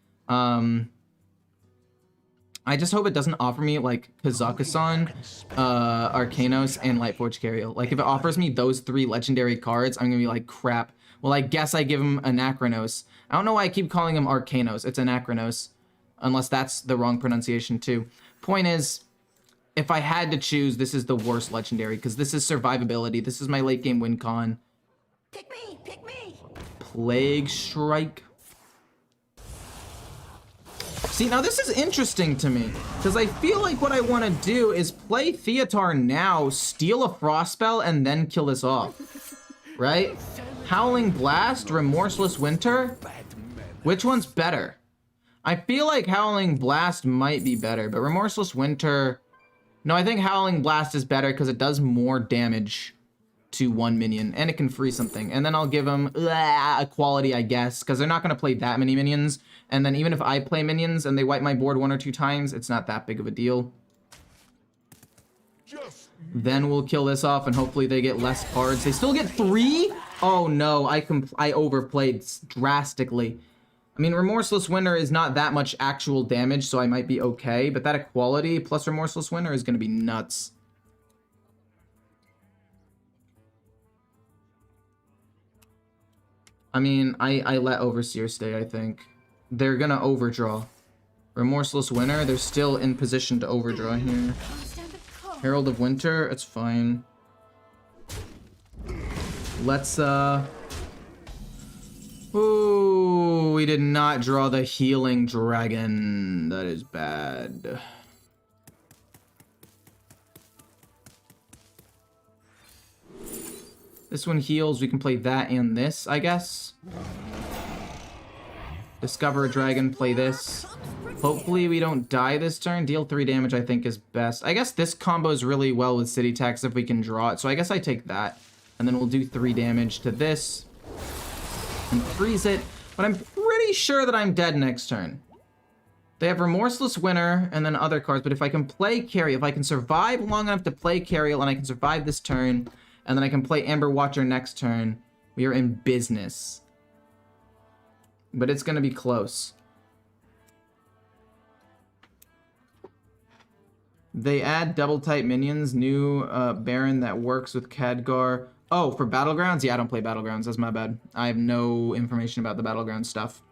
I just hope it doesn't offer me, like, Kazakusan, Arcanos, and Lightforge Cariel. Like, if it offers me those 3 legendary cards, I'm going to be like, crap. Well, I guess I give him Anachronos. I don't know why I keep calling him Arcanos. It's Anachronos. Unless that's the wrong pronunciation, too. Point is, if I had to choose, this is the worst legendary, because this is survivability. This is my late-game win con. Pick me! Pick me! Plague Strike. See, now this is interesting to me, because I feel like what I want to do is play Theotar now, steal a Frostspell, and then kill this off. Right? Howling Blast, Remorseless Winter? Which one's better? I feel like Howling Blast might be better, but Remorseless Winter... No, I think Howling Blast is better because it does more damage to one minion, and it can free something. And then I'll give them Equality, I guess, because they're not going to play that many minions. And then even if I play minions and they wipe my board 1 or 2 times, it's not that big of a deal. Then we'll kill this off, and hopefully they get less cards. They still get 3? Oh no, I overplayed drastically. I mean, Remorseless Winter is not that much actual damage, so I might be okay. But that Equality plus Remorseless Winter is going to be nuts. I mean, I let Overseer stay, I think. They're gonna overdraw. Remorseless Winter, they're still in position to overdraw here. Herald of Winter, it's fine. Let's, Ooh, we did not draw the Healing Dragon. That is bad. This one heals. We can play that and this, I guess. Discover a dragon, play this. Hopefully we don't die this turn. Deal 3 damage, I think, is best. I guess this combos really well with City Tax if we can draw it. So I guess I take that. And then we'll do 3 damage to this. And freeze it. But I'm pretty sure that I'm dead next turn. They have Remorseless Winter and then other cards. But if I can play Cariel, if I can survive long enough to play Cariel and I can survive this turn... and then I can play Amber Watcher next turn, we are in business. But it's going to be close. They add double type minions, new Baron that works with Khadgar. Oh, for Battlegrounds? Yeah, I don't play Battlegrounds. That's my bad. I have no information about the Battleground stuff.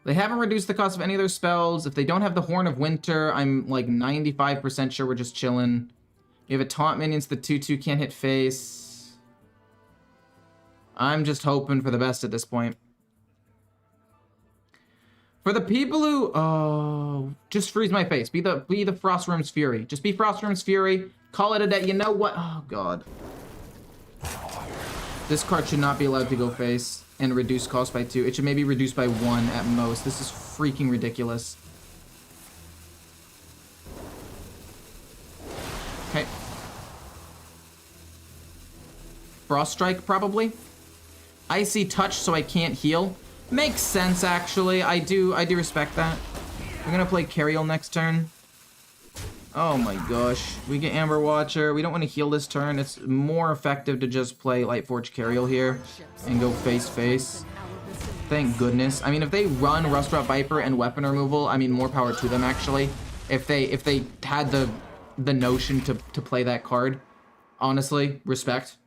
They haven't reduced the cost of any of their spells. If they don't have the Horn of Winter, I'm like 95% sure we're just chilling. You have a taunt minions, the 2/2 can't hit face. I'm just hoping for the best at this point. For the people who, oh, just freeze my face. Be the Frostworm's Fury. Just be Frostworm's Fury. Call it a day. You know what? Oh god. This card should not be allowed to go face and reduce cost by 2. It should maybe reduce by 1 at most. This is freaking ridiculous. Okay. Frost Strike, probably. Icy Touch, so I can't heal. Makes sense, actually. I do respect that. We're gonna play Cariel next turn. Oh my gosh. We get Amber Watcher. We don't want to heal this turn. It's more effective to just play Lightforge Cariel here and go face-face. Thank goodness. I mean, if they run Rustrot Viper and weapon removal, I mean, more power to them, actually. If they had the notion to play that card, honestly, respect.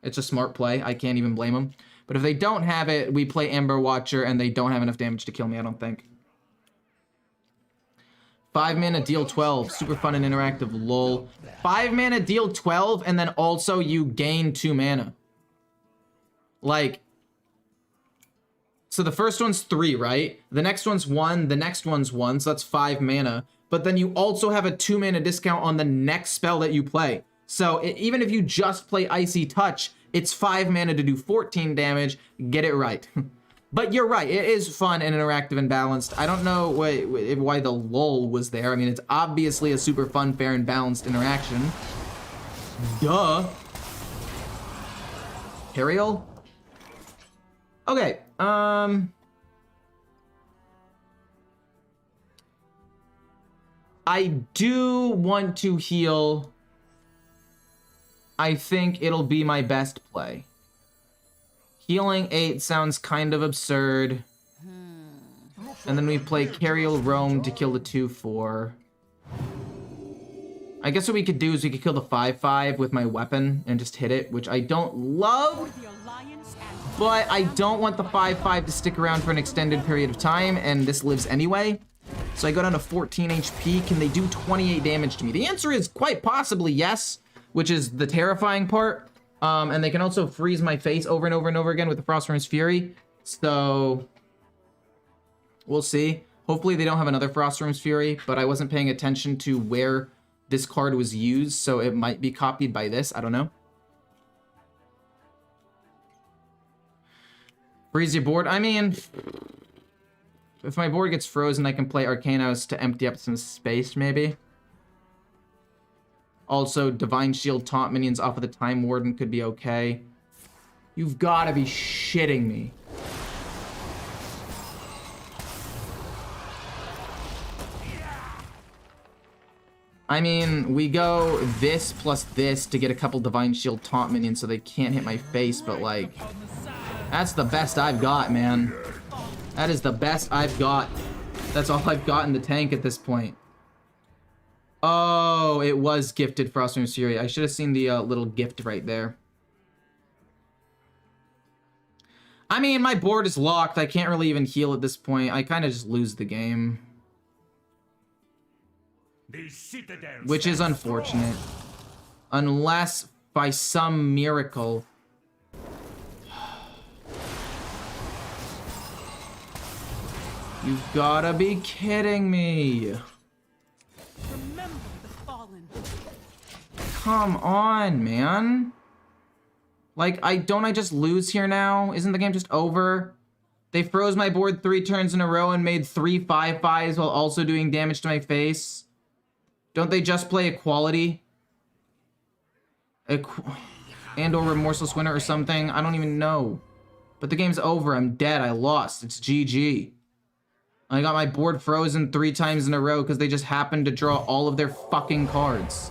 It's a smart play. I can't even blame them. But if they don't have it, we play Amber Watcher and they don't have enough damage to kill me, I don't think. 5 mana, deal 12. Super fun and interactive, lol. 5 mana, deal 12, and then also you gain 2 mana. Like, so the first one's 3, right? The next one's 1, the next one's 1, so that's 5 mana. But then you also have a 2 mana discount on the next spell that you play. So even if you just play Icy Touch, it's 5 mana to do 14 damage. Get it right. But you're right, it is fun and interactive and balanced. I don't know why the lull was there. I mean, it's obviously a super fun, fair, and balanced interaction. Duh. Ariel? Okay, I do want to heal. I think it'll be my best play. Healing 8 sounds kind of absurd. And then we play Cariel Roam to kill the 2/4. I guess what we could do is we could kill the 5/5 with my weapon and just hit it, which I don't love. But I don't want the 5/5 to stick around for an extended period of time, and this lives anyway. So I go down to 14 HP. Can they do 28 damage to me? The answer is quite possibly yes, which is the terrifying part. And they can also freeze my face over and over and over again with the Frostworm's Fury. So we'll see. Hopefully they don't have another Frostworm's Fury, but I wasn't paying attention to where this card was used, so it might be copied by this. I don't know. Freeze your board. I mean, if my board gets frozen, I can play Arcanos to empty up some space, maybe. Also, Divine Shield taunt minions off of the Time Warden could be okay. You've got to be shitting me. I mean, we go this plus this to get a couple Divine Shield taunt minions so they can't hit my face, but like, that's the best I've got, man. That is the best I've got. That's all I've got in the tank at this point. Oh, it was gifted Frostworm's Fury. I should have seen the little gift right there. I mean, my board is locked. I can't really even heal at this point. I kind of just lose the game. Which is unfortunate. Unless, by some miracle... You've gotta be kidding me. Remember the fallen. Come on, man. Like, don't I just lose here now? Isn't the game just over? They froze my board 3 turns in a row and made 3 5/5s while also doing damage to my face. Don't they just play Equality? And or Remorseless Winner or something? I don't even know. But the game's over. I'm dead. I lost. It's GG. I got my board frozen 3 times in a row because they just happened to draw all of their fucking cards.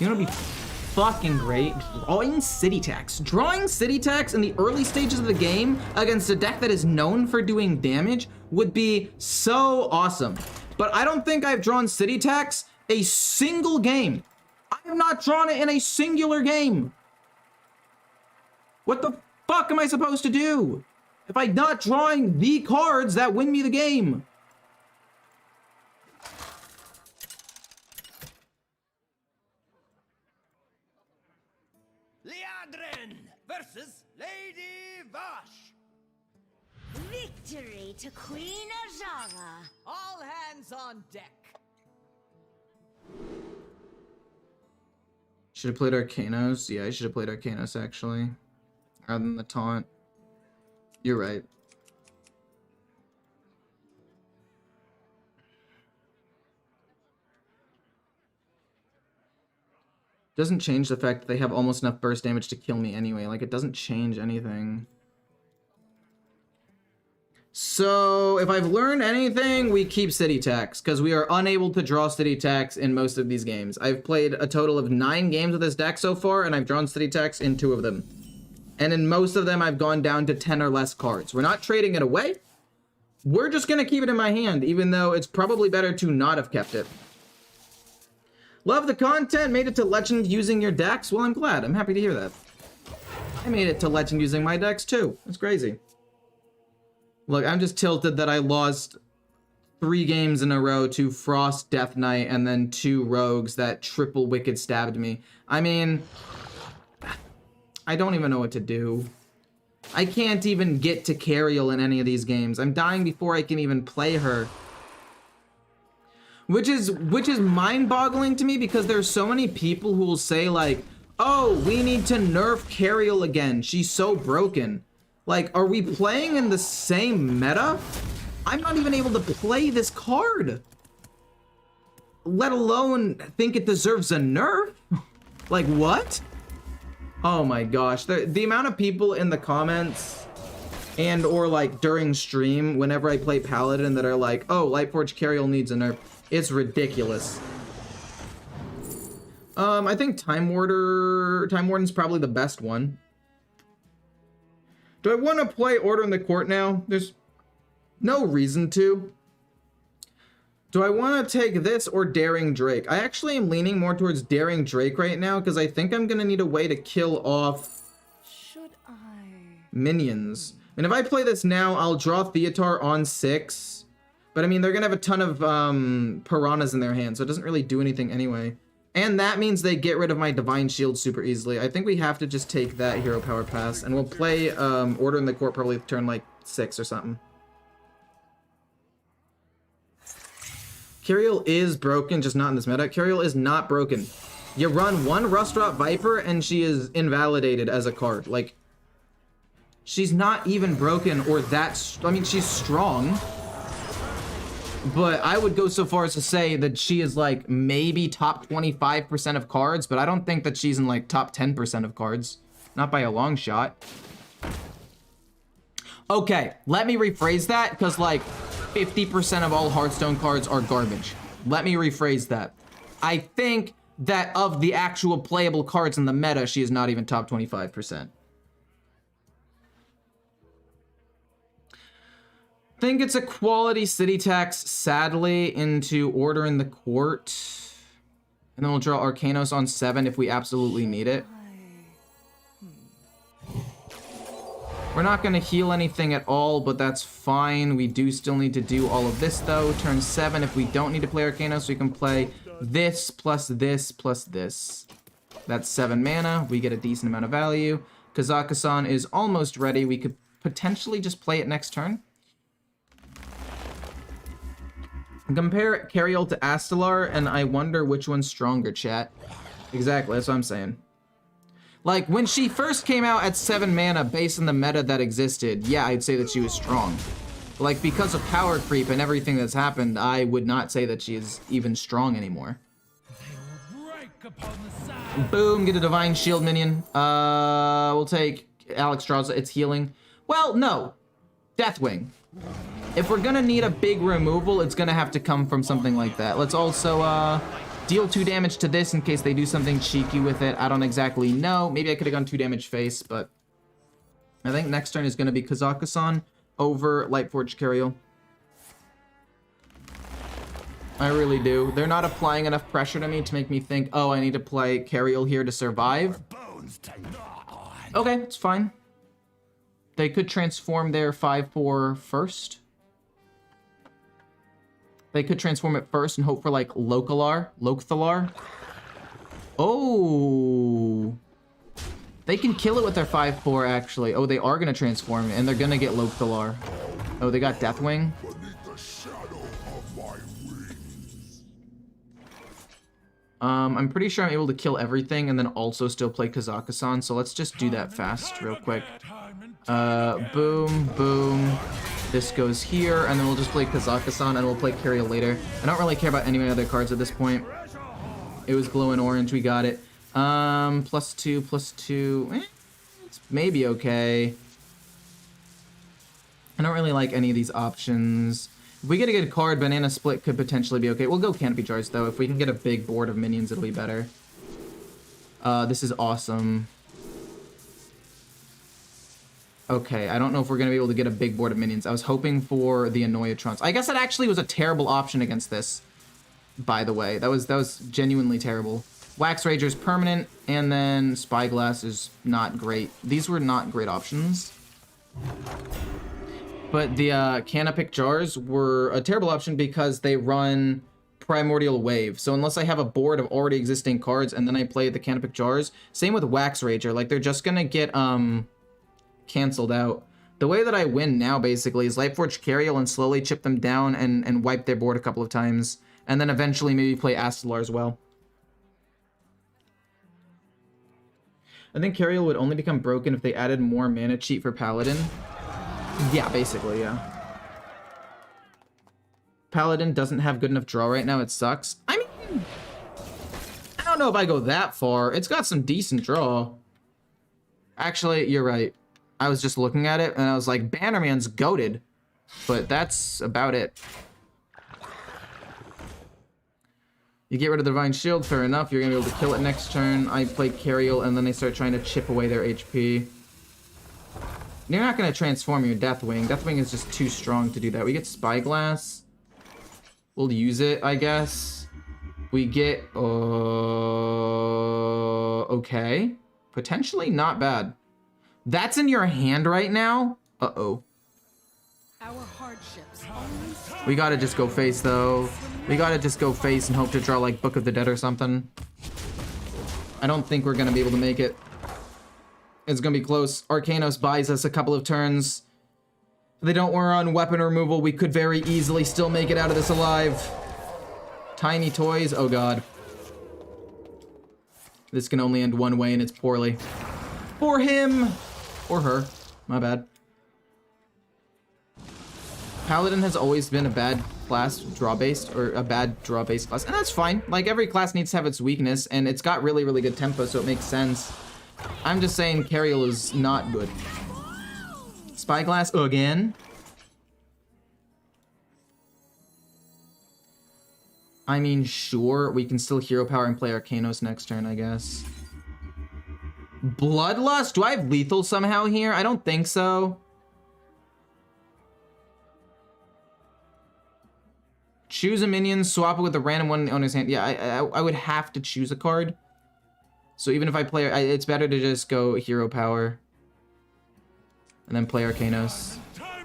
You know what'd be fucking great? Drawing City Tax. Drawing City Tax in the early stages of the game against a deck that is known for doing damage would be so awesome. But I don't think I've drawn City Tax a single game. I have not drawn it in a singular game. What the fuck am I supposed to do if I'm not drawing the cards that win me the game? Versus Lady Vash. Victory to Queen Ajara. All hands on deck. Should have played Arcanos. Yeah, I should have played Arcanos actually, rather than the taunt. You're right. Doesn't change the fact that they have almost enough burst damage to kill me anyway. Like, it doesn't change anything. So, if I've learned anything, we keep City Tax, because we are unable to draw City Tax in most of these games. I've played a total of 9 games with this deck so far, and I've drawn City Tax in 2 of them. And in most of them, I've gone down to 10 or less cards. We're not trading it away. We're just going to keep it in my hand, even though it's probably better to not have kept it. Love the content, made it to Legend using your decks? Well, I'm glad. I'm happy to hear that. I made it to Legend using my decks, too. That's crazy. Look, I'm just tilted that I lost 3 games in a row to Frost, Death Knight, and then 2 rogues that triple Wicked stabbed me. I mean, I don't even know what to do. I can't even get to Cariel in any of these games. I'm dying before I can even play her. Which is mind-boggling to me because there's so many people who will say like, oh, we need to nerf Cariel again. She's so broken. Like, are we playing in the same meta? I'm not even able to play this card. Let alone think it deserves a nerf. Like, what? Oh my gosh. The amount of people in the comments and or like during stream whenever I play Paladin that are like, oh, Lightforge Cariel needs a nerf. It's ridiculous. I think Time Warden's probably the best one. Do I want to play Order in the Court now? There's no reason to. Do I want to take this or Daring Drake? I actually am leaning more towards Daring Drake right now because I think I'm going to need a way to kill off minions. And if I play this now, I'll draw Theatar on 6. But I mean, they're going to have a ton of piranhas in their hand, so it doesn't really do anything anyway. And that means they get rid of my Divine Shield super easily. I think we have to just take that Hero Power Pass, and we'll play Order in the Court probably turn like 6 or something. Cariel is broken, just not in this meta. Cariel is not broken. You run one Rustrot Viper and she is invalidated as a card. Like, she's not even broken or that... I mean, she's strong. But I would go so far as to say that she is like maybe top 25% of cards, but I don't think that she's in like top 10% of cards. Not by a long shot. Okay, let me rephrase that because like 50% of all Hearthstone cards are garbage. Let me rephrase that. I think that of the actual playable cards in the meta, she is not even top 25%. Think it's a quality city tax, sadly, into Order in the Court. And then we'll draw Arcanos on 7 if we absolutely need it. We're not going to heal anything at all, but that's fine. We do still need to do all of this, though. Turn 7 if we don't need to play Arcanos, we can play this plus this plus this. That's 7 mana. We get a decent amount of value. Kazakhstan is almost ready. We could potentially just play it next turn. Compare Cariel to Astalar, and I wonder which one's stronger, chat. Exactly, that's what I'm saying. Like, when she first came out at 7 mana based on the meta that existed, yeah, I'd say that she was strong. But, like, because of power creep and everything that's happened, I would not say that she is even strong anymore. Boom, get a Divine Shield minion. We'll take Alex draws it's healing. Well, no. Deathwing. If we're gonna need a big removal, it's gonna have to come from something like that. Let's also deal 2 damage to this in case they do something cheeky with it. I don't exactly know. Maybe I could have gone 2 damage face, but I think next turn is gonna be Kazakhstan over Lightforge Cariel. I really do. They're not applying enough pressure to me to make me think, oh, I need to play Cariel here to survive. Okay, it's fine. They could transform their 5/4 first. They could transform it first and hope for like Lokthalar. Oh. They can kill it with their 5/4 actually. Oh, they are gonna transform and they're gonna get Lokthalar. Oh, they got Deathwing. I'm pretty sure I'm able to kill everything and then also still play Kazakhstan, so let's just do that fast real quick. Boom, boom. This goes here, and then we'll just play Kazakhstan, and we'll play Cariel later. I don't really care about any of my other cards at this point. It was glowing orange, we got it. +2, it's maybe okay. I don't really like any of these options. If we get a good card, Banana Split could potentially be okay. We'll go Canopy Jars, though. If we can get a big board of minions, it'll be better. This is awesome. Okay, I don't know if we're going to be able to get a big board of minions. I was hoping for the Annoyatrons. I guess that actually was a terrible option against this, by the way. That was genuinely terrible. Wax Rager is permanent, and then Spyglass is not great. These were not great options. But the Canopic Jars were a terrible option because they run Primordial Wave. So unless I have a board of already existing cards and then I play the Canopic Jars, same with Wax Rager. Like, they're just going to get canceled out. The way that I win now, basically, is Lightforge Cariel and slowly chip them down and wipe their board a couple of times. And then eventually maybe play Astalar as well. I think Cariel would only become broken if they added more mana cheat for Paladin. Yeah, basically, yeah. Paladin doesn't have good enough draw right now, it sucks. I mean, I don't know if I go that far. It's got some decent draw. Actually, you're right. I was just looking at it and I was like, Bannerman's goated. But that's about it. You get rid of the Divine Shield, fair enough. You're gonna be able to kill it next turn. I play Cariel and then they start trying to chip away their HP. You're not gonna transform your Deathwing. Deathwing is just too strong to do that. We get Spyglass. We'll use it, I guess. We get, okay. Potentially not bad. That's in your hand right now? Uh-oh. Our hardships. We gotta just go face, though. We gotta just go face and hope to draw, like, Book of the Dead or something. I don't think we're gonna be able to make it. It's gonna be close. Arcanos buys us a couple of turns. If they don't wear on weapon removal, we could very easily still make it out of this alive. Tiny toys, oh god. This can only end one way and it's poorly. For him! Or her, my bad. Paladin has always been a bad class draw-based, or a bad draw-based class, and that's fine. Like, every class needs to have its weakness, and it's got really, really good tempo, so it makes sense. I'm just saying Cariel is not good. Spyglass again. I mean, sure, we can still hero power and play Arcanos next turn, I guess. Bloodlust? Do I have lethal somehow here? I don't think so. Choose a minion, swap it with a random one in the owner's hand. Yeah, I would have to choose a card. So even if I play, it's better to just go hero power. And then play Arcanos.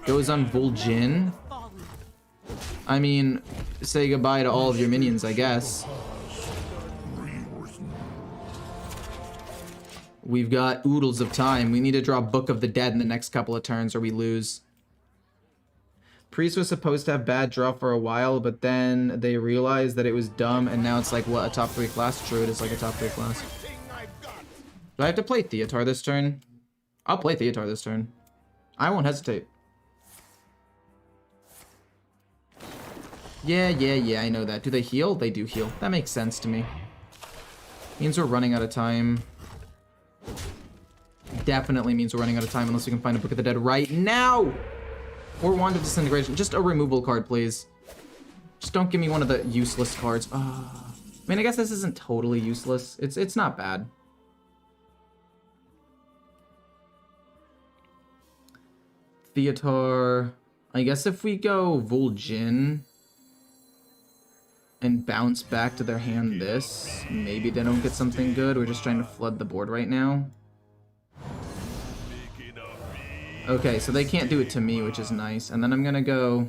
Goes on Vol'jin. I mean, say goodbye to all of your minions, I guess. We've got oodles of time. We need to draw Book of the Dead in the next couple of turns or we lose. Priest was supposed to have bad draw for a while, but then they realized that it was dumb, and now it's like, what, a top 3 class? True, it is like a top 3 class. Do I have to play Theotar this turn? I'll play Theotar this turn. I won't hesitate. Yeah, I know that. Do they heal? They do heal. That makes sense to me. Means we're running out of time. Definitely means we're running out of time unless we can find a Book of the Dead right now! Or Wand of Disintegration. Just a removal card, please. Just don't give me one of the useless cards. I mean, I guess this isn't totally useless. It's not bad. Theotar. I guess if we go Vol'jin and bounce back to their hand this, maybe they don't get something good. We're just trying to flood the board right now. Okay, so they can't do it to me, which is nice. And then I'm gonna go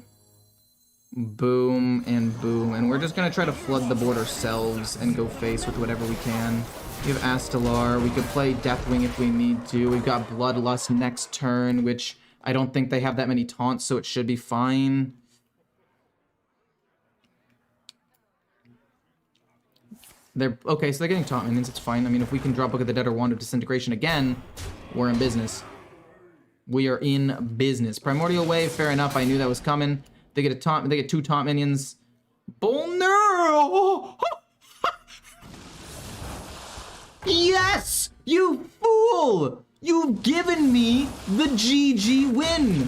boom and boom. And we're just gonna try to flood the board ourselves and go face with whatever we can. We have Astalar. We could play Deathwing if we need to. We've got Bloodlust next turn, which I don't think they have that many taunts, so it should be fine. Okay, so they're getting taunt minions, it's fine. I mean, if we can draw Book of the Dead or Wand of Disintegration again, we're in business. We are in business. Primordial Wave, fair enough. I knew that was coming. They get a taunt. They get 2 taunt minions. Bullner! Yes! You fool! You've given me the GG win!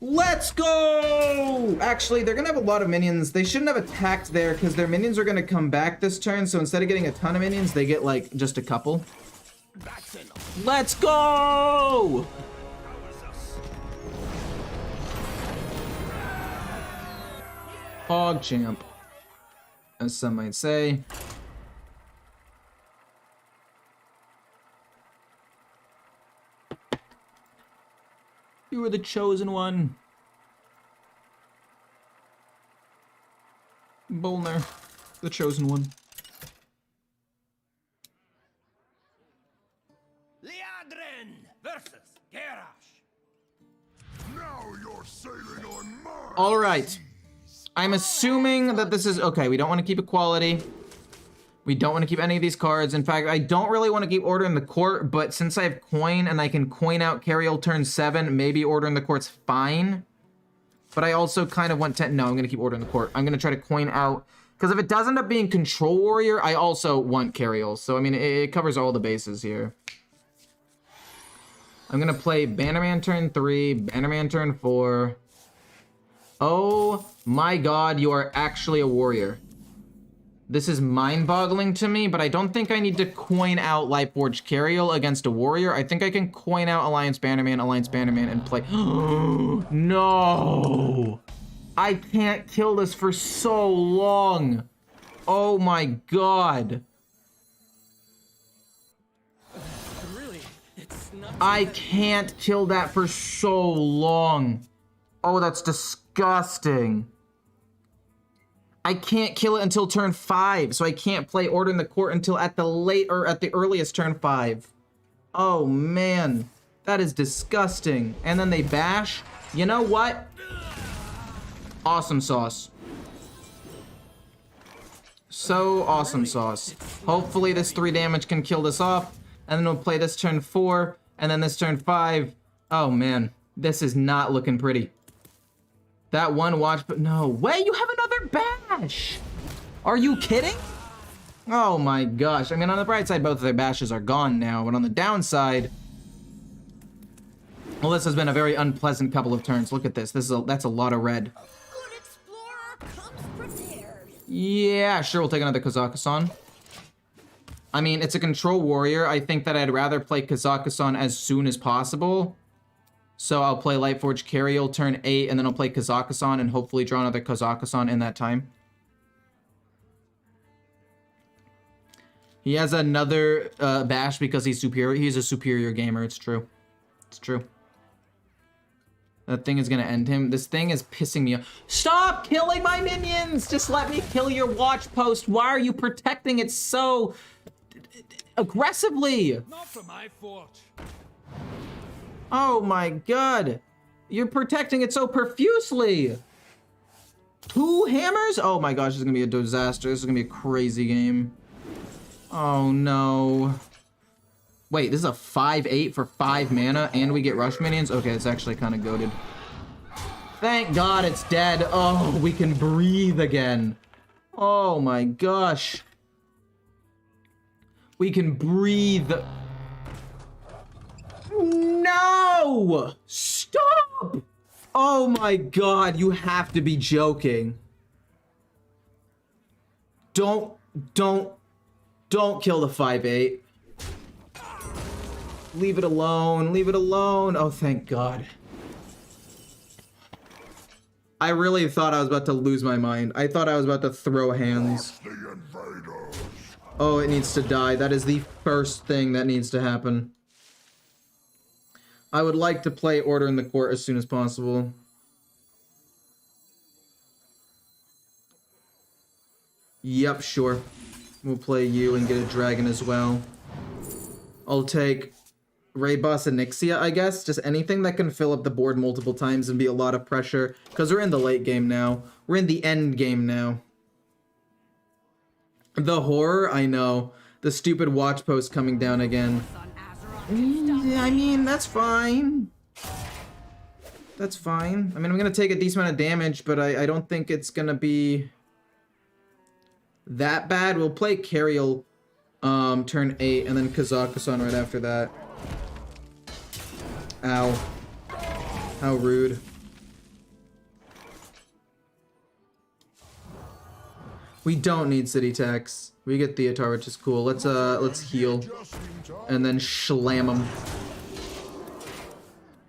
Let's go! Actually, they're gonna have a lot of minions. They shouldn't have attacked there because their minions are gonna come back this turn. So instead of getting a ton of minions, they get like just a couple. Let's go! PogChamp, as some might say. You were the chosen one. Bullner, the chosen one. Versus Garrosh. Now you're sailing on Mars. All right. I'm assuming that this is... Okay, we don't want to keep equality. We don't want to keep any of these cards. In fact, I don't really want to keep Order in the Court, but since I have coin and I can coin out Cariel turn 7, maybe Order in the Court's fine. But I also kind of want to... No, I'm going to keep Order in the Court. I'm going to try to coin out... Because if it does end up being Control Warrior, I also want Cariel. So, I mean, it covers all the bases here. I'm going to play Bannerman turn 3, Bannerman turn 4. Oh my god, you are actually a warrior. This is mind-boggling to me, but I don't think I need to coin out Lightforged Cariel against a warrior. I think I can coin out Alliance Bannerman, and play... No! I can't kill this for so long. Oh my god. Really? It's not. I can't kill that for so long. Oh, that's disgusting. I can't kill it until turn 5, so I can't play Order in the Court until at the earliest turn 5. Oh man, that is disgusting. And then they bash. You know what? Awesome sauce. So awesome sauce. Hopefully this 3 damage can kill this off, and then we'll play this turn 4, and then this turn 5. Oh man, this is not looking pretty. That one watch, but no way, you have another bash! Are you kidding? Oh my gosh. I mean, on the bright side, both of their bashes are gone now, but on the downside, well, this has been a very unpleasant couple of turns. Look at this. That's a lot of red. Good explorer comes prepared. Yeah, sure, we'll take another Kazakhstan. I mean, it's a control warrior. I think that I'd rather play Kazakhstan as soon as possible. So I'll play Lightforged Cariel turn 8, and then I'll play Kazakhstan and hopefully draw another Kazakhstan in that time. He has another bash because he's superior. He's a superior gamer. It's true. It's true. That thing is gonna end him. This thing is pissing me off. Stop killing my minions! Just let me kill your watch post. Why are you protecting it so aggressively? Not for my fault. Oh my god. You're protecting it so profusely. 2 hammers? Oh my gosh, this is gonna be a disaster. This is gonna be a crazy game. Oh no. Wait, this is a 5/8 for 5 mana and we get rush minions? Okay, it's actually kind of goated. Thank god it's dead. Oh, we can breathe again. Oh my gosh. We can breathe. No! Stop! Oh my god, you have to be joking. Don't kill the 5/8. Leave it alone, leave it alone. Oh, thank god. I really thought I was about to lose my mind. I thought I was about to throw hands. Oh, it needs to die. That is the first thing that needs to happen. I would like to play Order in the Court as soon as possible. Yep, sure. We'll play you and get a dragon as well. I'll take Raybos and Nixia, I guess. Just anything that can fill up the board multiple times and be a lot of pressure. Because we're in the late game now. We're in the end game now. The horror, I know. The stupid watch post coming down again. I mean, that's fine. That's fine. I mean, I'm gonna take a decent amount of damage, but I don't think it's gonna be that bad. We'll play Cariel turn 8, and then Kazakhstan right after that. Ow. How rude. We don't need city tax. We get Theotar, which is cool. Let's heal. And then slam him.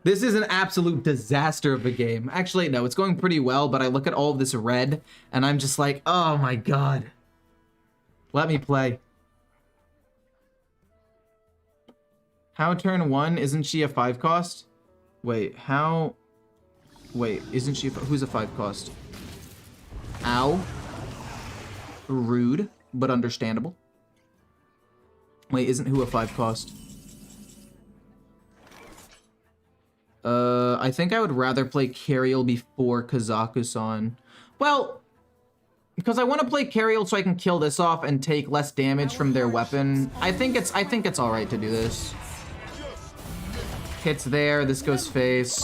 This is an absolute disaster of a game. Actually, no, it's going pretty well, but I look at all of this red, and I'm just like, oh my god. Let me play. How turn 1? Isn't she a 5 cost? Wait, how... Wait, isn't she... Who's a 5 cost? Ow. Rude, but understandable. Wait, isn't who a 5 cost? I think I would rather play Cariel before Kazakhstan. Well, Because I want to play Carriel so I can kill this off and take less damage from their weapon. I think it's all right to do this. Hits there, this goes face.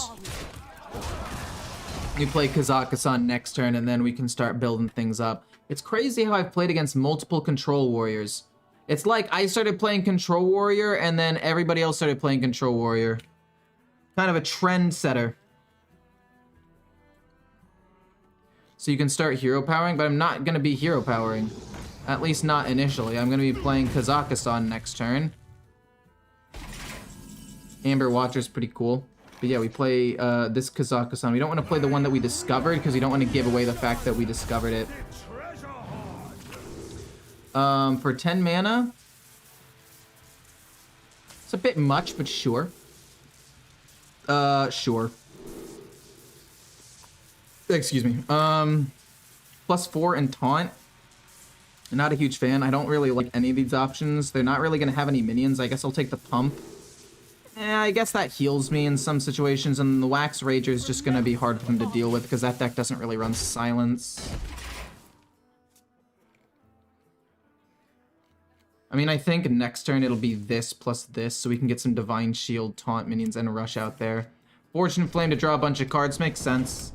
We play Kazakhstan next turn, and then we can start building things up. It's crazy how I've played against multiple Control Warriors. It's like I started playing Control Warrior, and then everybody else started playing Control Warrior. Kind of a trendsetter. So you can start hero powering, but I'm not going to be hero powering. At least not initially. I'm going to be playing Kazakhstan next turn. Amber Watcher's pretty cool. But yeah, we play this Kazakhstan. We don't want to play the one that we discovered because we don't want to give away the fact that we discovered it. For 10 mana. It's a bit much, but sure. Sure. Excuse me. +4 and taunt. I'm not a huge fan. I don't really like any of these options. They're not really going to have any minions. I guess I'll take the pump. I guess that heals me in some situations, and the Wax Rager is just going to be hard for them to deal with because that deck doesn't really run silence. I mean, I think next turn it'll be this plus this, so we can get some Divine Shield, taunt minions, and rush out there. Fortune Flame to draw a bunch of cards makes sense.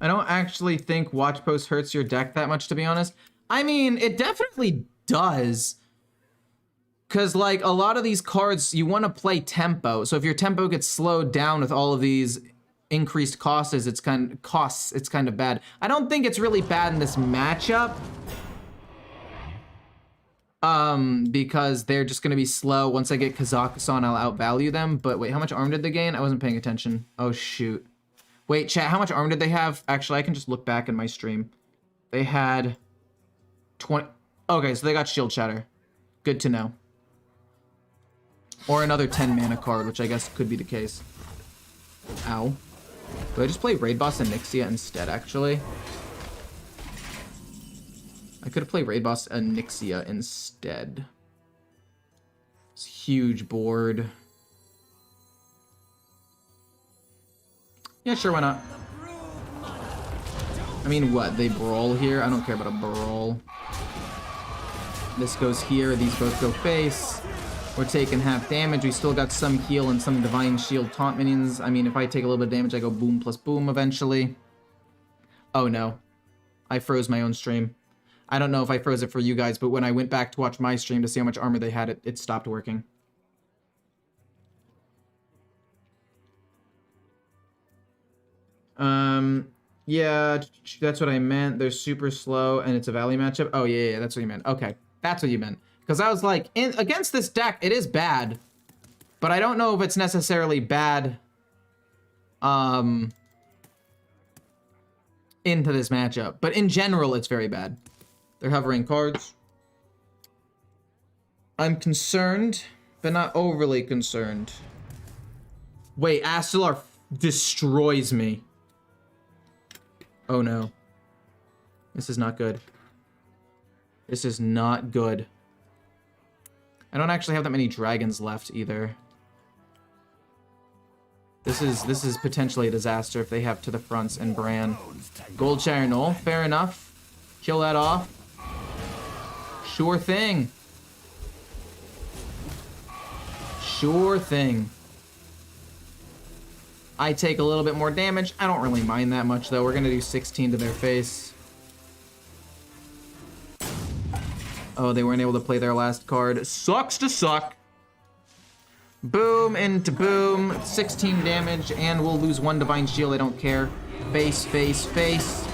I don't actually think Watch Post hurts your deck that much, to be honest. I mean, it definitely does. Because, like, a lot of these cards, you want to play tempo. So if your tempo gets slowed down with all of these increased costs, it's kind of bad. I don't think it's really bad in this matchup. Because they're just going to be slow. Once I get Kazakhstan, I'll outvalue them. But wait, how much arm did they gain? I wasn't paying attention. Oh, shoot. Wait, chat, how much arm did they have? Actually, I can just look back in my stream. They had 20... Okay, so they got Shield Shatter. Good to know. Or another 10 mana card, which I guess could be the case. Ow. Do I just play Raid Boss and Nixia instead, actually? I could have played Raid Boss and Nixia instead. It's a huge board. Yeah, sure, why not? I mean, what? They brawl here? I don't care about a brawl. This goes here. These both go face. We're taking half damage. We still got some heal and some Divine Shield taunt minions. I mean, if I take a little bit of damage, I go boom plus boom eventually. Oh, no. I froze my own stream. I don't know if I froze it for you guys, but when I went back to watch my stream to see how much armor they had, it stopped working. Yeah, that's what I meant. They're super slow, and it's a Valley matchup. Oh, yeah, that's what you meant. Okay, that's what you meant. Because I was like, against this deck, it is bad. But I don't know if it's necessarily bad into this matchup. But in general, it's very bad. They're hovering cards. I'm concerned, but not overly concerned. Wait, Astalar destroys me. Oh no. This is not good. This is not good. I don't actually have that many dragons left either. This is potentially a disaster if they have To the Fronts and Bran. Gold Shire Knoll, fair enough. Kill that off. Sure thing. Sure thing. I take a little bit more damage. I don't really mind that much, though. We're going to do 16 to their face. Oh, they weren't able to play their last card. Sucks to suck. Boom into boom. 16 damage, and we'll lose 1 Divine Shield. I don't care. Face, face, face.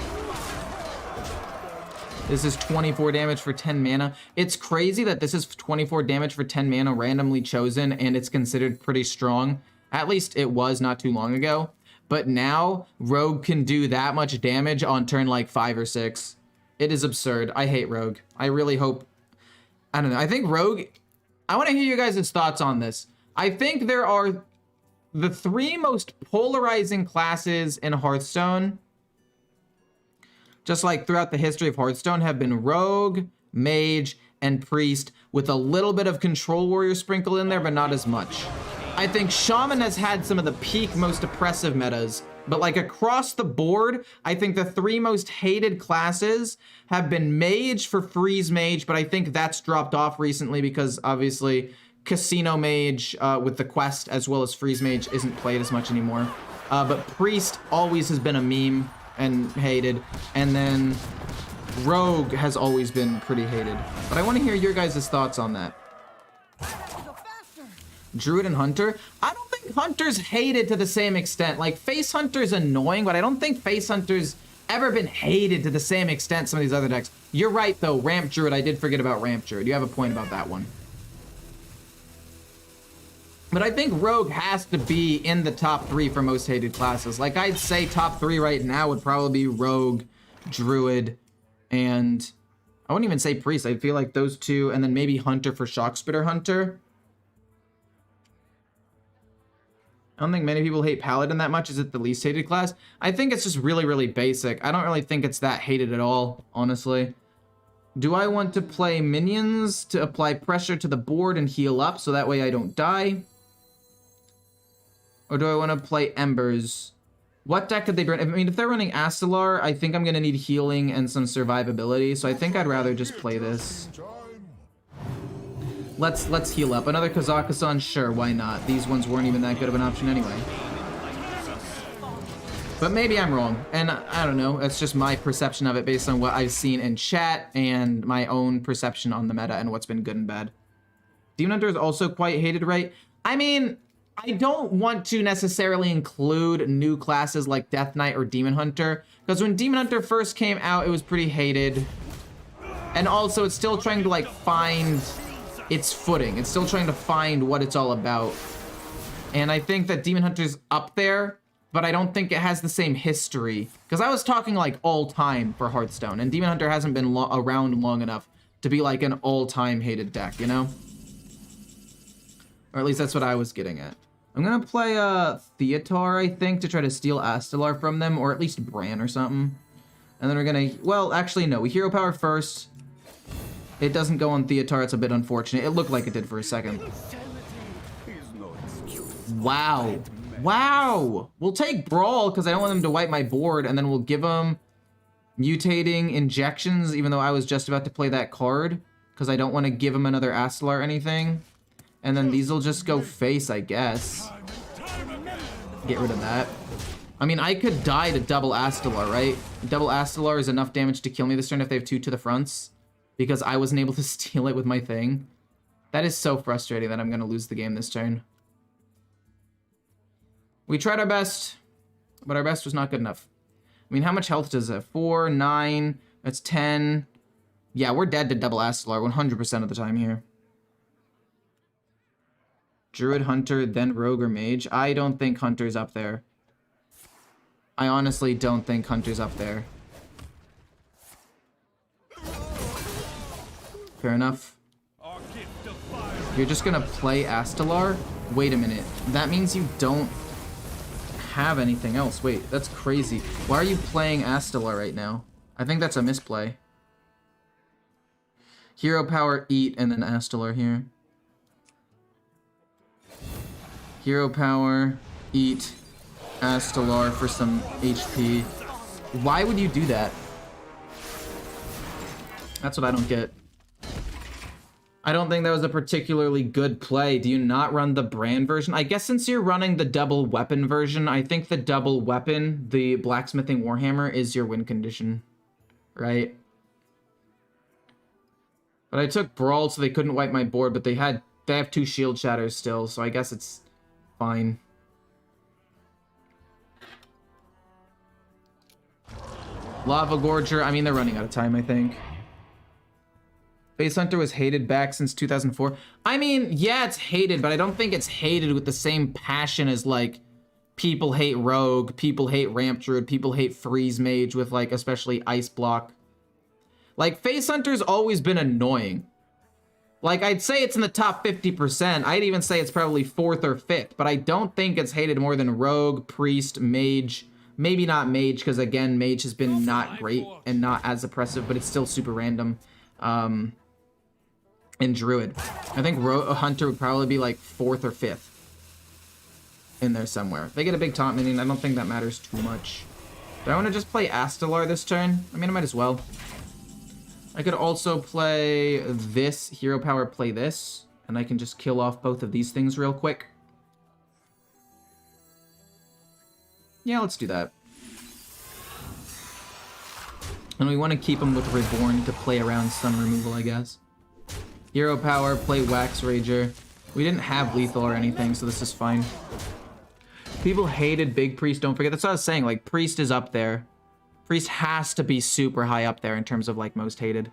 This is 24 damage for 10 mana. It's crazy that this is 24 damage for 10 mana randomly chosen, and it's considered pretty strong. At least it was not too long ago. But now, Rogue can do that much damage on turn like 5 or 6. It is absurd. I hate Rogue. I really hope... I don't know. I think Rogue... I want to hear you guys' thoughts on this. I think there are the 3 most polarizing classes in Hearthstone, just like throughout the history of Hearthstone, have been Rogue, Mage, and Priest, with a little bit of Control Warrior sprinkled in there, but not as much. I think Shaman has had some of the peak, most oppressive metas, But like across the board, I think the 3 most hated classes have been Mage for Freeze Mage, but I think that's dropped off recently because obviously Casino Mage with the quest as well as Freeze Mage isn't played as much anymore. But Priest always has been a meme and hated, and then Rogue has always been pretty hated. But I want to hear your guys' thoughts on that. Druid and Hunter? I don't think Hunter's hated to the same extent. Like, Face Hunter's annoying, but I don't think Face Hunter's ever been hated to the same extent some of these other decks. You're right, though. Ramp Druid, I did forget about Ramp Druid. You have a point about that one. But I think Rogue has to be in the top 3 for most hated classes. Like, I'd say top 3 right now would probably be Rogue, Druid, and I wouldn't even say Priest. I feel like those 2, and then maybe Hunter for Shockspitter Hunter. I don't think many people hate Paladin that much. Is it the least hated class? I think it's just really, really basic. I don't really think it's that hated at all, honestly. Do I want to play minions to apply pressure to the board and heal up so that way I don't die? Or do I want to play Embers? What deck could they run? I mean, if they're running Astalar, I think I'm going to need healing and some survivability. So I think I'd rather just play this. Let's heal up. Another Kazakhstan? Sure, why not? These ones weren't even that good of an option anyway. But maybe I'm wrong. And I don't know. It's just my perception of it based on what I've seen in chat and my own perception on the meta and what's been good and bad. Demon Hunter is also quite hated, right? I mean, I don't want to necessarily include new classes like Death Knight or Demon Hunter, because when Demon Hunter first came out, it was pretty hated. And also, it's still trying to, like, find its footing. It's still trying to find what it's all about. And I think that Demon Hunter's up there, but I don't think it has the same history. Because I was talking, like, all-time for Hearthstone, and Demon Hunter hasn't been around long enough to be, like, an all-time hated deck, you know? Or at least that's what I was getting at. I'm gonna play Theotar, I think, to try to steal Astalar from them, or at least Bran or something. And then we're gonna, well, actually no, we hero power first. It doesn't go on Theotar, it's a bit unfortunate. It looked like it did for a second. Wow. Wow! We'll take Brawl, because I don't want them to wipe my board, and then we'll give them Mutating Injections, even though I was just about to play that card, because I don't want to give them another Astalar or anything. And then these will just go face, I guess. Get rid of that. I mean, I could die to double Astalar, right? Double Astalar is enough damage to kill me this turn if they have 2 to the fronts, because I wasn't able to steal it with my thing. That is so frustrating that I'm going to lose the game this turn. We tried our best, but our best was not good enough. I mean, how much health does it? 4, 9, that's 10. Yeah, we're dead to double Astalar 100% of the time here. Druid, Hunter, then Rogue or Mage. I don't think Hunter's up there. I honestly don't think Hunter's up there. Fair enough. You're just gonna play Astalar? Wait a minute. That means you don't have anything else. Wait, that's crazy. Why are you playing Astalar right now? I think that's a misplay. Hero power, eat, and then Astalar here. Hero power, eat, Astalar for some HP. Why would you do that? That's what I don't get. I don't think that was a particularly good play. Do you not run the brand version? I guess since you're running the double weapon version, I think the double weapon, the blacksmithing warhammer, is your win condition, right? But I took Brawl so they couldn't wipe my board, but they have 2 shield shatters still, so I guess it's fine. Lava Gorger, I mean, they're running out of time, I think. Face Hunter was hated back since 2004. I mean, yeah, it's hated, but I don't think it's hated with the same passion as, like, people hate Rogue, people hate Ramp Druid, people hate Freeze Mage with, like, especially Ice Block. Like, Face Hunter's always been annoying. Like, I'd say it's in the top 50%. I'd even say it's probably 4th or 5th, but I don't think it's hated more than Rogue, Priest, Mage. Maybe not Mage, because, again, Mage has been not great and not as oppressive, but it's still super random. And Druid. I think Hunter would probably be like 4th or 5th. in there somewhere. If they get a big taunt minion, I don't think that matters too much. Do I want to just play Astalar this turn? I mean, I might as well. I could also play this, Hero Power, play this, and I can just kill off both of these things real quick. Yeah, let's do that. And we want to keep them with Reborn to play around some removal, I guess. Hero Power, play Wax Rager. We didn't have lethal or anything, so this is fine. People hated Big Priest, don't forget. That's what I was saying, like, Priest is up there. Priest has to be super high up there in terms of, like, most hated.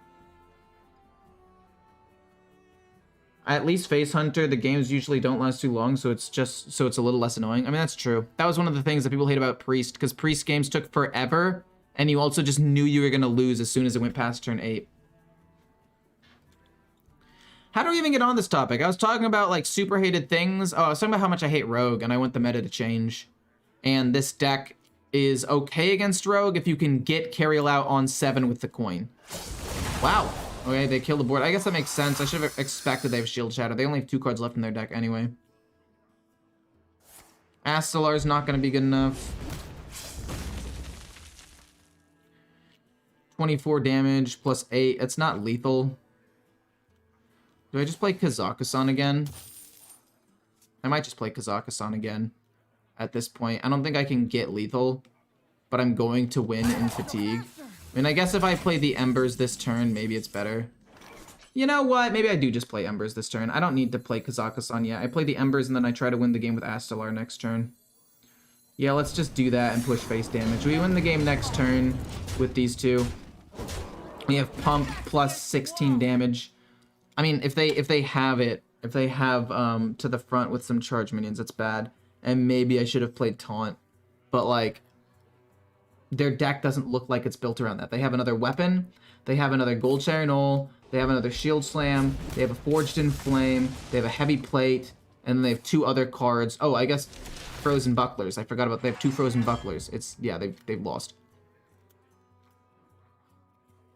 At least Face Hunter, the games usually don't last too long, so it's a little less annoying. I mean, that's true. That was one of the things that people hate about Priest, because Priest games took forever, and you also just knew you were going to lose as soon as it went past turn 8. How do we even get on this topic? I was talking about, like, super hated things. Oh, I was talking about how much I hate Rogue, and I want the meta to change. And this deck is okay against Rogue if you can get Carriel out on 7 with the coin. Wow. Okay, they kill the board. I guess that makes sense. I should have expected they have Shield Shatter. They only have 2 cards left in their deck anyway. Astalar's not going to be good enough. 24 damage plus 8. It's not lethal. Do I just play Kazakhstan again? I might just play Kazakhstan again at this point. I don't think I can get lethal, but I'm going to win in fatigue. I mean, I guess if I play the Embers this turn, maybe it's better. You know what? Maybe I do just play Embers this turn. I don't need to play Kazakhstan yet. I play the Embers and then I try to win the game with Astalar next turn. Yeah, let's just do that and push face damage. We win the game next turn with these two. We have Pump plus 16 damage. I mean, if they have to the front with some charge minions, it's bad. And maybe I should have played Taunt. But, like, their deck doesn't look like it's built around that. They have another weapon. They have another Gold Sharing Knoll. They have another Shield Slam. They have a Forged in Flame. They have a Heavy Plate. And then they have 2 other cards. Oh, I guess Frozen Bucklers. I forgot about they have 2 Frozen Bucklers. Yeah, they've lost.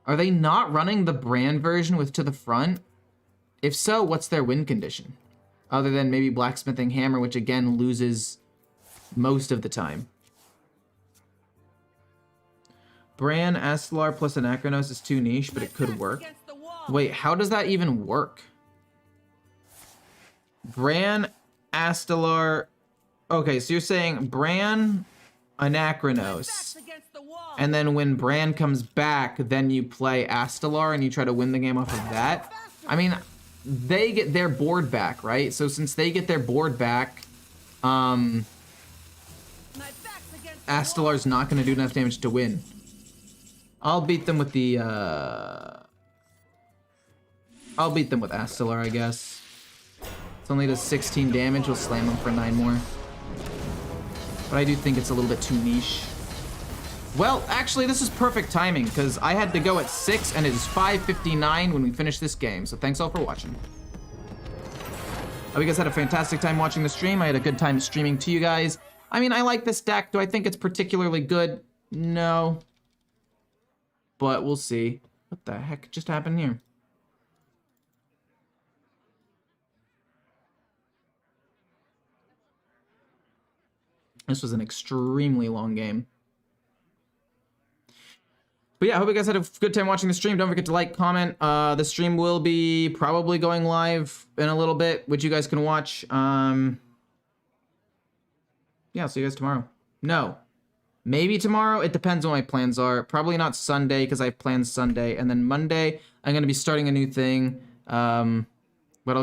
Are they not running the Brand version with to the front? If so, what's their win condition? Other than maybe Blacksmithing Hammer, which again loses most of the time. Bran, Astalar plus Anachronos is too niche, but it could work. Wait, how does that even work? Bran, Astalar... Okay, so you're saying Bran, Anachronos. And then when Bran comes back, then you play Astalar and you try to win the game off of that? I mean... They get their board back, right? So since they get their board back, Astalar's not going to do enough damage to win. I'll beat them with the, I'll beat them with Astalar, I guess. It's only does 16 damage. We'll slam them for 9 more. But I do think it's a little bit too niche. Well, actually, this is perfect timing, because I had to go at 6, and it is 5:59 when we finish this game. So thanks all for watching. Hope you guys had a fantastic time watching the stream. I had a good time streaming to you guys. I mean, I like this deck. Do I think it's particularly good? No. But we'll see. What the heck just happened here? This was an extremely long game. But yeah, I hope you guys had a good time watching the stream. Don't forget to like, comment. The stream will be probably going live in a little bit, which you guys can watch. Yeah, I'll see you guys tomorrow. No. Maybe tomorrow. It depends on what my plans are. Probably not Sunday, because I have plans Sunday. And then Monday, I'm going to be starting a new thing. But I'll